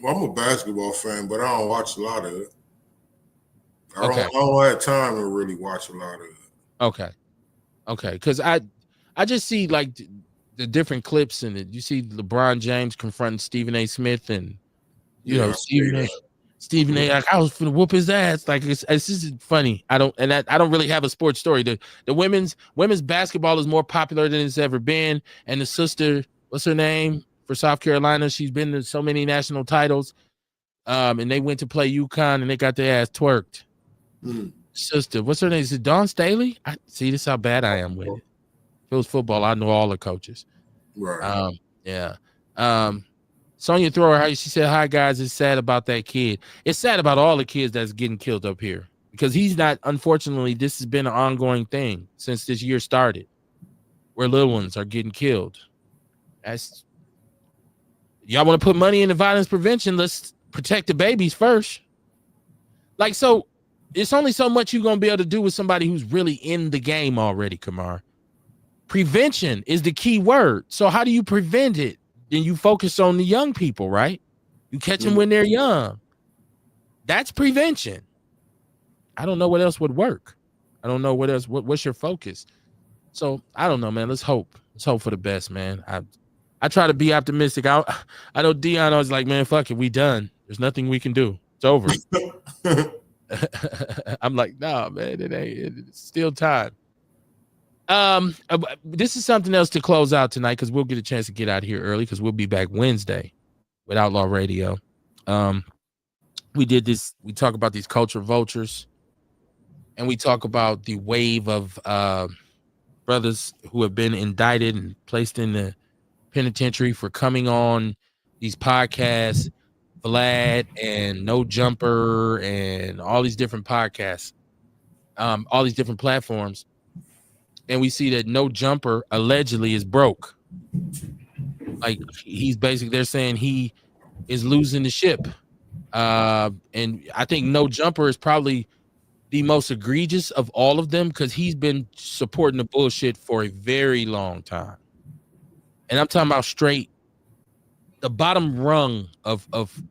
Well, I'm a basketball fan, but I don't watch a lot of it. I don't have time to really watch a lot of it. Okay. Because I just see like the different clips and you see LeBron James confronting Stephen A. Smith and Stephen A. Like, I was finna whoop his ass. Like it's just funny. I don't really have a sports story. The women's basketball is more popular than it's ever been. And the sister, what's her name for South Carolina? She's been to so many national titles. And they went to play UConn and they got their ass twerked. Sister, what's her name? Is it Dawn Staley? See, this is how bad I am with it. If it was football, I know all the coaches. Right. Yeah. Sonya Thrower, she said, hi guys, it's sad about that kid. It's sad about all the kids that's getting killed up here. because he's not. Unfortunately, this has been an ongoing thing since this year started, where little ones are getting killed. That's y'all want to put money into violence prevention. Let's protect the babies first. Like, so it's only so much you're gonna be able to do with somebody who's really in the game already, Kamar. Prevention is the key word. So how do you prevent it? Then you focus on the young people, right? You catch them when they're young. That's prevention. I don't know what else would work. I don't know what else. What's your focus? So I don't know, man. Let's hope. Let's hope for the best, man. I try to be optimistic. I know Dion was like, man, fuck it, we done. There's nothing we can do. It's over. I'm like, nah, man, it ain't. It's still time. This is something else to close out tonight because we'll get a chance to get out here early because we'll be back Wednesday with Outlaw Radio. We did this. We talk about these culture vultures, and we talk about the wave of brothers who have been indicted and placed in the penitentiary for coming on these podcasts, Vlad and No Jumper and all these different podcasts, all these different platforms. And we see that No Jumper allegedly is broke. Like, he's basically, they're saying he is losing the ship. And I think No Jumper is probably the most egregious of all of them because he's been supporting the bullshit for a very long time. And I'm talking about straight the bottom rung of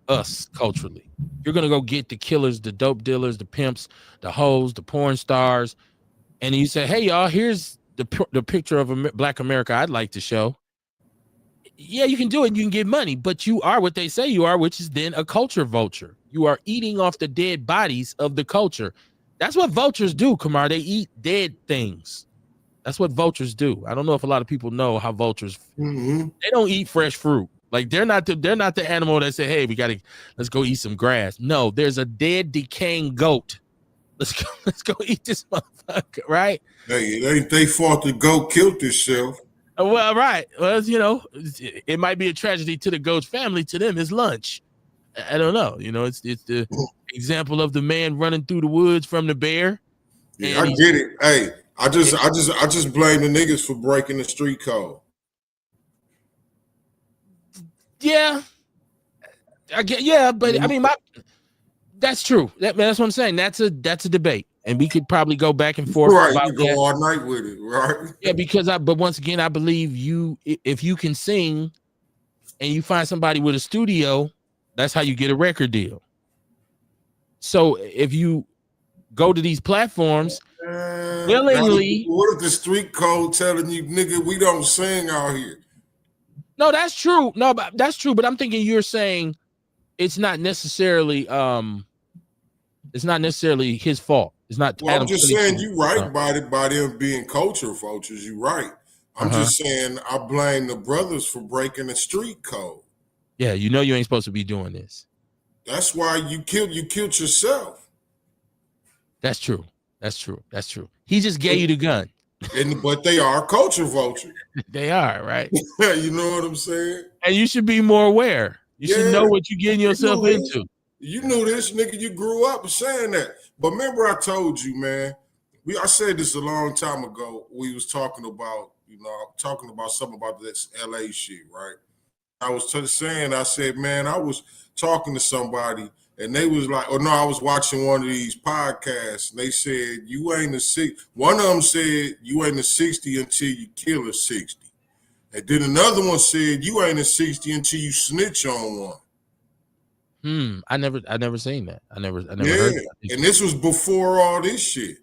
us culturally. You're going to go get the killers, the dope dealers, the pimps, the hoes, the porn stars. And you say, hey, y'all, here's the picture of Black America I'd like to show. Yeah, you can do it and you can get money, but you are what they say you are, which is then a culture vulture. You are eating off the dead bodies of the culture. That's what vultures do, Kamar. They eat dead things. That's what vultures do. I don't know if a lot of people know how vultures, they don't eat fresh fruit. Like, they're not the animal that say, hey, let's go eat some grass. No, there's a dead, decaying goat. Let's go eat this motherfucker, right? Hey, it ain't they fault the goat killed itself. Well, right. Well, you know, it might be a tragedy to the goat's family. To them, it's lunch. I don't know. You know, it's the example of the man running through the woods from the bear. Yeah, I get it. Hey, I just blame the niggas for breaking the street code. Yeah, I get. Yeah, but I mean, that's true. That's what I'm saying. That's a debate, and we could probably go back and forth. Right, about you go all night with it, right? Yeah, because but once again, I believe if you can sing, and you find somebody with a studio, that's how you get a record deal. So if you go to these platforms willingly, what if the street code telling you, nigga, we don't sing out here? No, that's true. No, but that's true. But I'm thinking you're saying it's not necessarily his fault. It's not. Well, I'm just saying you right about it by them being culture vultures. You right. I'm just saying I blame the brothers for breaking the street code. Yeah, you know you ain't supposed to be doing this. That's why you killed yourself. That's true. That's true. That's true. He just gave you the gun. But they are culture vultures. They are, right? You know what I'm saying? And you should be more aware. You should know what you're getting yourself into. You knew this, nigga. You grew up saying that. But remember I told you, man, I said this a long time ago. We was talking about, something about this LA shit, right? I was saying, I said, man, I was talking to somebody and they was like, I was watching one of these podcasts and they said, you ain't a 60. One of them said, you ain't a 60 until you kill a 60. And then another one said, you ain't a 60 until you snitch on one. I never seen that. I never heard that. And this was before all this shit.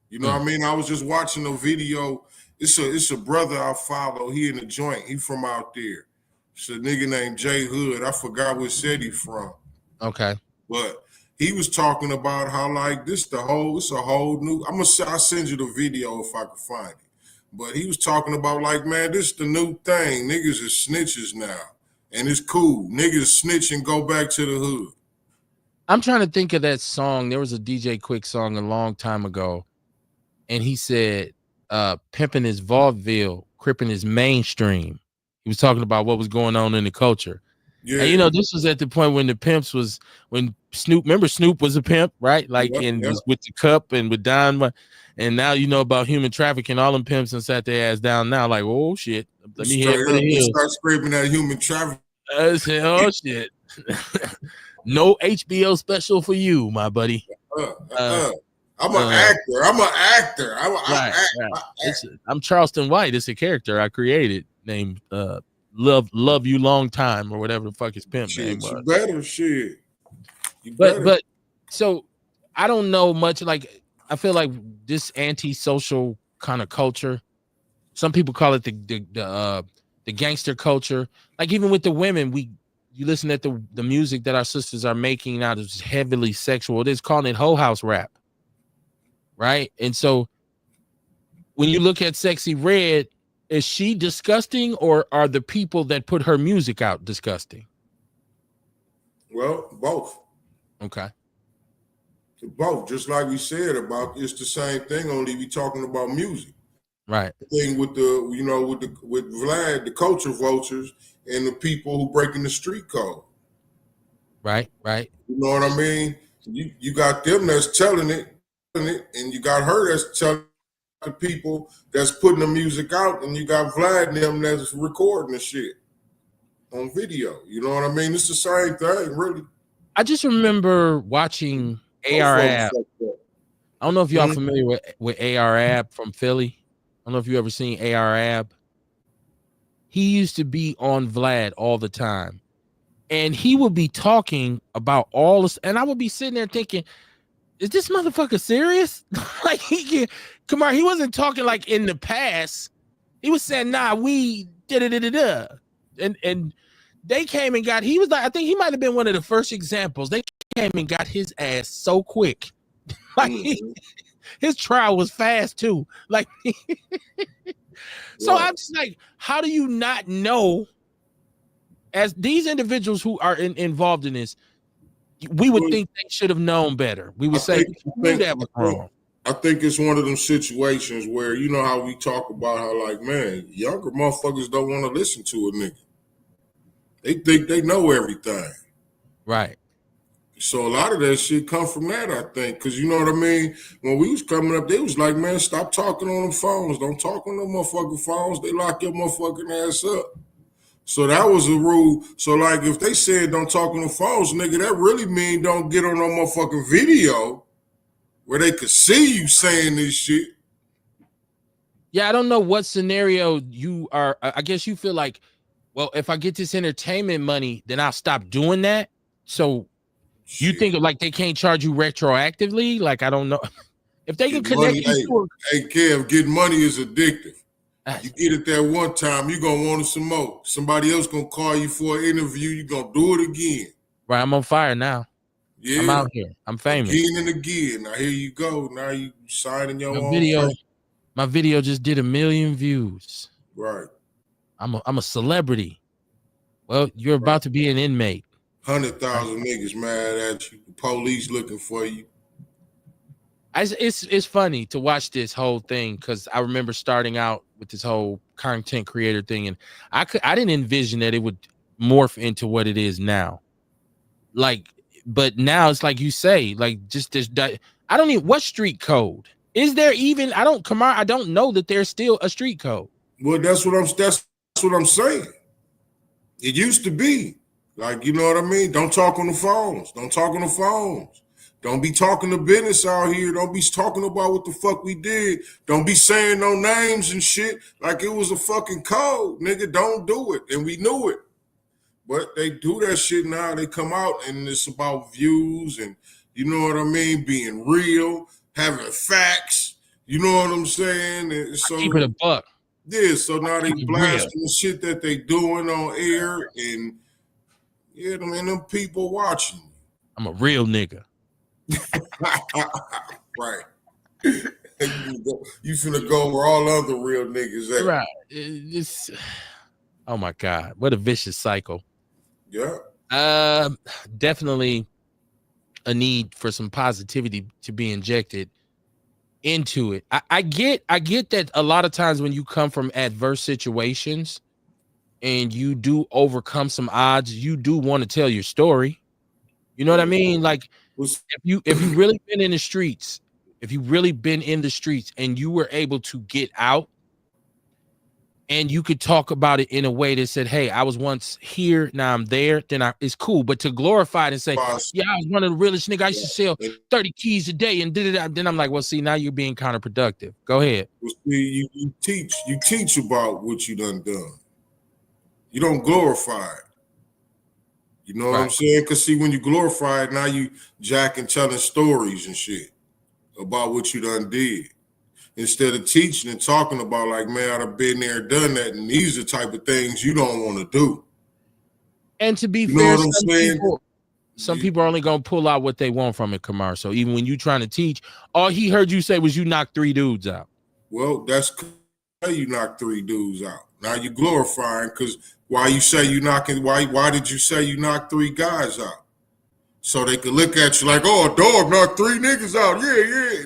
You know what I mean? I was just watching a video. It's a brother I follow. He in the joint. He from out there. It's a nigga named Jay Hood. I forgot what city he from. Okay. But he was talking about how like it's a whole new. I'll send you the video if I can find it. But he was talking about like, man, this is the new thing. Niggas is snitches now. And it's cool. Niggas snitch and go back to the hood. I'm trying to think of that song. There was a DJ Quick song a long time ago. And he said, pimping his vaudeville, cripping his mainstream. He was talking about what was going on in the culture. Yeah. And you know, this was at the point when the pimps was when Snoop. Remember, Snoop was a pimp, right? Like, was with the cup and with Don. And now you know about human trafficking. All them pimps and sat their ass down now. Like, oh shit, let me head for the hills. Start screaming at human trafficking. I said, oh shit, no HBO special for you, my buddy. I'm an actor. I'm an actor. I'm Charleston White. It's a character I created named Love You Long Time or whatever the fuck his pimp name was. You better shit. But so I don't know much. Like, I feel like this anti-social kind of culture. Some people call it the gangster culture. Like, even with the women, you listen at the music that our sisters are making now is heavily sexual. It is calling it hoe house rap, right? And so when you look at Sexy Red, is she disgusting, or are the people that put her music out disgusting? Well, both. Okay. Both, just like we said about, it's the same thing, only we talking about music. Right. The thing with with Vlad, the culture vultures, and the people who breaking the street code. Right. You know what I mean? You got them that's telling it, and you got her that's telling the people that's putting the music out, and you got Vlad and them that's recording the shit on video. You know what I mean? It's the same thing, really. I just remember watching AR-AB. I don't know if y'all familiar with AR-AB from Philly. I don't know if you ever seen AR-AB. He used to be on Vlad all the time. And he would be talking about all this, and I would be sitting there thinking, is this motherfucker serious? Like, he wasn't talking like in the past. He was saying, nah, we da-da-da-da-da. And they came and got, he was like, I think he might have been one of the first examples. They came and got his ass so quick. Like, his trial was fast too. Like, so I'm just like, how do you not know, as these individuals who are involved in this, we would think they should have known better. We would say that was wrong. I think it's one of them situations where, you know how we talk about how, like, man, younger motherfuckers don't want to listen to a nigga. They think they know everything. Right. So a lot of that shit come from that, I think. Because, you know what I mean? When we was coming up, they was like, man, stop talking on them phones. Don't talk on them motherfucking phones. They lock your motherfucking ass up. So that was a rule. So, like, if they said don't talk on the phones, nigga, that really mean don't get on no motherfucking video where they could see you saying this shit. Yeah, I don't know what scenario you are. I guess you feel like, well, if I get this entertainment money, then I'll stop doing that. So you think like they can't charge you retroactively? Like, I don't know. If they can connect you. Hey, Kev, getting money is addictive. You get it that one time, you're going to want it some more. Somebody else going to call you for an interview. You're going to do it again. Right, I'm on fire now. Yeah. I'm out here. I'm famous. Again and again. Now, here you go. Now you signing your own video. My video just did 1 million views. Right. I'm a celebrity. Well, you're about to be an inmate. 100,000 niggas mad at you. The police looking for you. It's funny to watch this whole thing, because I remember starting out with this whole content creator thing, and I didn't envision that it would morph into what it is now. Like, but now it's like you say, like, just this. I don't even, what street code is there even? I don't know that there's still a street code. Well, that's what I'm saying. It used to be like, you know what I mean? Don't talk on the phones. Don't talk on the phones. Don't be talking to business out here. Don't be talking about what the fuck we did. Don't be saying no names and shit like it was a fucking code. Nigga, don't do it. And we knew it. But they do that shit now. They come out and it's about views and, you know what I mean, being real, having facts. You know what I'm saying? And so, keep it a buck. Yeah, so now they blasting the shit that they doing on air. And, yeah, I mean, them people watching. I'm a real nigga. Right. You finna go where all other real niggas at. Right. It's, oh my God, what a vicious cycle. Yeah. Definitely a need for some positivity to be injected into it. I get that a lot of times when you come from adverse situations, and you do overcome some odds, you do want to tell your story. You know what I mean? Like if you really been in the streets, if you really been in the streets and you were able to get out and you could talk about it in a way that said, hey, I was once here, now I'm there, then it's cool. But to glorify it and say, yeah, I was one of the realest niggas. I used to sell 30 keys a day and then I'm like, well, see, now you're being counterproductive. Go ahead. Well, see, you teach about what you done. You don't glorify it. You know what I'm saying? Because see, when you glorify it, now you jacking telling stories and shit about what you done did. Instead of teaching and talking about like, man, I've been there, done that, and these are the type of things you don't want to do. And to be fair, some people are only gonna pull out what they want from it, Kamar. So even when you trying to teach, all he heard you say was you knocked 3 dudes out. Well, that's you knocked 3 dudes out. Now you glorifying because why you say you knocking? Why did you say you knocked 3 guys out? So they could look at you like, oh, a dog knocked 3 niggas out. Yeah.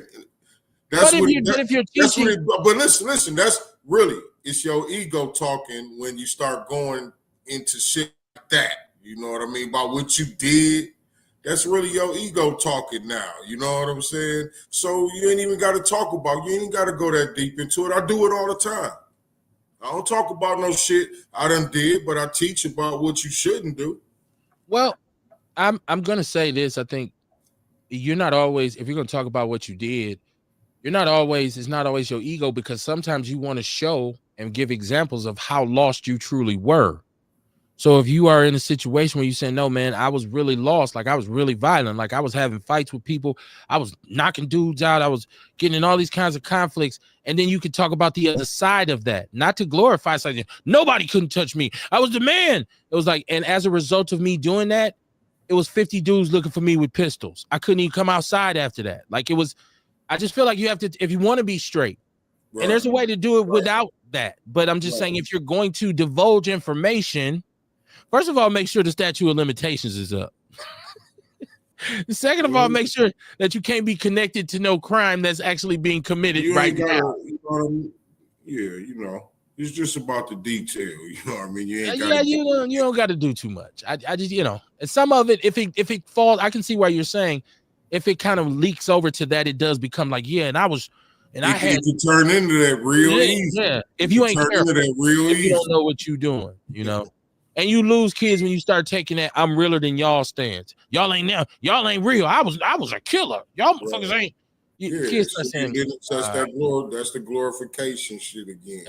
That's but if you're teaching, but listen, that's really, it's your ego talking when you start going into shit like that. You know what I mean? About what you did. That's really your ego talking now. You know what I'm saying? So you ain't even got to talk about, you ain't got to go that deep into it. I do it all the time. I don't talk about no shit I done did, but I teach about what you shouldn't do. Well, I'm gonna say this. I think you're not always, if you're gonna talk about what you did, it's not always your ego, because sometimes you want to show and give examples of how lost you truly were. So if you are in a situation where you say, no, man, I was really lost, like I was really violent, like I was having fights with people, I was knocking dudes out, I was getting in all these kinds of conflicts, and then you can talk about the other side of that, not to glorify something. Nobody couldn't touch me. I was the man. It was like, and as a result of me doing that, it was 50 dudes looking for me with pistols. I couldn't even come outside after that. Like it was, I just feel like you have to, if you want to be straight, and there's a way to do it without that. But I'm just saying, if you're going to divulge information, first of all, make sure the statute of limitations is up. Second of all, make sure that you can't be connected to no crime that's actually being committed right now. It's just about the detail. You know what I mean? You don't got to do too much. I just, and some of it, if it falls, I can see why you're saying, if it kind of leaks over to that, it does become like, it can turn into that real easy. Yeah, if you ain't careful, you don't know what you're doing, and you lose kids when you start taking that I'm realer than y'all stance. Y'all ain't real. I was a killer. Y'all motherfuckers ain't. Kids start saying that's the glorification shit again.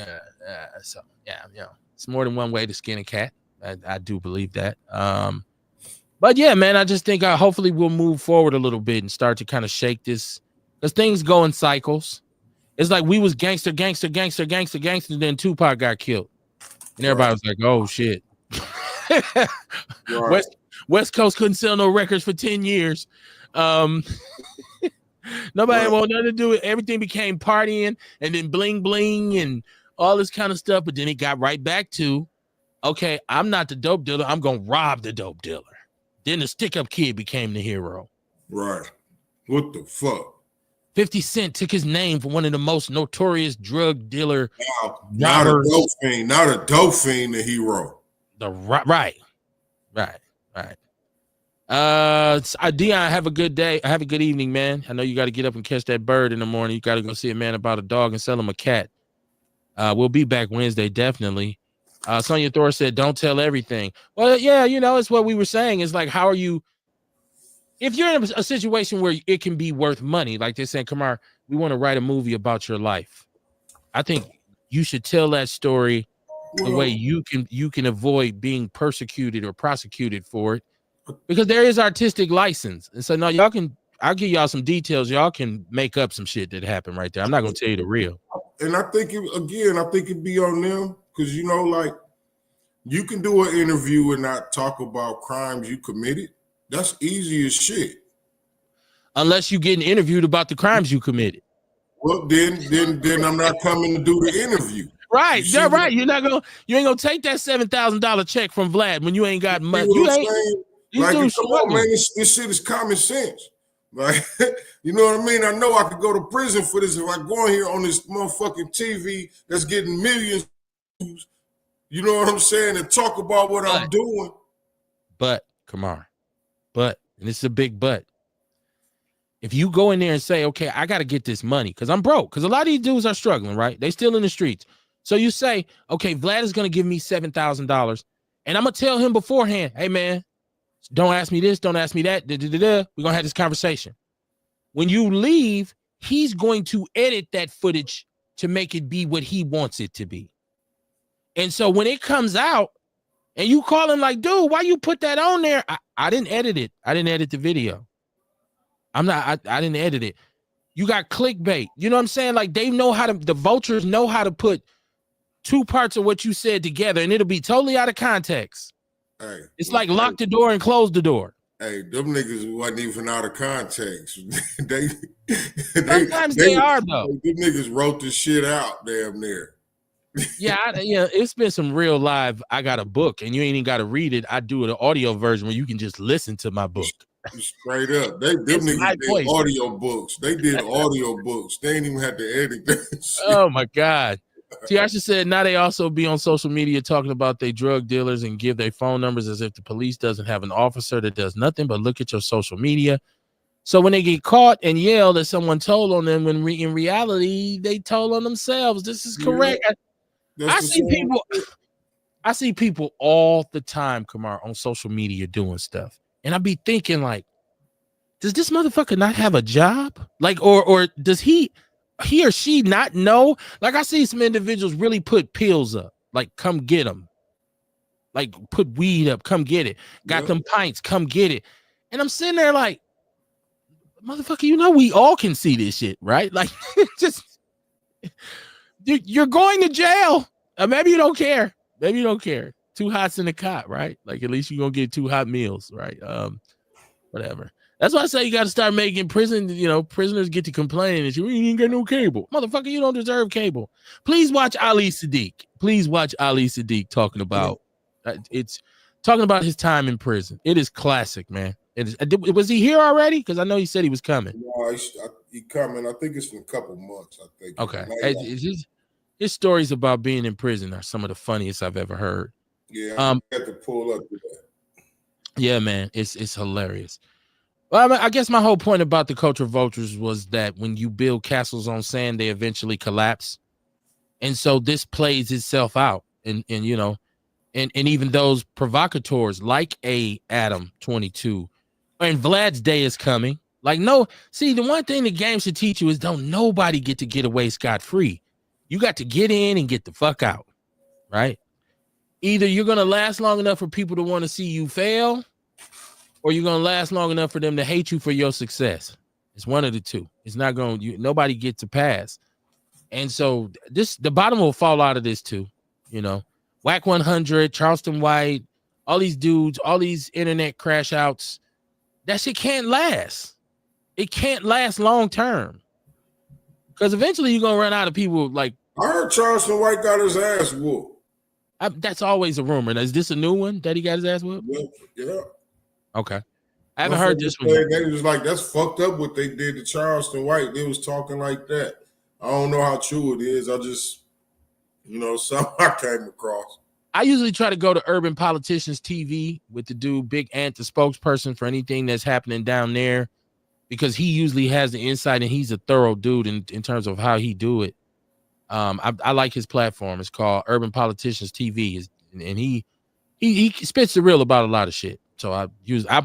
It's more than one way to skin a cat. I do believe that. But yeah, man, I just think hopefully we'll move forward a little bit and start to kind of shake this, because things go in cycles. It's like we was gangster, and then Tupac got killed. And everybody was like, oh, shit. West Coast couldn't sell no records for 10 years. Nobody wanted nothing to do with it. Everything became partying and then bling bling and all this kind of stuff. But then it got right back to, okay, I'm not the dope dealer. I'm going to rob the dope dealer. Then the stick-up kid became the hero. Right. What the fuck? 50 Cent took his name from one of the most notorious drug dealer. Not a dope fiend, the hero. Right. Dion, have a good day. Have a good evening, man. I know you got to get up and catch that bird in the morning. You got to go see a man about a dog and sell him a cat. We'll be back Wednesday, definitely. Sonia Thor said, don't tell everything. Well, yeah, it's what we were saying. It's like, how are you, if you're in a situation where it can be worth money, like they're saying, Kamar, we want to write a movie about your life. I think you should tell that story the way you can avoid being persecuted or prosecuted for it, because there is artistic license. And so now I'll give y'all some details. Y'all can make up some shit that happened right there. I'm not going to tell you the real. And I think it'd be on them. Because, like, you can do an interview and not talk about crimes you committed. That's easy as shit. Unless you getting interviewed about the crimes you committed. Well, then I'm not coming to do the interview. Right. You're right. You ain't gonna take that $7,000 check from Vlad when you ain't got money. Come on, man, this shit is common sense. Like, you know what I mean? I know I could go to prison for this if I go on here on this motherfucking TV that's getting millions You know what I'm saying? And talk about what I'm doing. But, Kamar, and this is a big but. If you go in there and say, okay, I got to get this money because I'm broke, because a lot of these dudes are struggling, right? They still in the streets. So you say, okay, Vlad is going to give me $7,000, and I'm going to tell him beforehand, hey, man, don't ask me this, don't ask me that. We're going to have this conversation. When you leave, he's going to edit that footage to make it be what he wants it to be. And so when it comes out and you call him like, dude, why you put that on there? I didn't edit it. I didn't edit the video. I didn't edit it. You got clickbait. You know what I'm saying? Like they know how to, the vultures know how to put two parts of what you said together and it'll be totally out of context. Hey, it's like lock the door and close the door. Hey, them niggas wasn't even out of context. Sometimes they are though. Them niggas wrote this shit out damn near. Yeah, it's been some real live. I got a book and you ain't even got to read it. I do an audio version where you can just listen to my book. Straight up. Them niggas did audio books. They did audio books. They ain't even had to edit that. Oh my God. Tiasha said now they also be on social media talking about they drug dealers and give their phone numbers as if the police doesn't have an officer that does nothing but look at your social media. So when they get caught and yell that someone told on them, when in reality they told on themselves. This is correct. Yeah, I see people all the time, Kamar, on social media doing stuff, and I be thinking like, does this motherfucker not have a job? Like, or does he or she not know? Like I see some individuals really put pills up, like come get them, like put weed up, come get it. Got them pints, come get it. And I'm sitting there like, motherfucker, you know we all can see this shit, right? Like, just you're going to jail. Maybe you don't care. Maybe you don't care. 2 hots in the cot, right? Like at least you're gonna get 2 hot meals, right? Whatever. That's why I say you got to start making prison, prisoners get to complain and you ain't got no cable. Motherfucker, you don't deserve cable. Please watch Ali Sadiq. Please watch Ali Sadiq talking about his time in prison. It is classic, man. It is. Was he here already? Because I know he said he was coming. No, he coming. I think it's in a couple months, I think. Okay. His stories about being in prison are some of the funniest I've ever heard. Yeah, I have to pull up to that. Yeah, man. It's hilarious. Well, I guess my whole point about the culture vultures was that when you build castles on sand, they eventually collapse. And so this plays itself out. And even those provocateurs like Adam 22 and Vlad's day is coming. Like, the one thing the game should teach you is don't nobody get away scot-free. You got to get in and get the fuck out, right? Either you're going to last long enough for people to want to see you fail, or you're going to last long enough for them to hate you for your success. It's one of the two. It's not going, nobody gets a pass. And so the bottom will fall out of this too. Whack 100, Charleston White, all these dudes, all these internet crash outs, that shit can't last. It can't last long term. Because eventually you're going to run out of people like. I heard Charleston White got his ass whooped. That's always a rumor. Now, is this a new one that he got his ass whooped? Yeah. Okay. I haven't heard this one. They was like, that's fucked up what they did to Charleston White. They was talking like that. I don't know how true it is. I just, something I came across. I usually try to go to Urban Politicians TV with the dude, Big Ant, the spokesperson for anything that's happening down there, because he usually has the insight and he's a thorough dude in terms of how he do it. I like his platform. It's called Urban Politicians TV, and he spits the real about a lot of shit. So I'm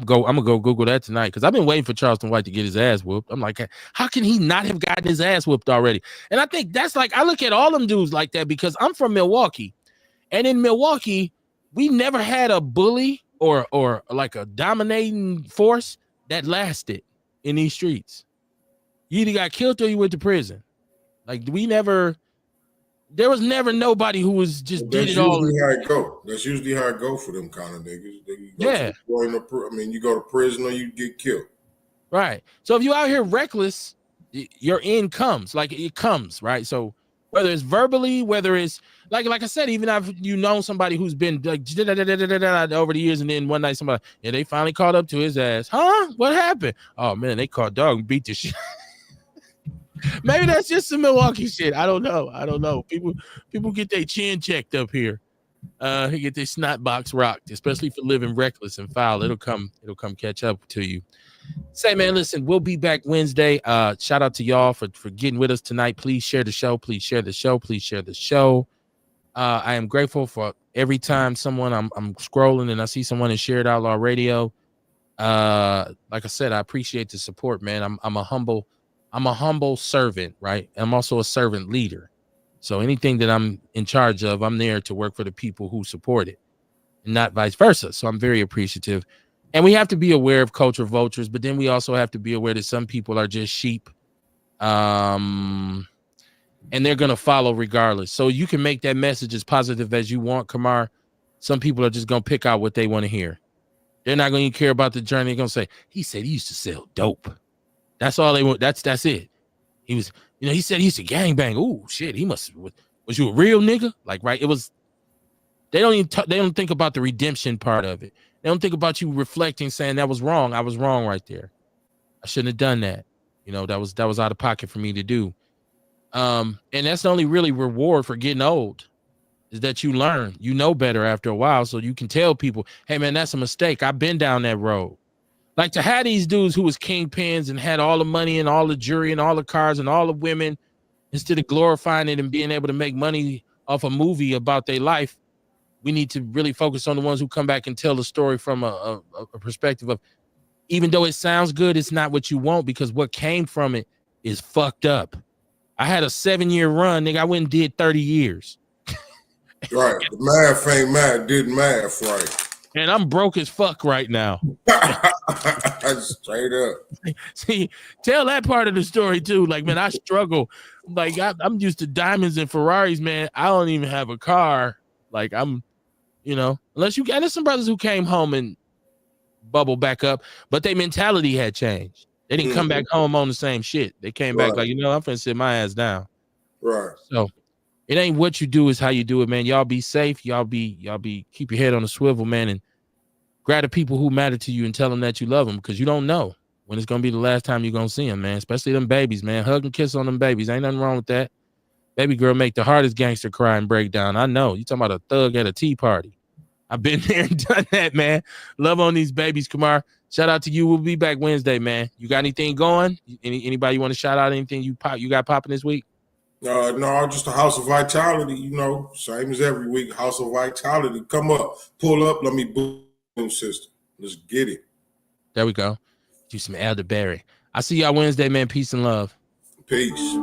gonna go Google that tonight because I've been waiting for Charleston White to get his ass whooped. I'm like, how can he not have gotten his ass whooped already? And I think that's like, I look at all them dudes like that because I'm from Milwaukee, and in Milwaukee, we never had a bully or like a dominating force that lasted in these streets. You either got killed or you went to prison. Like there was never nobody who was just did it all. That's usually how it go for them kind of niggas. You go to prison or you get killed. Right. So if you out here reckless, your end comes. Like it comes, right? So whether it's verbally, whether it's like I said, even if you know somebody who's been like over the years, and then one night somebody, they finally caught up to his ass. Huh? What happened? Oh man, they caught dog and beat the shit. Maybe that's just some Milwaukee shit. I don't know. People get their chin checked up here. He get this snot box rocked, especially for living reckless and foul. It'll come catch up to you. Say, man, listen, we'll be back Wednesday. Shout out to y'all for getting with us tonight. Please share the show. Please share the show. Please share the show. I am grateful for every time someone I'm scrolling and I see someone in Shared Outlaw Radio. Like I said, I appreciate the support, man. I'm a humble servant, right? I'm also a servant leader. So anything that I'm in charge of, I'm there to work for the people who support it and not vice versa. So I'm very appreciative. And we have to be aware of culture vultures, but then we also have to be aware that some people are just sheep. And they're going to follow regardless. So you can make that message as positive as you want, Kamar. Some people are just going to pick out what they want to hear. They're not going to care about the journey. They're going to say, he said he used to sell dope. That's all they want. That's it. He was, he said he used to gangbang. Ooh, shit. He was you a real nigga? Like, right. It was, they don't think about the redemption part of it. They don't think about you reflecting, saying that was wrong. I was wrong right there. I shouldn't have done that. That was out of pocket for me to do. And that's the only really reward for getting old is that you learn, better after a while. So you can tell people, hey man, that's a mistake. I've been down that road. Like to have these dudes who was kingpins and had all the money and all the jury and all the cars and all the women, instead of glorifying it and being able to make money off a movie about their life, we need to really focus on the ones who come back and tell the story from a perspective of, even though it sounds good, it's not what you want because what came from it is fucked up. I had a 7-year run, nigga. I went and did 30 years. Right. The math ain't math, did math right. And I'm broke as fuck right now. Straight up. See, tell that part of the story too. Like, man, I struggle. Like, I'm used to diamonds and Ferraris, man. I don't even have a car. Like, I'm, unless there's some brothers who came home and bubble back up, but their mentality had changed. They didn't come back home on the same shit. They came back like, I'm finna sit my ass down. Right. So it ain't what you do, is how you do it, man. Y'all be safe. Y'all be keep your head on the swivel, man, and grab the people who matter to you and tell them that you love them, because you don't know when it's gonna be the last time you're gonna see them, man. Especially them babies, man. Hug and kiss on them babies. Ain't nothing wrong with that. Baby girl make the hardest gangster cry and break down. I know. You talking about a thug at a tea party. I've been there and done that, man. Love on these babies, Kamar. Shout out to you. We'll be back Wednesday, man. You got anything going? Anybody you want to shout out? Anything you got popping this week? No, just a House of Vitality, same as every week. House of Vitality. Come up, pull up, let me boom, sister. Let's get it. There we go. Do some elderberry. I see y'all Wednesday, man. Peace and love. Peace.